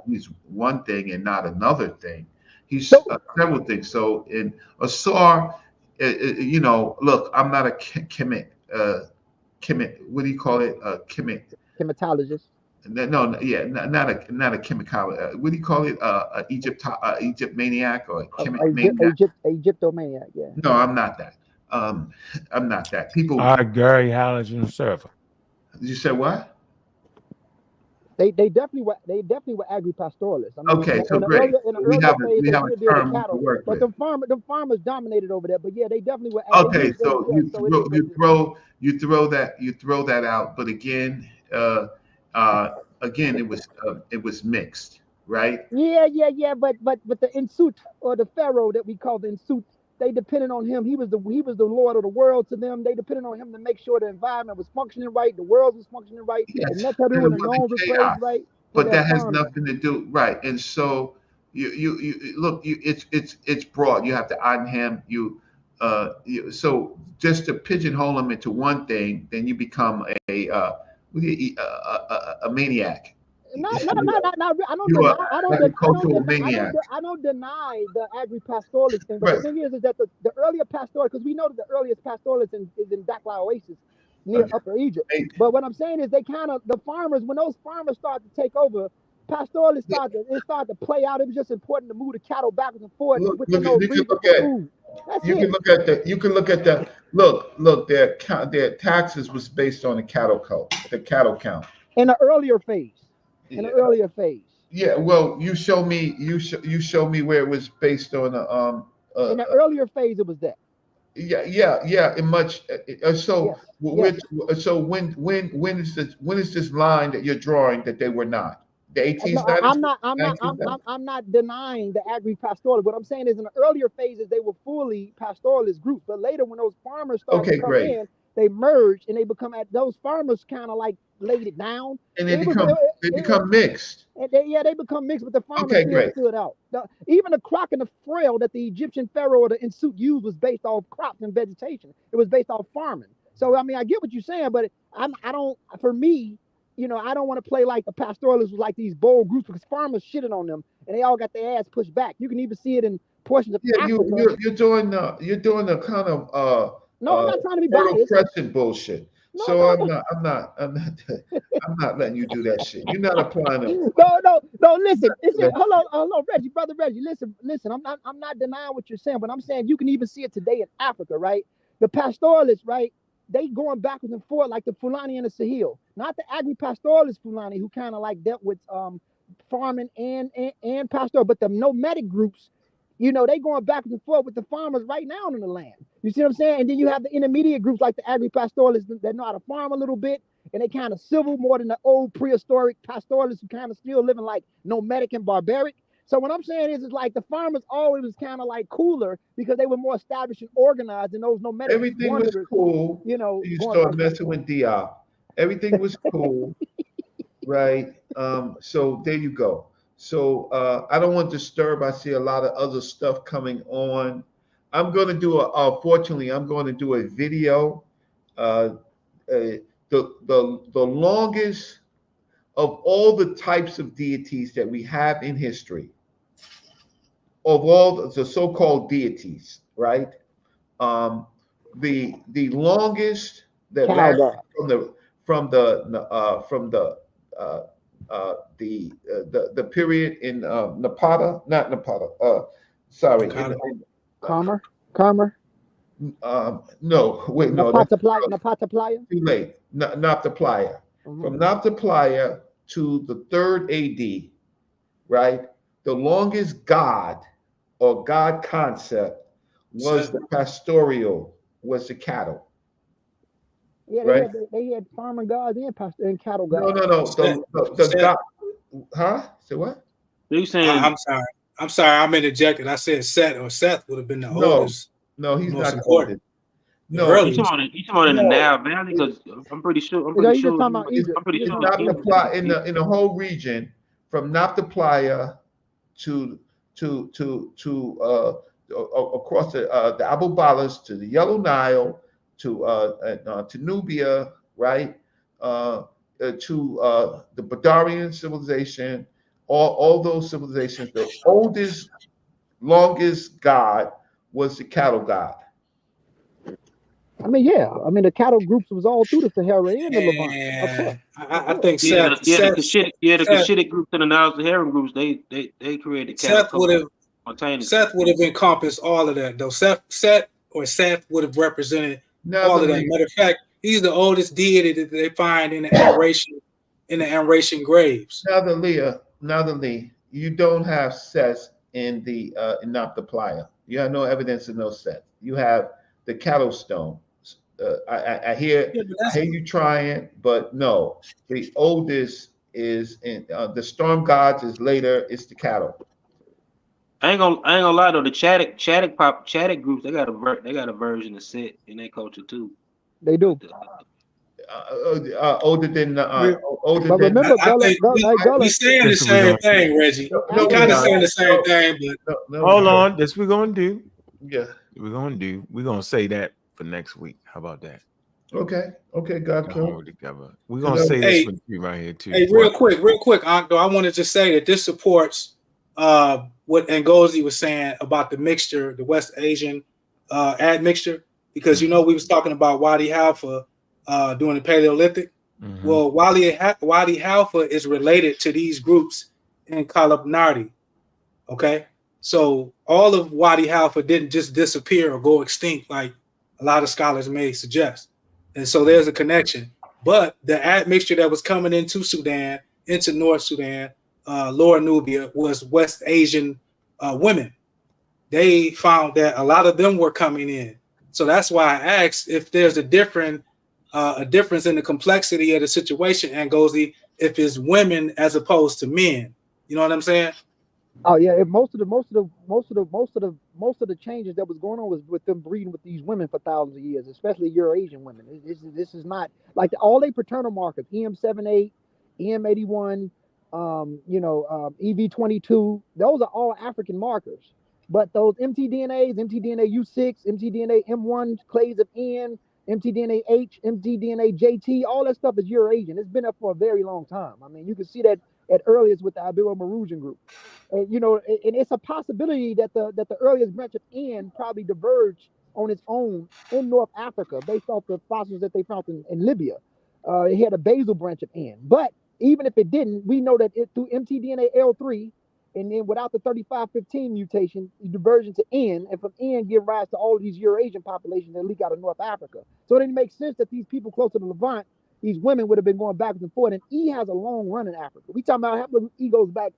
he's one thing and not another thing, he's several things. So in Asar, look, I'm not a chemic. What do you call it? Chematologist. No, yeah, not a chemical. What do you call it? Egypt maniac or maniac? Egyptomaniac. Yeah. No, I'm not that. I'm not that. People. Gary halogen server. You said what? They definitely were agri-pastoralists. I mean, Okay, so in the great. earlier phase, We they have a did deal with term we cattle, can work but with. the farmers dominated over there. But yeah, they definitely were. Okay, so yeah, so it is what it is. you throw that out, but again, again, it was mixed, right? Yeah. But the Insut, or the pharaoh that we call the Insut, they depended on him. He was the Lord of the world to them. They depended on him to make sure the environment was functioning right, the world was functioning right, Yes, the and Netaru it and the wasn't Nomes was chaos, raised right for but their that has farming. nothing to do right. And so you look, it's broad. You have to Adham, so just to pigeonhole them into one thing, then you become a maniac. Not, I don't You are deny, like a cultural maniac. I don't deny the agri-pastoralist thing, but the Right. thing is that the earlier pastoral, because we know that the earliest pastoralist is in Dakla Oasis near Okay. Upper Egypt. Hey, But what I'm saying is the farmers, when those farmers start to take over, pastoralists start to play out. It was just important to move the cattle backwards and forth within those you can regions look for at food. That's you can it. look at the their taxes was based on the cattle count. In the earlier phase. In the Yeah. earlier phase. Yeah, well, you show me where it was based on In the earlier phase, it was that. yeah, in much so Yes. so when is this line that you're drawing that they were not the 1890s? I'm not denying the agri-pastoral. What I'm saying is, in the earlier phases, they were fully pastoralist groups, but later, when those farmers started Okay, to come great. in, they merged and they become those farmers kind of like laid it down, And they become mixed. and they become mixed, but the farmers Okay, still great. stood out. Even the crock and the frail that the Egyptian pharaoh or the Insut used was based off crops and vegetation. It was based off farming. So I mean, I get what you're saying, but I don't. For me, I don't want to play like the pastoralists was like these bold groups, because farmers shitted on them and they all got their ass pushed back. You can even see it in portions of Africa. You're doing the kind of no, I'm not trying to be Fertile biased. Crescent bullshit. No, So no. I'm not letting you do that shit. You're not applying it. No. Listen, hold on, brother Reggie. Listen. I'm not denying what you're saying, but I'm saying you can even see it today in Africa, right? The pastoralists, right? They going backwards and forth like the Fulani and the Sahel, not the agri-pastoralist Fulani who kind of like dealt with farming and pastoral, but the nomadic groups. They going backwards and forth with the farmers right now in the land. You see what I'm saying? And then you have the intermediate groups like the agri-pastoralists that know how to farm a little bit, and they kind of civil more than the old prehistoric pastoralists who kind of still living like nomadic and barbaric. So what I'm saying is like the farmers always was kind of like cooler because they were more established and organized, and those nomadic Everything was cool. You start messing with Diop. Everything was cool, right? So there you go. So I don't want to disturb. I see a lot of other stuff coming on. I'm going to do fortunately, I'm going to do a video. The longest of all the types of deities that we have in history, of all the so-called deities, right? The longest that lasted from the period in Napata, not Napata. Sorry, Karma. No, wait, no. Napata Playa. Too late. Napata Playa. From Napata Playa to the 3rd AD, right? The longest god or god concept was the pastoral, was the cattle. Yeah, right? They had farmer gods and cattle gods. No. The god, huh? Say what? You saying? I'm sorry. I'm interjecting. I said Seth would have been the oldest. No, he's not the oldest. No, you talking about in the Nile Valley? Because I'm pretty sure. He's talking about Egypt. In the whole region, from Napata Playa to across the Abu Balas to the Yellow Nile to Nubia, right? To the Badarian civilization, all those civilizations. The oldest, longest god was the cattle god. I mean, the cattle groups was all through the Sahara and the Levant. I think the Cushitic groups and the Nile-Saharan groups, they created cattle. Seth would have encompassed all of that, though. Seth would have represented all of that. Matter of fact, he's the oldest deity that they find in the adoration in the Amratian graves. Lee, you don't have sets in the Noptoplaya. You have no evidence of no sets. You have the cattle stone. I hear you trying, but no. The oldest is in the storm gods is later. It's the cattle. I ain't gonna lie though. The Chadic groups, they got a version of set in their culture too. They do. Older than But remember, we saying the same thing, Reggie. We kind of saying the same thing, but hold on. This we're gonna do. Yeah, we're gonna say that for next week. How about that? Okay, God hold together. We're gonna say this with you right here too. Hey, real quick, Anko, I wanted to say that this supports what Ngozi was saying about the mixture, the West Asian admixture, because we was talking about Wadi Halfa during the Paleolithic. Mm-hmm. Well, Wadi Halfa is related to these groups in Kalabnardi. Okay, so all of Wadi Halfa didn't just disappear or go extinct like a lot of scholars may suggest, and so there's a connection. But the admixture that was coming into Sudan, into North Sudan, Lower Nubia, was West Asian women. They found that a lot of them were coming in. So that's why I asked if there's a difference in the complexity of the situation, and Ngozi, if it's women as opposed to men. You know what I'm saying? Oh yeah, most of the changes that was going on was with them breeding with these women for thousands of years, especially Eurasian women. This is not like all they paternal markers, EM78, EM81, EV22. Those are all African markers. But those mtDNAs, mtDNA U6, mtDNA M1, clades of N, mtDNA H, mtDNA JT, all that stuff is Eurasian. It's been up for a very long time. I mean, you can see that at earliest with the Ibero-Marusian group. And it's a possibility that the earliest branch of N probably diverged on its own in North Africa based off the fossils that they found in Libya. It had a basal branch of N. But even if it didn't, we know that through mtDNA L3, and then without the 3515 mutation, the diversion to N, and from N give rise to all of these Eurasian populations that leak out of North Africa. So it didn't make sense that these people close to the Levant, these women would have been going backwards and forth. And E has a long run in Africa. We talking about haplogroup E goes back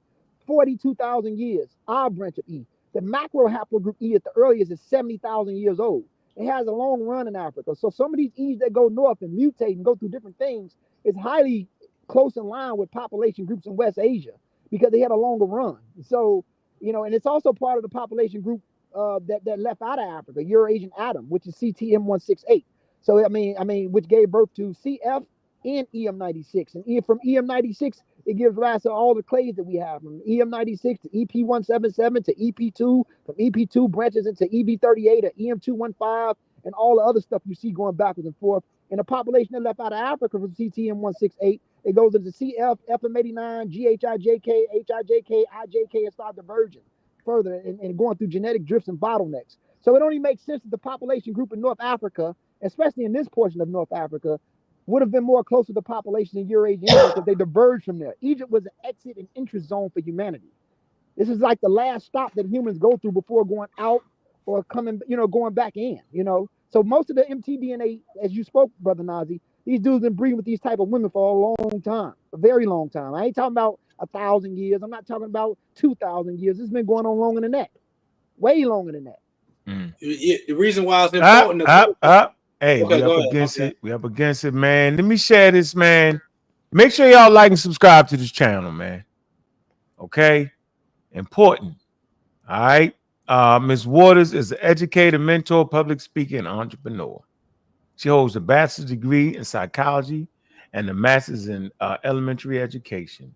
42,000 years, our branch of E. The macro haplogroup E at the earliest is 70,000 years old. It has a long run in Africa. So some of these E's that go north and mutate and go through different things is highly close in line with population groups in West Asia because they had a longer run. So, and it's also part of the population group that left out of Africa, Eurasian Adam, which is CTM168. So, I mean, which gave birth to CF and EM96. And from EM96, it gives rise to all the clades that we have, from EM96 to EP177 to EP2, from EP2 branches into EB38 or EM215, and all the other stuff you see going backwards and forth. And the population that left out of Africa from CTM168, it goes into CF, FM89, GHIJK, HIJK, IJK, and start diverging further and going through genetic drifts and bottlenecks. So it only makes sense that the population group in North Africa, especially in this portion of North Africa, would have been more close to the population in Eurasia because they diverged from there. Egypt was an exit and interest zone for humanity. This is like the last stop that humans go through before going out or coming, going back in, So most of the mtDNA, as you spoke, Brother Nazi, these dudes been breeding with these type of women for a long time, a very long time. I ain't talking about 1,000 years. I'm not talking about 2,000 years. It's been going on longer than that, way longer than that. The reason why it's important. Hey, okay, we up against it. We up against it, man. Let me share this, man. Make sure y'all like and subscribe to this channel, man. Okay? Important. All right. Ms. Waters is an educator, mentor, public speaker, and entrepreneur. She holds a bachelor's degree in psychology and a master's in elementary education.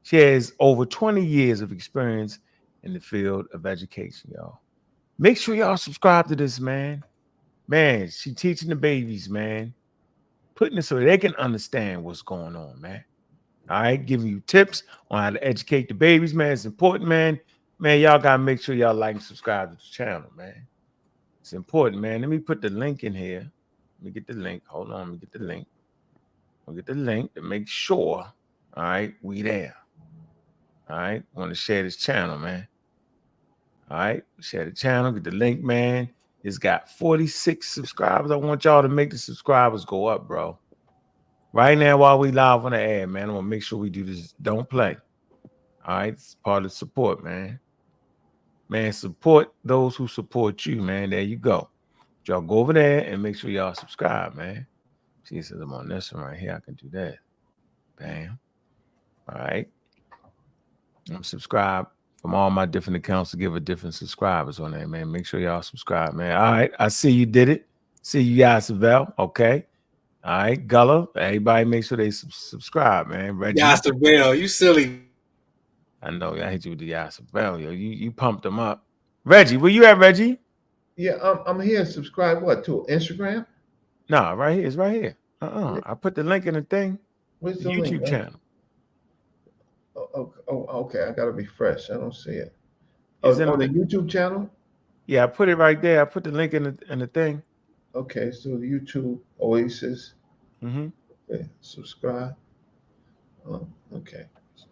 She has over 20 years of experience in the field of education, y'all. Make sure y'all subscribe to this, man. Man, she teaching the babies, man. Putting it so they can understand what's going on, man. All right, giving you tips on how to educate the babies, man. It's important, man. Man, y'all gotta make sure y'all like and subscribe to the channel, man. It's important, man. Let me put the link in here. Let me get the link. Hold on, let me get the link. I'll get the link to make sure. All right, we there. All right, want to share this channel, man. All right, share the channel, get the link, man. It's got 46 subscribers. I want y'all to make the subscribers go up, bro. right now while we live on the air, man. I'm gonna make sure we do this. Don't play. All right, it's part of support, man. Man, support those who support you, man. There you go. Y'all go over there and make sure y'all subscribe, man. See, it says I'm on this one right here. I can do that. Bam. All right. I'm subscribed from all my different accounts to give a different subscribers on there, man. Make sure y'all subscribe, man. All right. I see you did it. See you guys, Savell. Okay. All right. Gullah. Everybody make sure they subscribe, man. Reggie. Savell, you silly. I know. I hit you with the Savell, yo. You pumped them up. Reggie, where you at, Reggie? Yeah, I'm here. Subscribe what to Instagram? Nah, right here. It's right here. I put the link in the thing. Where's The the YouTube link? channel. Oh, okay. I gotta refresh. I don't see it. It's On the YouTube channel? Yeah, I put it right there. I put the link in the thing. Okay, so the YouTube Oasis. Mm-hmm. Okay, subscribe. Okay. So.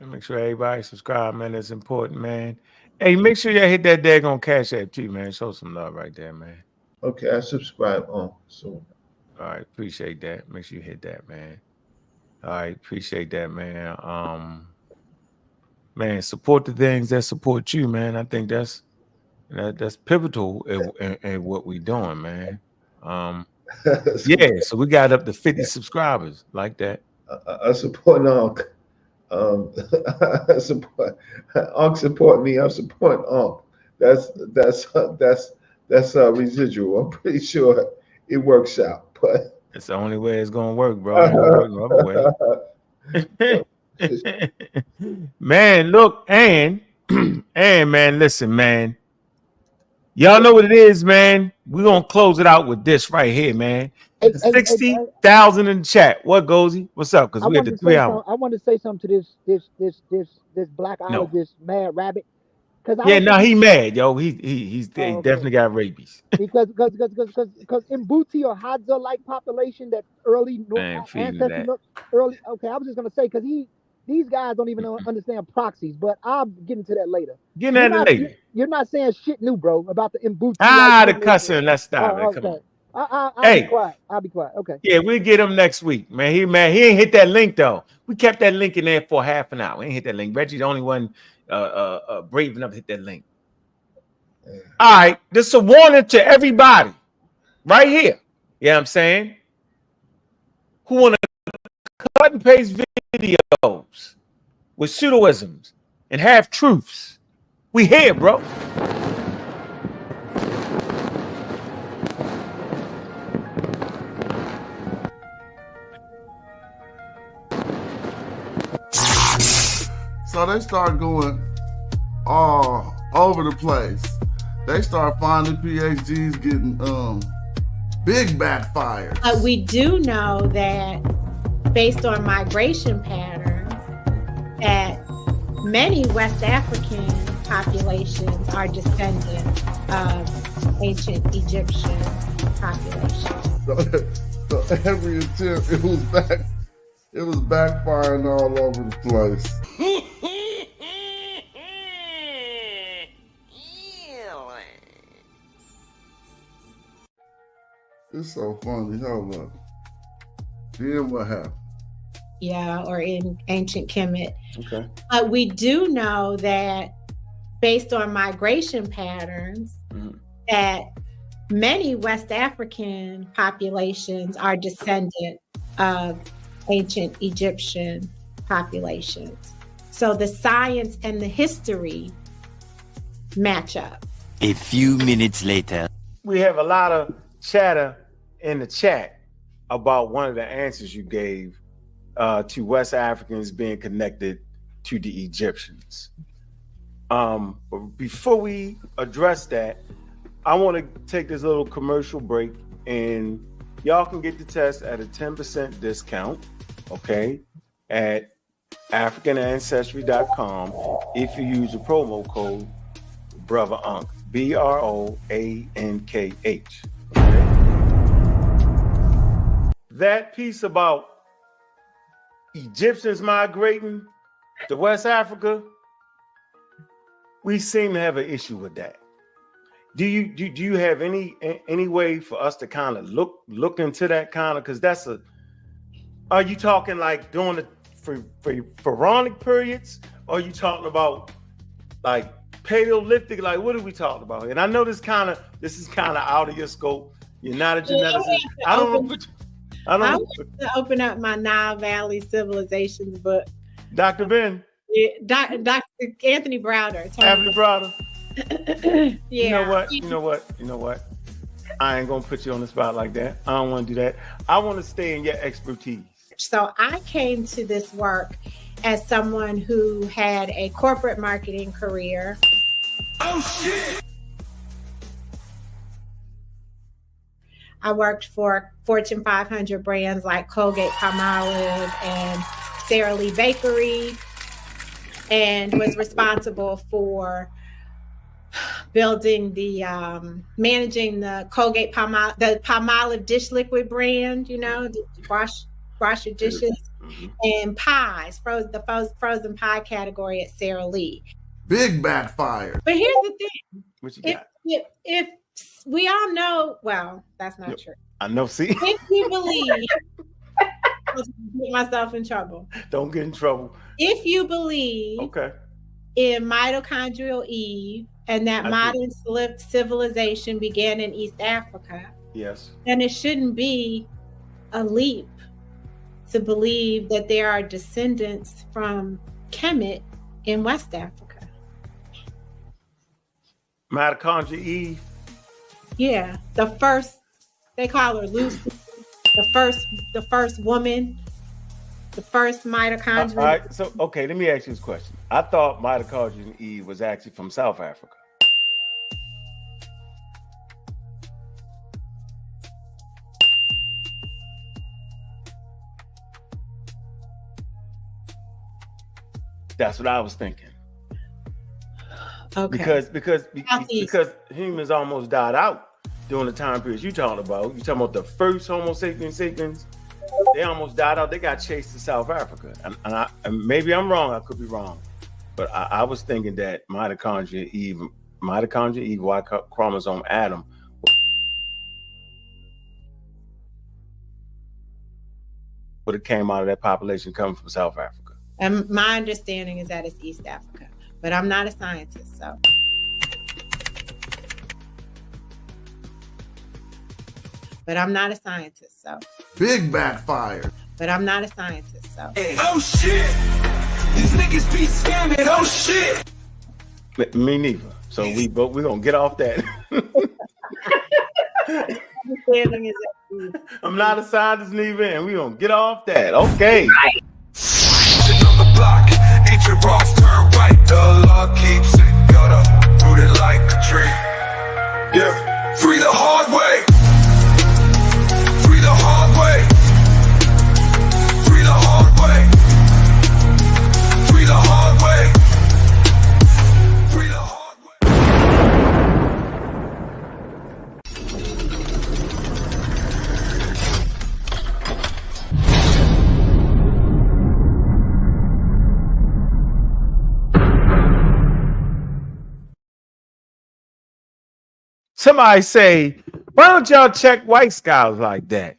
Make sure everybody subscribe, man. That's important, man. Hey, make sure you hit that daggone Cash App too, man. Show some love right there, man. Okay, I subscribe. So. All right, appreciate that. Make sure you hit that, man. All right, appreciate that, man. Man, support the things that support you, man. I think that's pivotal in what we doing, man. Yeah, so we got up to 50 subscribers like that. I support Unc. I support me. I support Unc. That's residual. I'm pretty sure it works out, but it's the only way it's gonna work, bro. It ain't gonna work no other way. Man, look, and man, listen, man. Y'all know what it is, man. We're gonna close it out with this right here, man. 60,000 in the chat. What, Gozy? What's up? Because we at the 3 hours. I want to say something to this blackologist, Mad Rabbit. Yeah, no, he mad, yo. He definitely got rabies. because Mbuti or Hadza like population that early ancestry early. Okay, I was just gonna say because these guys don't even understand proxies, but I'll get into that later. You're not saying shit new, bro, about the Mbuti. The cussing. Let's stop. Okay. Come on. I'll be quiet. Okay. Yeah, we'll get him next week, man. He ain't hit that link though. We kept that link in there for half an hour. We ain't hit that link. Reggie, the only one brave enough to hit that link. All right, this is a warning to everybody right here. Yeah, I'm saying, who want to cut and paste videos with pseudoisms and half truths. We here, bro. So they start going all over the place. They start finding PhDs getting big backfires. We do know that based on migration patterns, that many West African populations are descendants of ancient Egyptian populations. So every attempt, it was backfiring all over the place. It's so funny. Hold up. Then what happened? Yeah, or in ancient Kemet. Okay. We do know that based on migration patterns, that many West African populations are descendant of ancient Egyptian populations. So the science and the history match up. A few minutes later. We have a lot of chatter in the chat about one of the answers you gave to West Africans being connected to the Egyptians. But before we address that, I want to take this little commercial break, and y'all can get the test at a 10% discount, okay, at AfricanAncestry.com if you use the promo code Brother Ankh, BROANKH. Okay? That piece about Egyptians migrating to West Africa, we seem to have an issue with that. Do you have any way for us to kind of look into that kind of, because that's a, are you talking like during the pharaonic periods, or are you talking about like Paleolithic? Like, what are we talking about? And I know this is kind of out of your scope. You're not a geneticist. I don't know. I want to open up my Nile Valley Civilizations book. Dr. Ben. Yeah, Dr. Anthony Browder. Anthony Browder. Yeah. You know what? I ain't gonna put you on the spot like that. I don't want to do that. I want to stay in your expertise. So I came to this work as someone who had a corporate marketing career. Oh shit! I worked for Fortune 500 brands like Colgate Palmolive and Sara Lee Bakery, and was responsible for building the managing the Colgate Palmolive dish liquid brand, you know, to wash your dishes, and pies, frozen pie category at Sara Lee. Big backfire. But here's the thing. What you got? If we all know, well, that's not true. I know, see? If you believe, I'll get myself in trouble. Don't get in trouble. If you believe in mitochondrial Eve and that modern civilization began in East Africa, yes, then it shouldn't be a leap to believe that there are descendants from Kemet in West Africa. Mitochondria Eve. Yeah, the first, they call her Lucy, the first woman, the first mitochondria. All right, so okay, let me ask you this question. I thought mitochondria Eve was actually from South Africa. That's what I was thinking. Okay. Because humans almost died out during the time periods you talking about. You talking about the first Homo sapiens? They almost died out. They got chased to South Africa, and maybe I'm wrong. I could be wrong, but I was thinking that mitochondria Eve, Y chromosome Adam, would have came out of that population coming from South Africa. And my understanding is that it's East Africa, but I'm not a scientist, so. Big backfire. But I'm not a scientist, so. Hey, oh shit! These niggas be scamming, oh shit! Me neither. So we're gonna get off that. I'm not a scientist neither, and we're gonna get off that. Okay. Right. On the block, ancient rocks turn right. The law keeps it gutter, rooted like a tree. Yeah, free the hard way. Free the hard way. Free the hard way. Free the hard way. Free the hard way. Somebody say, why don't y'all check White Scouts like that?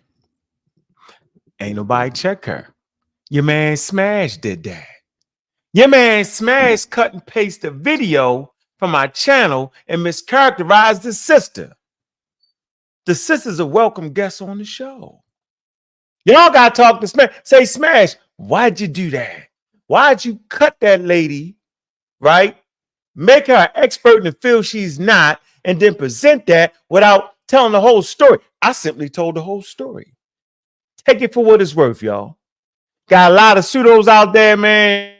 Ain't nobody check her. Your man Smash did that. Your man Smash cut and paste a video from my channel and mischaracterized the sister. The sister's a welcome guest on the show. Y'all gotta talk to Smash. Say, Smash, why'd you do that? Why'd you cut that lady, right? Make her an expert in the field she's not, and then present that without telling the whole story. I simply told the whole story. Take it for what it's worth, y'all. Got a lot of pseudos out there, man.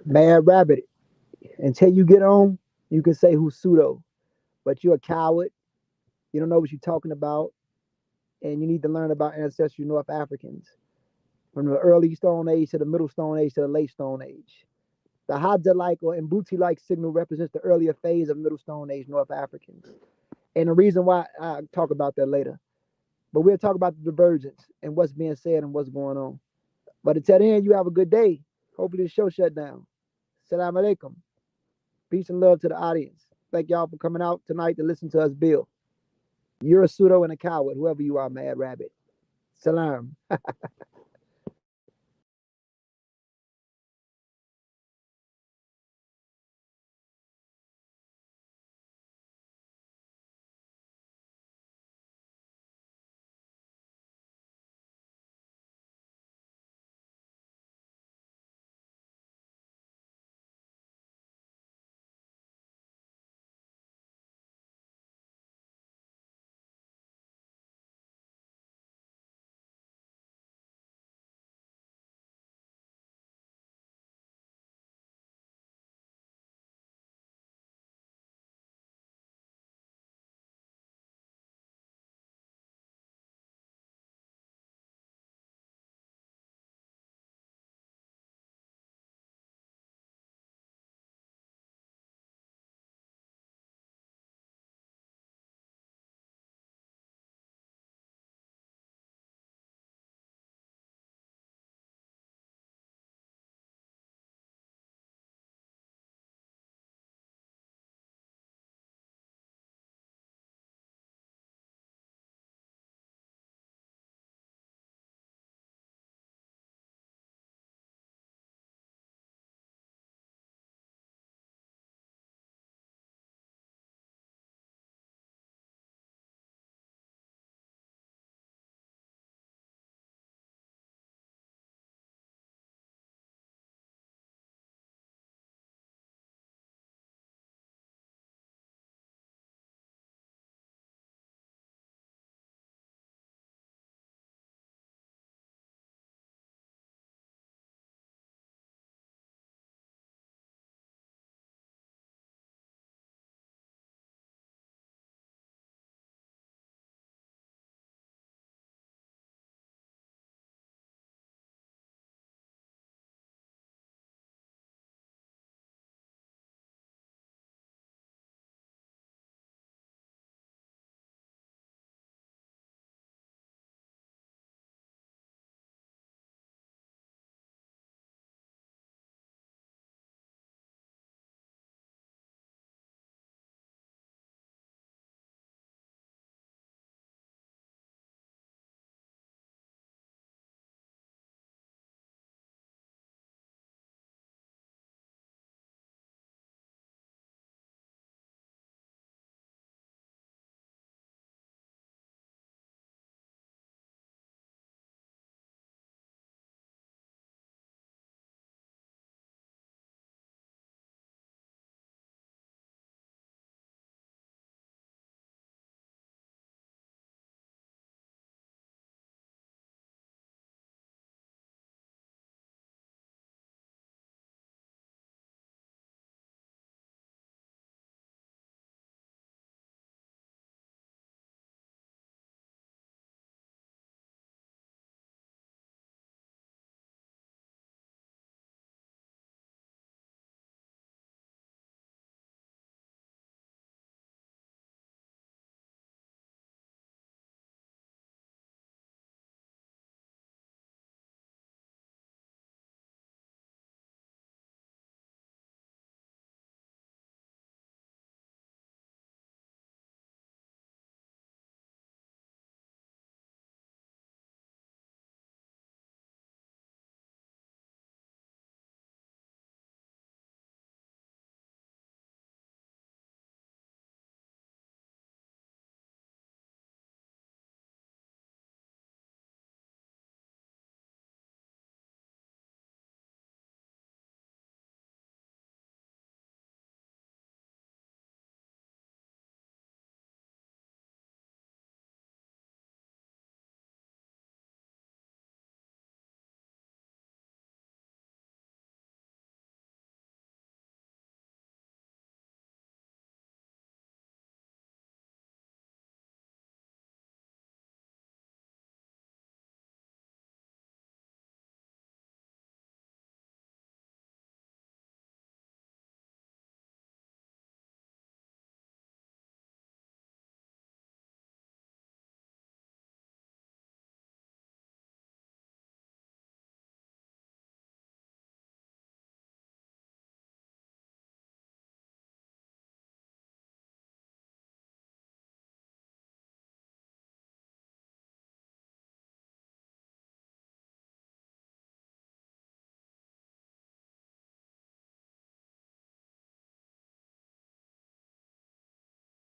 Mad Rabbit. Until you get on, you can say who's pseudo, but you're a coward. You don't know what you're talking about, and you need to learn about ancestral North Africans from the early Stone Age to the Middle Stone Age to the Late Stone Age. The Hadza-like or Mbuti-like signal represents the earlier phase of Middle Stone Age North Africans. And the reason why, I'll talk about that later. But we'll talk about the divergence and what's being said and what's going on. But until then, you have a good day. Hopefully the show shut down. Assalamu alaikum. Peace and love to the audience. Thank y'all for coming out tonight to listen to us build. You're a pseudo and a coward, whoever you are, Mad Rabbit. Salam.